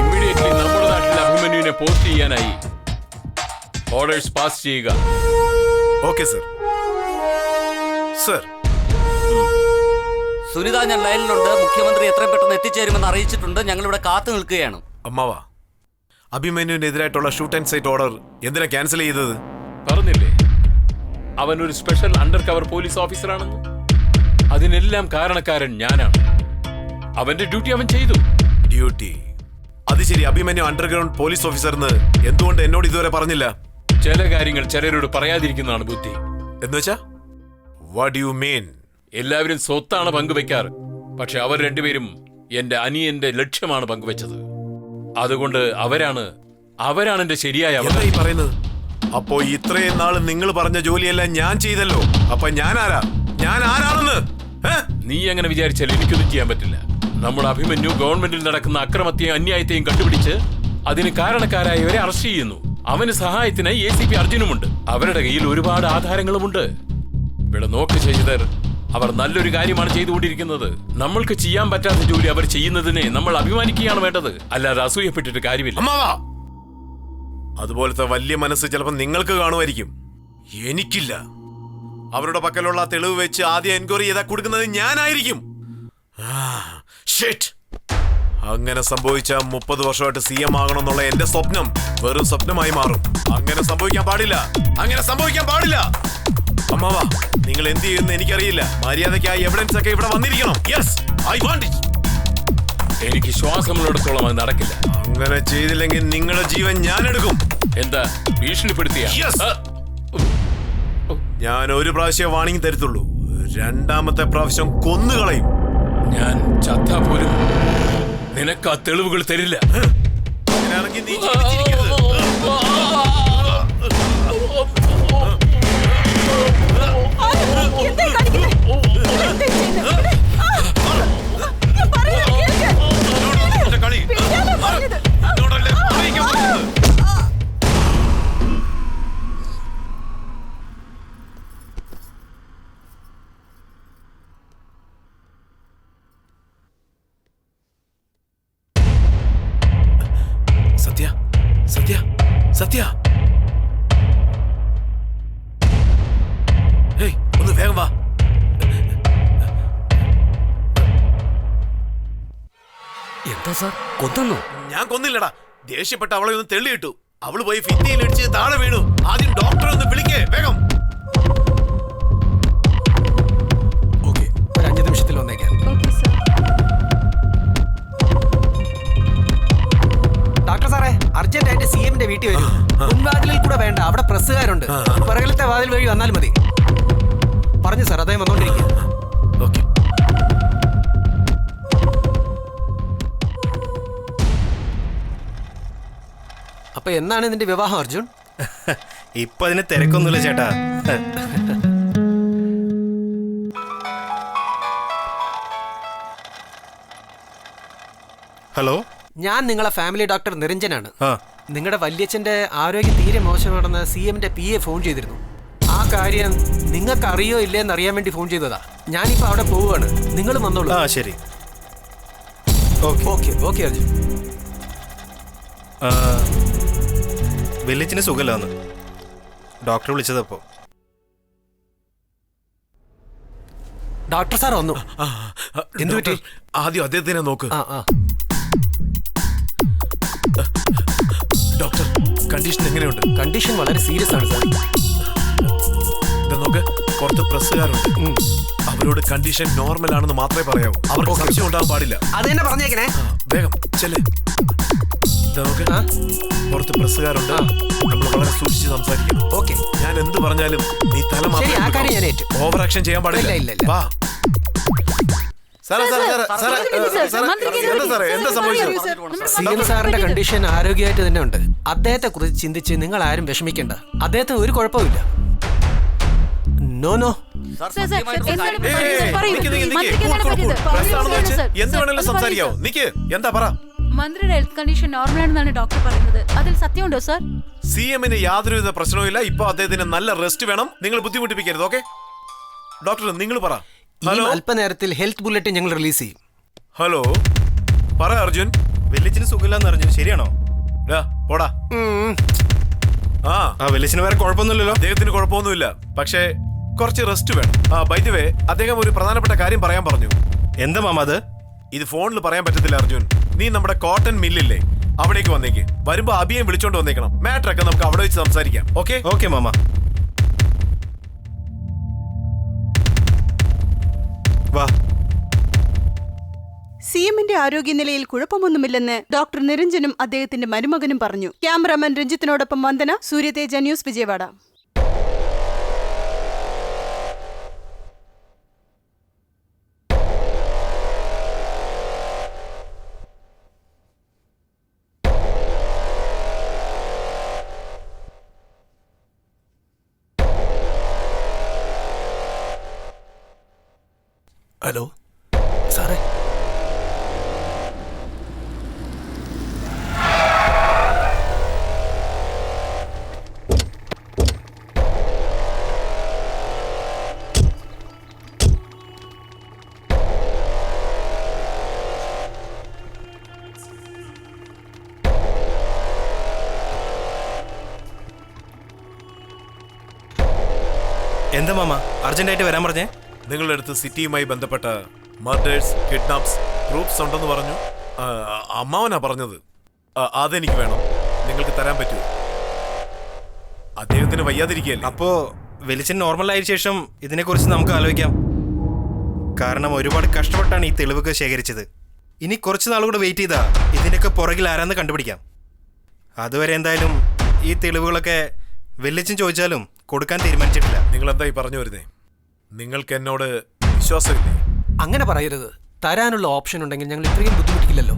ഇമ്മീഡിയറ്റ്ലി നമ്മുടെ നാട്ടിൽ അഭിമന്യുവിനെ പോസ്റ്റ് ചെയ്യാനായി ഓർഡേഴ്സ് പാസ് ചെയ്യുക. Okay sir. സർ, സുനിത, ഞാൻ ലൈനിലുണ്ട്. മുഖ്യമന്ത്രി എത്രയും പെട്ടെന്ന് എത്തിച്ചേരുമെന്ന് അറിയിച്ചിട്ടുണ്ട്. ഞങ്ങളിവിടെ കാത്തു നിൽക്കുകയാണ്. അമ്മാവാ, അഭിമന്യുവിനെതിരായിട്ടുള്ള ഷൂട്ട് ആൻഡ് സൈറ്റ് ഓർഡർ എന്തിനാ ക്യാൻസൽ ചെയ്തത്? പറഞ്ഞില്ലേ, അവൻ ഒരു സ്പെഷ്യൽ അണ്ടർ കവർ പോലീസ് ഓഫീസറാണെന്ന്. അതിനെല്ലാം കാരണക്കാരൻ ഞാനാണ്. അവന്റെ ഡ്യൂട്ടി അവൻ ചെയ്തു. ഡ്യൂട്ടി? അത് ശരി. അഭിമന്യു അണ്ടർഗ്രൗണ്ട് പോലീസ് ഓഫീസർ എന്ന് എന്തുകൊണ്ട് എന്നോട് ഇതുവരെ പറഞ്ഞില്ല? ചില കാര്യങ്ങൾ ചിലരോട് പറയാതിരിക്കുന്നതാണ് ബുദ്ധി. എന്നുവെച്ചാ? What you mean? എല്ലാവരും സ്വത്താണ് പങ്കുവെക്കാറ്. പക്ഷെ അവർ രണ്ടുപേരും എന്റെ അനിയന്റെ ലക്ഷ്യമാണ് പങ്കുവെച്ചത്. അതുകൊണ്ട് അവരാണ് എന്റെ ശരിയായ ഈ പറയുന്നത്. അപ്പോ ഇത്രയും നാള് നിങ്ങൾ പറഞ്ഞ ജോലിയെല്ലാം ഞാൻ ചെയ്തല്ലോ. അപ്പൊ ഞാൻ ആരാണെന്ന് നീ അങ്ങനെ വിചാരിച്ചാൽ എനിക്കൊന്നും ചെയ്യാൻ പറ്റില്ല. നമ്മുടെ അഭിമന്യു ഗവൺമെന്റിൽ നടക്കുന്ന അക്രമത്തെയും അന്യായത്തെയും കണ്ടുപിടിച്ച് അതിന് കാരണക്കാരായവരെ അറസ്റ്റ് ചെയ്യുന്നു. അവന് സഹായത്തിനായി ACP അർജുനുമുണ്ട്. അവരുടെ കയ്യിൽ ഒരുപാട് ആധാരങ്ങളുമുണ്ട്. ഇവിടെ നോക്ക് ശശിധർ, അവർ നല്ലൊരു കാര്യമാണ് ചെയ്തുകൊണ്ടിരിക്കുന്നത്. നമ്മൾക്ക് ചെയ്യാൻ പറ്റാത്ത ജോലി അവർ ചെയ്യുന്നതിനെ നമ്മൾ അഭിമാനിക്കുകയാണ് വേണ്ടത്, അല്ലാതെ അസൂയപ്പെട്ടിട്ട് കാര്യമില്ല. അതുപോലത്തെ വലിയ മനസ്സ് ചിലപ്പോൾ നിങ്ങൾക്ക് കാണുമായിരിക്കും, എനിക്കില്ല. അവരുടെ പക്കലുള്ള തെളിവ് വെച്ച് ആദ്യം എൻക്വയറി ചെയ്താൽ കൊടുക്കുന്നത് ഞാനായിരിക്കും. അങ്ങനെ സംഭവിച്ച 30 വർഷമായിട്ട് CM ആകണമെന്നുള്ള എന്റെ സ്വപ്നം വെറും സ്വപ്നമായി മാറും. അങ്ങനെ സംഭവിക്കാൻ പാടില്ല. അമ്മാവാ, നിങ്ങൾ എന്ത് ചെയ്യുന്ന എനിക്കറിയില്ല. മര്യാദയ്ക്കായി എവിഡൻസ് ഒക്കെ ഇവിടെ വന്നിരിക്കണം. Yes, I want it. എനിക്ക് ശ്വാസമുള്ളിടത്തോളം അത് നടക്കില്ല. അങ്ങനെ ചെയ്തില്ലെങ്കിൽ നിങ്ങളുടെ ജീവൻ ഞാൻ എടുക്കും. എന്താ ഭീഷണിപ്പെടുത്തിയ? ഞാൻ ഒരു പ്രാവശ്യം വാണിംഗ് തരത്തുള്ളൂ. രണ്ടാമത്തെ പ്രാവശ്യം കൊന്നുകളയും. ഞാൻ ചത്താ പോലും നിനക്ക് ആ തെളിവുകൾ തരില്ല. അങ്ങനെയാണെങ്കിൽ നീ ജീവിച്ചിരിക്കരുത്. സത്യ സത്യ സത്യ, ഏയ് ഒന്ന് വേഗം വാ. എന്താ സാർ, കൊന്നോ? ഞാൻ കൊന്നില്ലടാ. ദേഷ്യപ്പെട്ട അവളെ ഒന്ന് തെള്ളിയിട്ടു. അവള് പോയി ഭിത്തിയിൽ ഇടിച്ച് താഴെ വീണു. ആദ്യം ഡോക്ടറെ ഒന്ന് വിളിക്കേ വേഗം. ഓക്കെ, ഒരു 5 നിമിഷത്തിൽ വന്നേക്കാം. ഡോക്ടർ സാറേ, അർജന്റ് ആയിട്ട് CM-ന്റെ വീട്ടിൽ വരും. മുൻവാതിലിൽ കൂടെ വേണ്ട, അവിടെ പ്രസ്സുകാരുണ്ട്. പിറകിലത്തെ വാതിൽ വഴി വന്നാൽ മതി. പറഞ്ഞു സാർ, അദ്ദേഹം വന്നോണ്ടിരിക്കുക. ഓക്കെ. അപ്പൊ എന്നാണ് നിന്റെ വിവാഹം അർജുൻ? ഇപ്പൊ അതിന് തിരക്കൊന്നുമില്ല ചേട്ടാ. ഹലോ, ഞാൻ നിങ്ങളെ ഫാമിലി ഡോക്ടർ നിരഞ്ജനാണ്. നിങ്ങളുടെ വല്യച്ഛന്റെ ആരോഗ്യം തീരെ മോശമാണെന്ന് CM-ന്റെ PA ഫോൺ ചെയ്തിരുന്നു. ആ കാര്യം നിങ്ങൾക്ക് അറിയോ ഇല്ലേന്ന് അറിയാൻ വേണ്ടി ഫോൺ ചെയ്തതാ. ഞാനിപ്പോ അവിടെ പോവുകയാണ്, നിങ്ങൾ വന്നോളൂ. ആ ശരി. Okay okay Arjun. വെല്ലിച്ചിന് സുഖമില്ലാന്ന് ഡോക്ടർ വിളിച്ചതപ്പോ. ഡോക്ടർ സാർ വന്നു. എന്തു പറ്റി? ആദ്യം അദ്ദേഹത്തിനെ നോക്ക്. ഡോക്ടർ, കണ്ടീഷൻ എങ്ങനെയുണ്ട്? കണ്ടീഷൻ വളരെ സീരിയസ് ആണ് സാർ. നോക്ക്, പുറത്ത് പ്രസ്സുകാരുണ്ട്. അവരോട് കണ്ടീഷൻ നോർമൽ ആണെന്ന് മാത്രമേ പറയാവൂ. അവർക്ക് സംശയം ഉണ്ടാകാൻ പാടില്ല. അത് തന്നെ പറഞ്ഞേക്കണേ. വേഗം ചെല്ലേ. നോക്ക്, പുറത്ത് പ്രസ്സുകാരുണ്ട്. നമ്മൾ വളരെ സൂക്ഷിച്ച് സംസാരിക്കണം. ഓക്കെ. ഞാൻ എന്ത് പറഞ്ഞാലും നീ തല മാത്രം ഓവർ ആക്ഷൻ ചെയ്യാൻ പാടില്ല. വാ. CM സാറിന്റെ കണ്ടീഷൻ ആരോഗ്യമായിട്ട് തന്നെ ഉണ്ട്. അദ്ദേഹത്തെ കുറിച്ച് ചിന്തിച്ച് നിങ്ങൾ ആരും വിഷമിക്കേണ്ട. അദ്ദേഹത്തിന് ഒരു കുഴപ്പമില്ല. നോ. എന്ത് വേണേലും സംസാരിക്കാവോ? നിക്ക്, എന്താ പറ. മന്ത്രിയുടെ ഹെൽത്ത് കണ്ടീഷൻ നോർമൽ ആണെന്നാണ് ഡോക്ടർ പറയുന്നത്. അതിൽ സത്യമുണ്ടോ സാർ? CM-ന് യാതൊരുവിധ പ്രശ്നവുമില്ല. ഇപ്പൊ അദ്ദേഹത്തിന് നല്ല റെസ്റ്റ് വേണം. നിങ്ങൾ ബുദ്ധിമുട്ടിപ്പിക്കരുത്. ഓക്കെ ഡോക്ടർ, നിങ്ങൾ പറ. ഹലോ, അല്പനേരത്തിൽ ഹെൽത്ത് ബുള്ളറ്റിൻ ഞങ്ങൾ റിലീസ് ചെയ്യും. ഹലോ, പറ അർജുൻ. വെല്ലിച്ചിന് സുഖമില്ലാന്ന് അറിഞ്ഞു, ശരിയാണോ? പോടാ. വെല്ലിച്ചിന് വേറെ കുഴപ്പമൊന്നുമില്ലല്ലോ. അദ്ദേഹത്തിന് കുഴപ്പമൊന്നുമില്ല, പക്ഷേ കുറച്ച് റെസ്റ്റ് വേണം. ബൈ ദി വേ, അദ്ദേഹം ഒരു പ്രധാനപ്പെട്ട കാര്യം പറയാൻ പറഞ്ഞു. എന്താ മാമ അത്? ഇത് ഫോണിൽ പറയാൻ പറ്റത്തില്ല അർജുൻ. നീ നമ്മുടെ കോട്ടൺ മില്ലില്ലേ, അവിടേക്ക് വന്നേക്ക്. വരുമ്പോ അബിയെ വിളിച്ചോണ്ട് വന്നേക്കണം. മാറ്റർ ഒക്കെ നമുക്ക് അവിടെ വെച്ച് സംസാരിക്കാം. ഓക്കെ ഓക്കെ മാമ. വാ. CM-ന്റെ ആരോഗ്യനിലയിൽ കുഴപ്പമൊന്നുമില്ലെന്ന് ഡോക്ടർ നിരഞ്ജനും അദ്ദേഹത്തിന്റെ മരുമകനും പറഞ്ഞു. ക്യാമറാമാൻ രഞ്ജിത്തിനോടൊപ്പം വന്ദന, സൂര്യതേജ ന്യൂസ്, വിജയവാഡ. ഹലോ സാറേ, എന്താ മാമ അർജന്റായിട്ട് വരാൻ പറഞ്ഞേ? നിങ്ങളുടെ അടുത്ത് സിറ്റിയുമായി ബന്ധപ്പെട്ട മർഡേഴ്സ്, കിഡ്നാപ്സ്, പ്രൂഫ്സ് ഉണ്ടെന്ന് പറഞ്ഞു. അമ്മാവനാ പറഞ്ഞത്. അതെനിക്ക് വേണം. നിങ്ങൾക്ക് തരാൻ പറ്റുമോ? അദ്ദേഹത്തിന് വയ്യാതിരിക്കുകയല്ലേ. അപ്പോ വെളിച്ചൻ നോർമൽ ആയ ശേഷം ഇതിനെക്കുറിച്ച് നമുക്ക് ആലോചിക്കാം. കാരണം ഒരുപാട് കഷ്ടപ്പെട്ടാണ് ഈ തെളിവൊക്കെ ശേഖരിച്ചത്. ഇനി കുറച്ച് നാളുകൂടെ വെയിറ്റ് ചെയ്താ ഇതിൻ്റെയൊക്കെ പുറകിൽ ആരാന്ന് കണ്ടുപിടിക്കാം. അതുവരെ എന്തായാലും ഈ തെളിവുകളൊക്കെ വെള്ളിച്ചൻ ചോദിച്ചാലും കൊടുക്കാൻ തീരുമാനിച്ചിട്ടില്ല. നിങ്ങൾ എന്തായി പറഞ്ഞു വരുന്നേ? നിങ്ങൾക്ക് എന്നോട് വിശ്വാസമില്ലേ? അങ്ങനെ പറയരുത്. തരാനുള്ള ഓപ്ഷൻ ഉണ്ടെങ്കിൽ ഞങ്ങൾ ഇത്രയും ബുദ്ധിമുട്ടിക്കില്ലല്ലോ.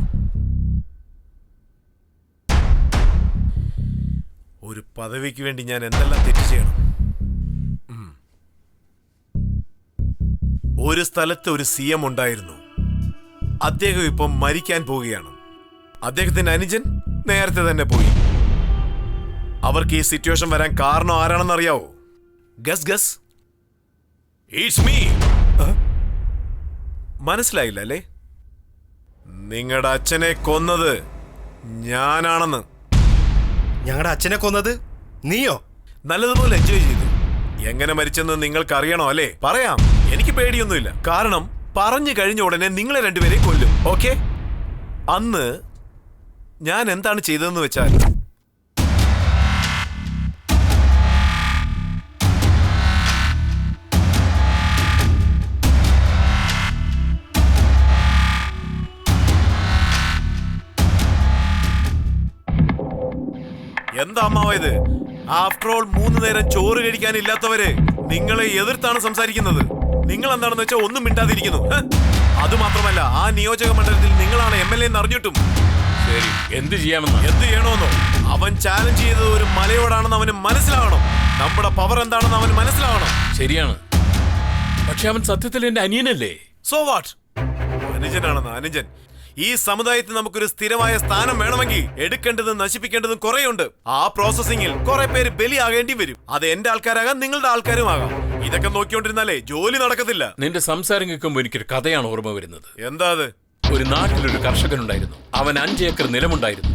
ഒരു പദവിക്ക് വേണ്ടി ഞാൻ എന്തെല്ലാം തെറ്റ് ചെയ്യണം? ഒരു സ്ഥലത്ത് ഒരു CM ഉണ്ടായിരുന്നു. അദ്ദേഹം ഇപ്പം മരിക്കാൻ പോവുകയാണ്. അദ്ദേഹത്തിന്റെ അനുജൻ നേരത്തെ തന്നെ പോയി. അവർക്ക് ഈ സിറ്റുവേഷൻ വരാൻ കാരണം ആരാണെന്ന് അറിയാവോ? Guess it's me. മനസ്സിലായില്ല അല്ലേ? നിങ്ങളുടെ അച്ഛനെ കൊന്നത് ഞാനാണെന്ന്. ഞങ്ങളുടെ അച്ഛനെ കൊന്നത് നീയോ? നല്ലതുപോലെ എൻജോയ് ചെയ്തു. എങ്ങനെ മരിച്ചെന്ന് നിങ്ങൾക്ക് അറിയണോ അല്ലേ? പറയാം, എനിക്ക് പേടിയൊന്നുമില്ല. കാരണം പറഞ്ഞു കഴിഞ്ഞ ഉടനെ നിങ്ങളെ രണ്ടുപേരെയും കൊല്ലും. ഓക്കെ? അന്ന് ഞാൻ എന്താണ് ചെയ്തതെന്ന് വെച്ചാൽ, എന്താ അമ്മാവ ഇത്? ആഫ്റ്റർ ഓൾ 3 നേരം ചോറ് കഴിക്കാനില്ലാത്തവര് നിങ്ങളെ എതിർത്താണ് സംസാരിക്കുന്നത്. നിങ്ങൾ എന്താണെന്ന് വെച്ചാൽ ഒന്നും മിണ്ടാതിരിക്കുന്നു. അതുമാത്രമല്ല, ആ നിയോജക മണ്ഡലത്തിൽ നിങ്ങളാണ് MLA എന്ന് അറിഞ്ഞിട്ടും. ശരി, എന്ത് ചെയ്യണമെന്നോ? അവൻ ചാലഞ്ച് ചെയ്തത് ഒരു മലയോടാണെന്ന് അവന് മനസ്സിലാവണം. നമ്മുടെ പവർ എന്താണെന്ന് അവന് മനസ്സിലാവണം. ശരിയാണ്, പക്ഷെ അവൻ സത്യത്തിൽ എന്റെ അനിയനല്ലേ? So what? അനുജനാണെന്ന് അനുജൻ. ഈ സമുദായത്തിൽ നമുക്കൊരു സ്ഥിരമായ സ്ഥാനം വേണമെങ്കിൽ എടുക്കേണ്ടതും നശിപ്പിക്കേണ്ടതും കുറെയുണ്ട്. ആ പ്രോസസിംഗിൽ കുറെ പേര് ബലിയാകേണ്ടി വരും. അത് എന്റെ ആൾക്കാരാകാം, നിങ്ങളുടെ ആൾക്കാരും ആകാം. ഇതൊക്കെ നോക്കിക്കൊണ്ടിരുന്നാലേ ജോലി നടക്കത്തില്ല. നിന്റെ സംസാരം കേൾക്കുമ്പോൾ എനിക്കൊരു കഥയാണ് ഓർമ്മ വരുന്നത്. എന്താ അത്? ഒരു നാട്ടിലൊരു കർഷകനുണ്ടായിരുന്നു. അവൻ 5 ഏക്കർ നിലമുണ്ടായിരുന്നു.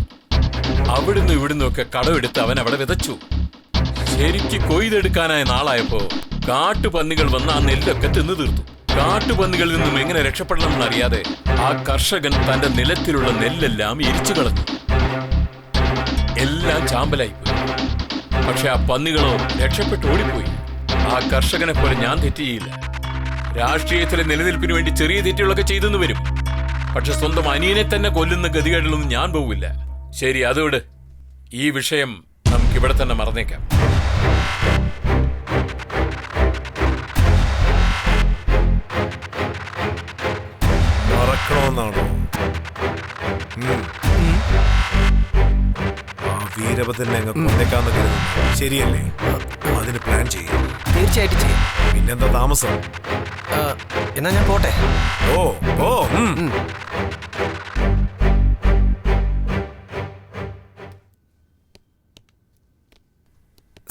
അവിടുന്ന് ഇവിടുന്ന് ഒക്കെ കടമെടുത്ത് അവൻ അവിടെ വിതച്ചു. ശരിക്ക് കൊയ്തെടുക്കാനായ നാളായപ്പോ കാട്ടുപന്നികൾ വന്ന് ആ നെല്ലൊക്കെ തിന്നു തീർത്തു. കാട്ടുപന്നികളിൽ നിന്നും എങ്ങനെ രക്ഷപ്പെടണമെന്ന് അറിയാതെ ആ കർഷകൻ തന്റെ നിലത്തിലുള്ള നെല്ലെല്ലാം എരിച്ചു കളഞ്ഞു. എല്ലാം ചാമ്പലായിപ്പോയി. പക്ഷെ ആ പന്നികളോ രക്ഷപ്പെട്ട് ഓടിപ്പോയി. ആ കർഷകനെ പോലെ ഞാൻ തെറ്റ് ചെയ്യില്ല. രാഷ്ട്രീയത്തിലെ നിലനിൽപ്പിന് വേണ്ടി ചെറിയ തെറ്റുകളൊക്കെ ചെയ്തെന്ന് വരും. പക്ഷെ സ്വന്തം അനിയനെ തന്നെ കൊല്ലുന്ന ഗതികേടിലൊന്നും ഞാൻ പോവില്ല. ശരി, അതോട് ഈ വിഷയം നമുക്കിവിടെ തന്നെ മറന്നേക്കാം. മറക്കണമെന്നാണോ? ആ വീരഭദ്രനെ അങ്ങ് കൊന്നേക്കാന്ന് കരുതുന്നു. ശരിയല്ലേ? അതിന് പ്ലാൻ ചെയ്യും. തീർച്ചയായിട്ടും ചെയ്യും. പിന്നെന്താ താമസം? എന്നാ ഞാൻ പോട്ടെ. ഓ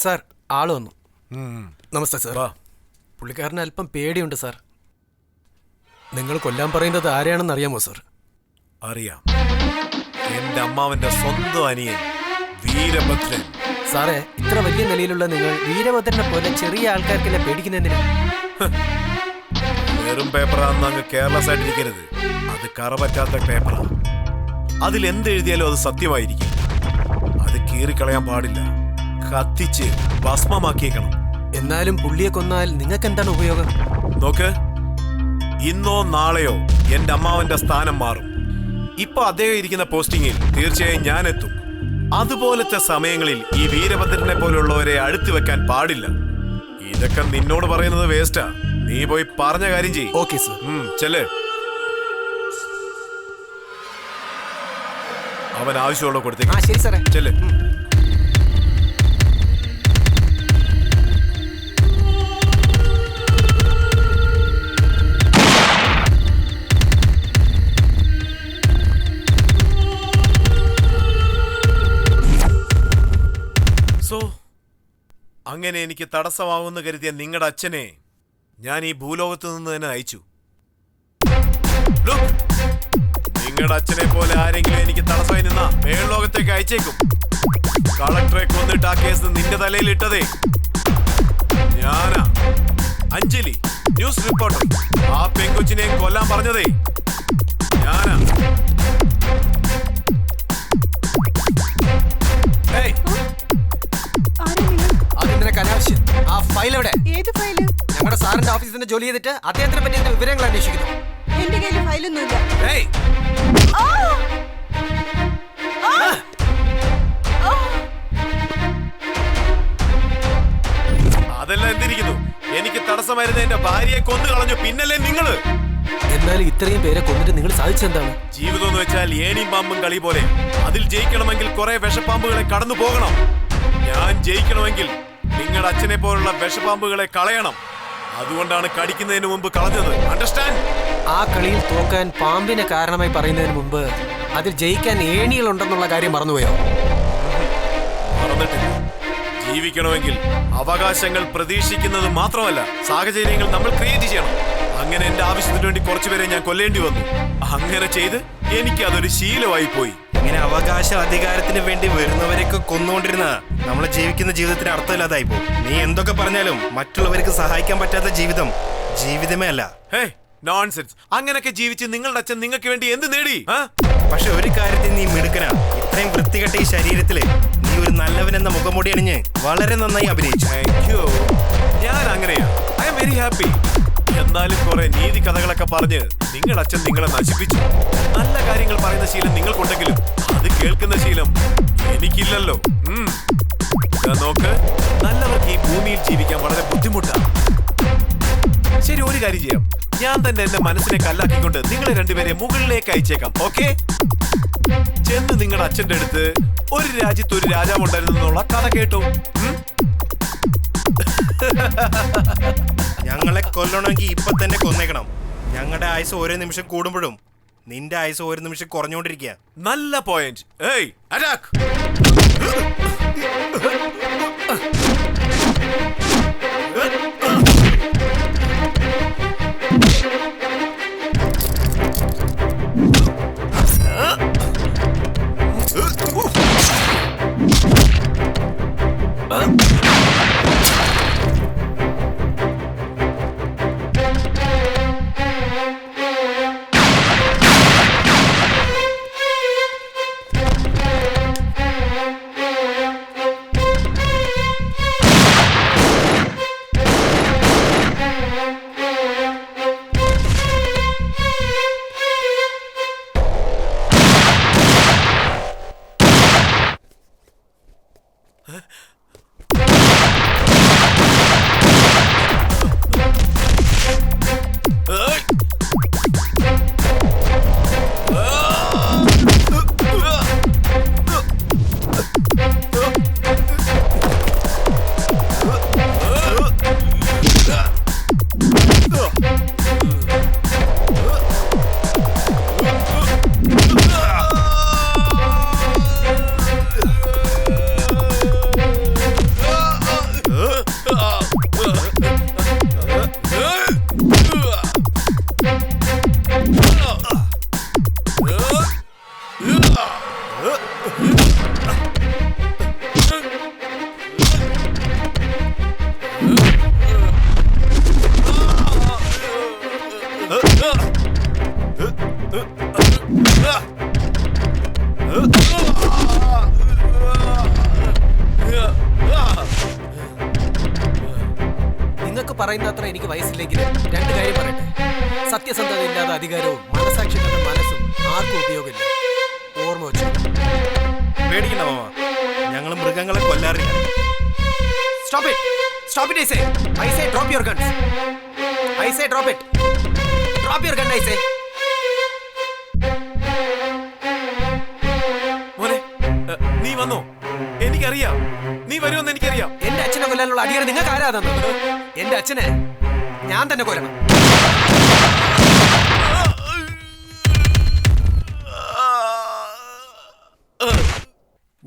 സാർ, ആള് വന്നു. നമസ്തേ സാർ. പുള്ളിക്കാരന് അല്പം പേടിയുണ്ട് സാർ. നിങ്ങൾ കൊല്ലാൻ പറയുന്നത് ആരെയാണെന്ന് അറിയാമോ സാർ? അറിയാം. എന്റെ അമ്മാവന്റെ സ്വന്തം അനിയൻ വീരഭദ്രൻ. സാറേ, ഇത്ര വലിയ നിലയിലുള്ള നിങ്ങൾ വീരഭദ്രനെ പോലെ ചെറിയ ആൾക്കാർക്കെല്ലാം പേടിക്കുന്നതിനാ? വെറും പേപ്പറാന്ന് അങ്ങ് കെയർലെസ് ആയിട്ടിരിക്കരുത്. അത് കറ പറ്റാത്ത പേപ്പറാ. അതിൽ എന്തെഴുതിയാലും അത് സത്യമായിരിക്കും. അത് കീറിക്കളയാൻ പാടില്ല. കത്തിച്ച് ഭസ്മമാക്കിയേക്കണം. എന്നാലും പുള്ളിയെ കൊന്നാൽ നിങ്ങൾക്ക് എന്താണ് ഉപയോഗം? നോക്ക്, ഇന്നോ നാളെയോ എന്റെ അമ്മാവന്റെ സ്ഥാനം മാറും. ഇപ്പൊ അദ്ദേഹം ഇരിക്കുന്ന പോസ്റ്റിംഗിൽ തീർച്ചയായും ഞാൻ എത്തും. അതുപോലത്തെ സമയങ്ങളിൽ ഈ വീരഭദ്രനെ പോലുള്ളവരെ അടുത്ത് വെക്കാൻ പാടില്ല. ഇതൊക്കെ നിന്നോട് പറയുന്നത് വേസ്റ്റാ. നീ പോയി പറഞ്ഞ കാര്യം ചെയ്യ്. Okay sir. ചെല്ല്. അവൻ ആവശ്യമുള്ള കൊടുത്തേക്ക്. ശരി സാറേ. ചെല്ല്. അങ്ങനെ എനിക്ക് തടസ്സമാവുമെന്ന് കരുതിയ നിങ്ങളുടെ അച്ഛനെ ഞാൻ ഈ ഭൂലോകത്ത് നിന്ന് തന്നെ അയച്ചു. നിങ്ങളുടെ അച്ഛനെ പോലെ ആരെങ്കിലും എനിക്ക് തടസ്സമായി നിന്നാ മേൽലോകത്തേക്ക് അയച്ചേക്കും. കളക്ടറെ കൊന്നിട്ട് ആ കേസ് നിന്റെ തലയിൽ ഇട്ടതേ ഞാനാ. Anjali, news reporter. ആ പെങ്കൊച്ചിനെ കൊല്ലാൻ പറഞ്ഞതേ ഞാനാ. ആ ഫയൽ എവിടെ? ഏത് ഫയല്? ഞങ്ങളുടെ സാറിന്റെ ഓഫീസിൽ നിന്ന് ജോലി ചെയ്തിട്ട് അദ്ദേഹത്തിനെ പറ്റി എന്റെ വിവരങ്ങൾ അന്വേഷിക്കുന്നു. എന്റെ കയ്യിൽ ഫയലൊന്നുമില്ല. അതെല്ലാം എന്തിരിക്കുന്നു? എനിക്ക് തടസ്സം മാസമായിരുന്ന എന്റെ ഭാര്യയെ കൊന്നു കളഞ്ഞു. പിന്നല്ലേ നിങ്ങള്? എന്നാലും ഇത്രയും പേരെ കൊന്നിട്ട് നിങ്ങൾ സാധിച്ചെന്താണ്? ജീവിതം എന്ന് വെച്ചാൽ ഏണിയും പാമ്പും കളി പോലെ. അതിൽ ജയിക്കണമെങ്കിൽ കുറെ വിഷപ്പാമ്പുകളെ കടന്നു പോകണം. ഞാൻ ജയിക്കണമെങ്കിൽ നിങ്ങളുടെ അച്ഛനെ പോലുള്ള വിഷപ്പാമ്പുകളെ കളയണം. അതുകൊണ്ടാണ് കടിക്കുന്നതിന് മുമ്പ് കളഞ്ഞത്. അണ്ടർസ്റ്റാൻഡ്? ആ കളിയിൽ തോക്കാൻ പാമ്പിനെ കാരണമായി പറയുന്നതിന് മുമ്പ് അതിൽ ജയിക്കാൻ ഏണികളുണ്ടെന്നുള്ള കാര്യം മറന്നുപോയോ? മറന്നിട്ടില്ല. ജീവിക്കണമെങ്കിൽ അവകാശങ്ങൾ പ്രതീക്ഷിക്കുന്നത് മാത്രമല്ല, സാഹചര്യങ്ങൾ നമ്മൾ ക്രിയേറ്റ് ചെയ്യണം. അങ്ങനെ എന്റെ ആവശ്യത്തിന് വേണ്ടി കുറച്ചുപേരെ ഞാൻ കൊല്ലേണ്ടി വന്നു. അങ്ങനെ ചെയ്ത് എനിക്ക് അതൊരു ശീലമായി പോയി. ഇങ്ങനെ അവകാശ അധികാരത്തിന് വേണ്ടി വരുന്നവരെയൊക്കെ കൊന്നുകൊണ്ടിരുന്ന നമ്മളെ ജീവിക്കുന്ന ജീവിതത്തിന് അർത്ഥമില്ലാതായി പോകും. നീ എന്തൊക്കെ പറഞ്ഞാലും മറ്റുള്ളവർക്ക് സഹായിക്കാൻ പറ്റാത്ത ജീവിതം ജീവിതമേ അല്ല. ഹേ, നോൺസെൻസ്. അങ്ങനെയൊക്കെ ജീവിച്ച് നിങ്ങളുടെ അച്ഛൻ നിങ്ങൾക്ക് വേണ്ടി എന്ത് നേടി? പക്ഷെ ഒരു കാര്യത്തിൽ നീ മിടുക്കനാ. ഇത്രയും വൃത്തികെട്ട ഈ ശരീരത്തില് നീ ഒരു നല്ലവനെന്ന മുഖംമൂടി അണിഞ്ഞ് വളരെ നന്നായി അഭിനയിച്ചു. ഞാൻ അങ്ങനെയാ. I am very happy. എന്നാലും കുറെ നീതി കഥകളൊക്കെ പറഞ്ഞ് നിങ്ങളുടെ അച്ഛൻ നിങ്ങളെ നശിപ്പിച്ചു. നല്ല കാര്യങ്ങൾ പറയുന്ന ശീലം നിങ്ങൾക്കുണ്ടെങ്കിലും അത് കേൾക്കുന്ന ശീലം എനിക്കില്ലല്ലോ. നോക്ക്, നല്ലവർക്ക് ഈ ഭൂമിയിൽ ജീവിക്കാൻ വളരെ ബുദ്ധിമുട്ടാണ്. ശരി, ഒരു കാര്യം ചെയ്യാം. ഞാൻ തന്നെ എന്റെ മനസ്സിനെ കല്ലാക്കിക്കൊണ്ട് നിങ്ങളെ രണ്ടുപേരെ മുകളിലേക്ക് അയച്ചേക്കാം. ഓക്കെ? ചെന്ന് നിങ്ങളുടെ അച്ഛന്റെ അടുത്ത് ഒരു രാജ്യത്ത് ഒരു രാജാവ് ഉണ്ടായിരുന്നു എന്നുള്ള കഥ കേട്ടോ. ഞങ്ങളെ കൊല്ലണമെങ്കിൽ ഇപ്പൊ തന്നെ കൊന്നേക്കണം. ഞങ്ങളുടെ ആയുസ് ഓരോ നിമിഷം കൂടുമ്പോഴും നിന്റെ ആയുസ് ഓരോ നിമിഷം കുറഞ്ഞുകൊണ്ടിരിക്കുക. നല്ല പോയിന്റ്. ഏയ്, അറ്റാക്ക്! നിങ്ങൾക്ക് പറയുന്ന അത്ര എനിക്ക് വയസ്സില്ലെങ്കിലും രണ്ട് കാര്യം പറയട്ടെ. സത്യസന്ധത ഇല്ലാത്ത അധികാരവും മനസാക്ഷികളുടെ മനസ്സും ആർക്കും ഉപയോഗമില്ല. ഓർമ്മ വെച്ചു. പേടിക്കണ്ട മാമ, ഞങ്ങൾ മൃഗങ്ങളെ കൊല്ലാറില്ല. Stop it! Stop it, I say! I say drop your guns! I say drop it! Drop your gun, I say! മോനെ, നീ വന്നോ? എനിക്കറിയാം നീ വരുമെന്ന് എനിക്കറിയാം. എന്റെ അച്ഛനെ കൊല്ലാനുള്ള അധികാരം നിങ്ങൾക്ക് ആരാ തന്നത്? എന്റെ അച്ഛനെ ഞാൻ തന്നെ കൊല്ലണം.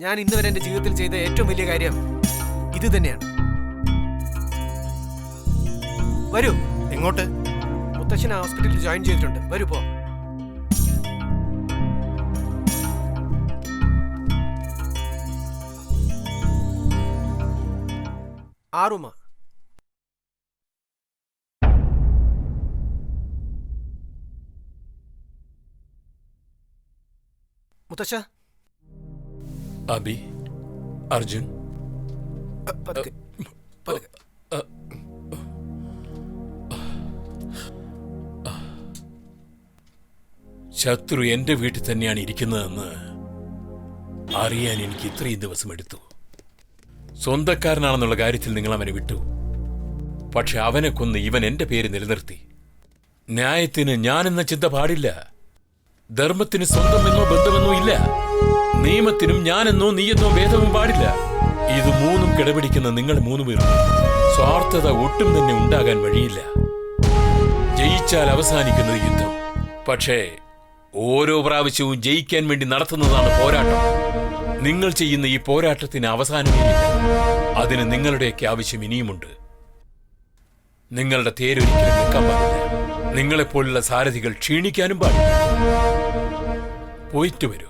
ഞാൻ ഇന്ന് വരെ എന്റെ ജീവിതത്തിൽ ചെയ്ത ഏറ്റവും വലിയ കാര്യം ഇത് തന്നെയാണ്. വരൂ. എങ്ങോട്ട്? മുത്തശ്ശനെ ഹോസ്പിറ്റലിൽ ജോയിൻ ചെയ്തിട്ടുണ്ട്. വരൂ, പോ. ആറുമ മുത്തശ്ശ. അബി, അർജുൻ, പതുക്കെ പതുക്കെ. ശത്രു എന്റെ വീട്ടിൽ തന്നെയാണ് ഇരിക്കുന്നതെന്ന് അറിയാൻ എനിക്ക് ഇത്രയും ദിവസം എടുത്തു. സ്വന്തക്കാരനാണെന്നുള്ള കാര്യത്തിൽ നിങ്ങൾ അവനെ വിട്ടു. പക്ഷെ അവനെ കൊന്ന് ഇവൻ എന്റെ പേര് നിലനിർത്തി. ന്യായത്തിന് ഞാനെന്ന ചിന്ത പാടില്ല. ധർമ്മത്തിന് സ്വന്തമെന്നോ ബന്ധമെന്നോ ഇല്ല. നിയമത്തിനും ഞാനെന്നോ നീയെന്നോ ഭേദവും പാടില്ല. ഇത് മൂന്നും കിടപിടിക്കുന്ന നിങ്ങൾ മൂന്നുപേരും സ്വാർത്ഥത ഒട്ടും തന്നെ ഉണ്ടാകാൻ വഴിയില്ല. ജയിച്ചാൽ അവസാനിക്കുന്നത് യുദ്ധം. പക്ഷേ ഓരോ പ്രാവശ്യവും ജയിക്കാൻ വേണ്ടി നടത്തുന്നതാണ് പോരാട്ടം. നിങ്ങൾ ചെയ്യുന്ന ഈ പോരാട്ടത്തിന് അവസാനമേയില്ല. അതിന് നിങ്ങളുടെയൊക്കെ ആവശ്യം ഇനിയുമുണ്ട്. നിങ്ങളുടെ തേരൊരിക്കലും നിൽക്കാൻ പാടില്ല. നിങ്ങളെപ്പോലുള്ള സാരഥികൾ ക്ഷീണിക്കാനും പാടില്ല. പോയിട്ട് വരൂ.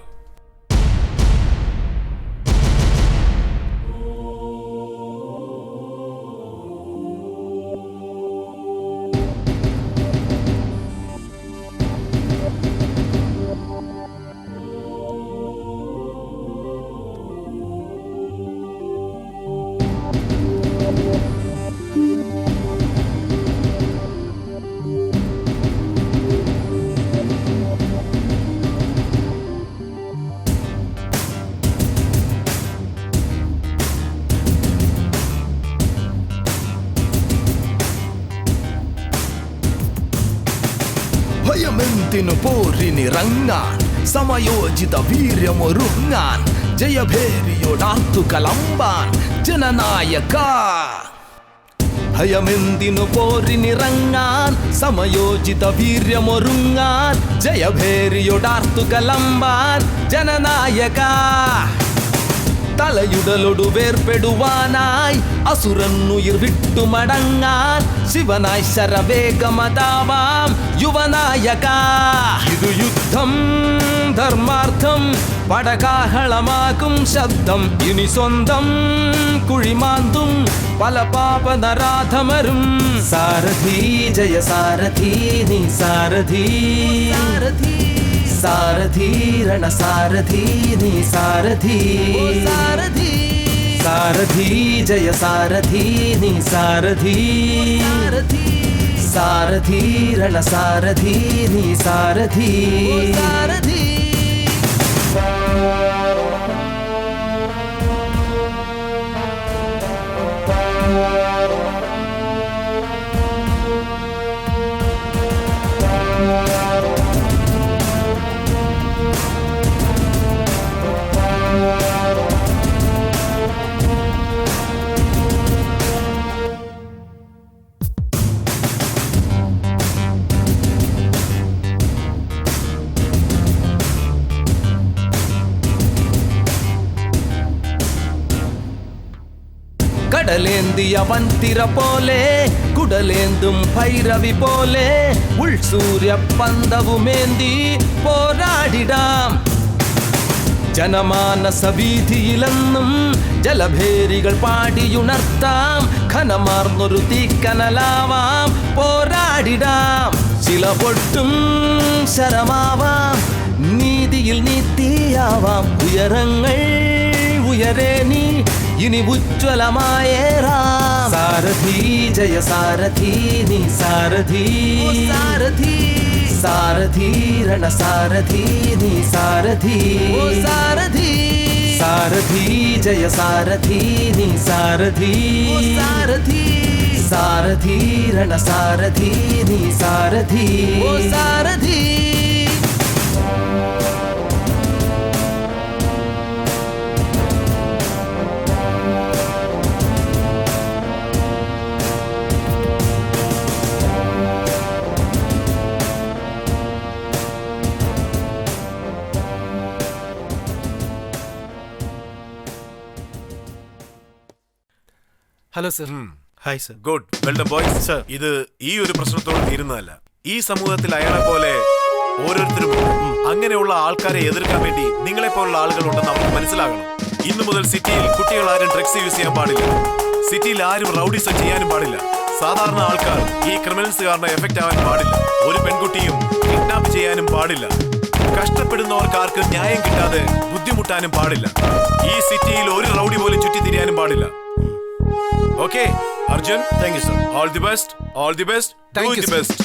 ഭയമെന്തിനു പോരിനിറങ്ങാൻ, സമയോചിത വീര്യമൊരുങ്ങാൻ, ജയഭേരിയോടാർത്തു കലമ്പാൻ ജനനായക. ഭയമെന്തിനു പോരിനിറങ്ങാൻ, സമയോചിത വീര്യമൊരുങ്ങാൻ, ജയഭേരിയോടാർത്തു കലമ്പാൻ ജനനായക. തലയുടലൊടു വേർപ്പെടുവാനായി അസുരനുയിർ വിട്ടുമടങ്ങാൻ ശിവനായി ശരവേഗമതാവാം യുവനായക. ഇതു യുദ്ധം ധർമാർത്ഥം പടകാഹളമാകും ശബ്ദം. ഇനി സ്വന്തം കുഴിമാന്തും പല പാപനരാധമരും. സാരഥി ജയ സാരഥി നീ സാരഥി, സാരഥി രണസാരഥി നീ സാരഥി, സാരഥി ജയ സാരഥി നീ സാരഥി, സാരഥി രണസാരഥി നീ സാരഥി. കടലേന്തിയ വൻതിര പോലെ കുടലേന്തും ഭൈരവി പോലെ ഉൾസൂര്യ പന്തവുമേന്തി പോരാടിടാം. ജനമാനസ വീതിയിലെന്നും ജലഭേരികൾ പാടിയുണർത്താം. ഘനമാർന്നൊരു തീക്കനലാവാം പോരാടിടാം. ചില പൊട്ടും ശരമാവാം, നീതിയിൽ നീതിയാവാം. ഉയരങ്ങൾ ഉയരേ നീ ഇനി ഉജ്ജ്വലമായേറാം. സാരഥി ജയ സാരഥി നീ സാരഥി, സാരഥി സാരഥി രണസാരഥി നീ സാരഥി, സാരഥി സാരഥി ജയ സാരഥി നീ സാരഥി, സാരഥി സാരഥി രണസാരഥി നീ സാരഥി, സാരഥി. Hello sir. Hi sir. Good, well done boys. Sir, ഇത് ഈ ഒരു പ്രശ്നത്തോട് തീരുന്നതല്ല. ഈ സമൂഹത്തിൽ അയാളെ പോലെ ഓരോരുത്തരും അങ്ങനെയുള്ള ആൾക്കാരെ എതിർക്കാൻ വേണ്ടി നിങ്ങളെ പോലുള്ള ആളുകളുണ്ടെന്ന് അവർക്ക് മനസ്സിലാകണം. ഇന്നു മുതൽ സിറ്റിയിൽ കുട്ടികൾ ആരും ഡ്രഗ്സ് യൂസ് ചെയ്യാൻ പാടില്ല. സിറ്റിയിൽ ആരും റൗഡിസം ചെയ്യാനും പാടില്ല. സാധാരണ ആൾക്കാർ ഈ ക്രിമിനൽസ് കാരണം എഫക്റ്റ് ആവാൻ പാടില്ല. ഒരു പെൺകുട്ടിയും കിഡ്നാപ്പ് ചെയ്യാനും പാടില്ല. കഷ്ടപ്പെടുന്നവർക്ക് ആർക്കും ന്യായം കിട്ടാതെ ബുദ്ധിമുട്ടാനും പാടില്ല. ഈ സിറ്റിയിൽ ഒരു റൗഡി പോലും ചുറ്റിത്തിരിയാനും പാടില്ല. Okay, Arjun. Thank you, sir. All the best. All the best. Thank Do you, the sir. best.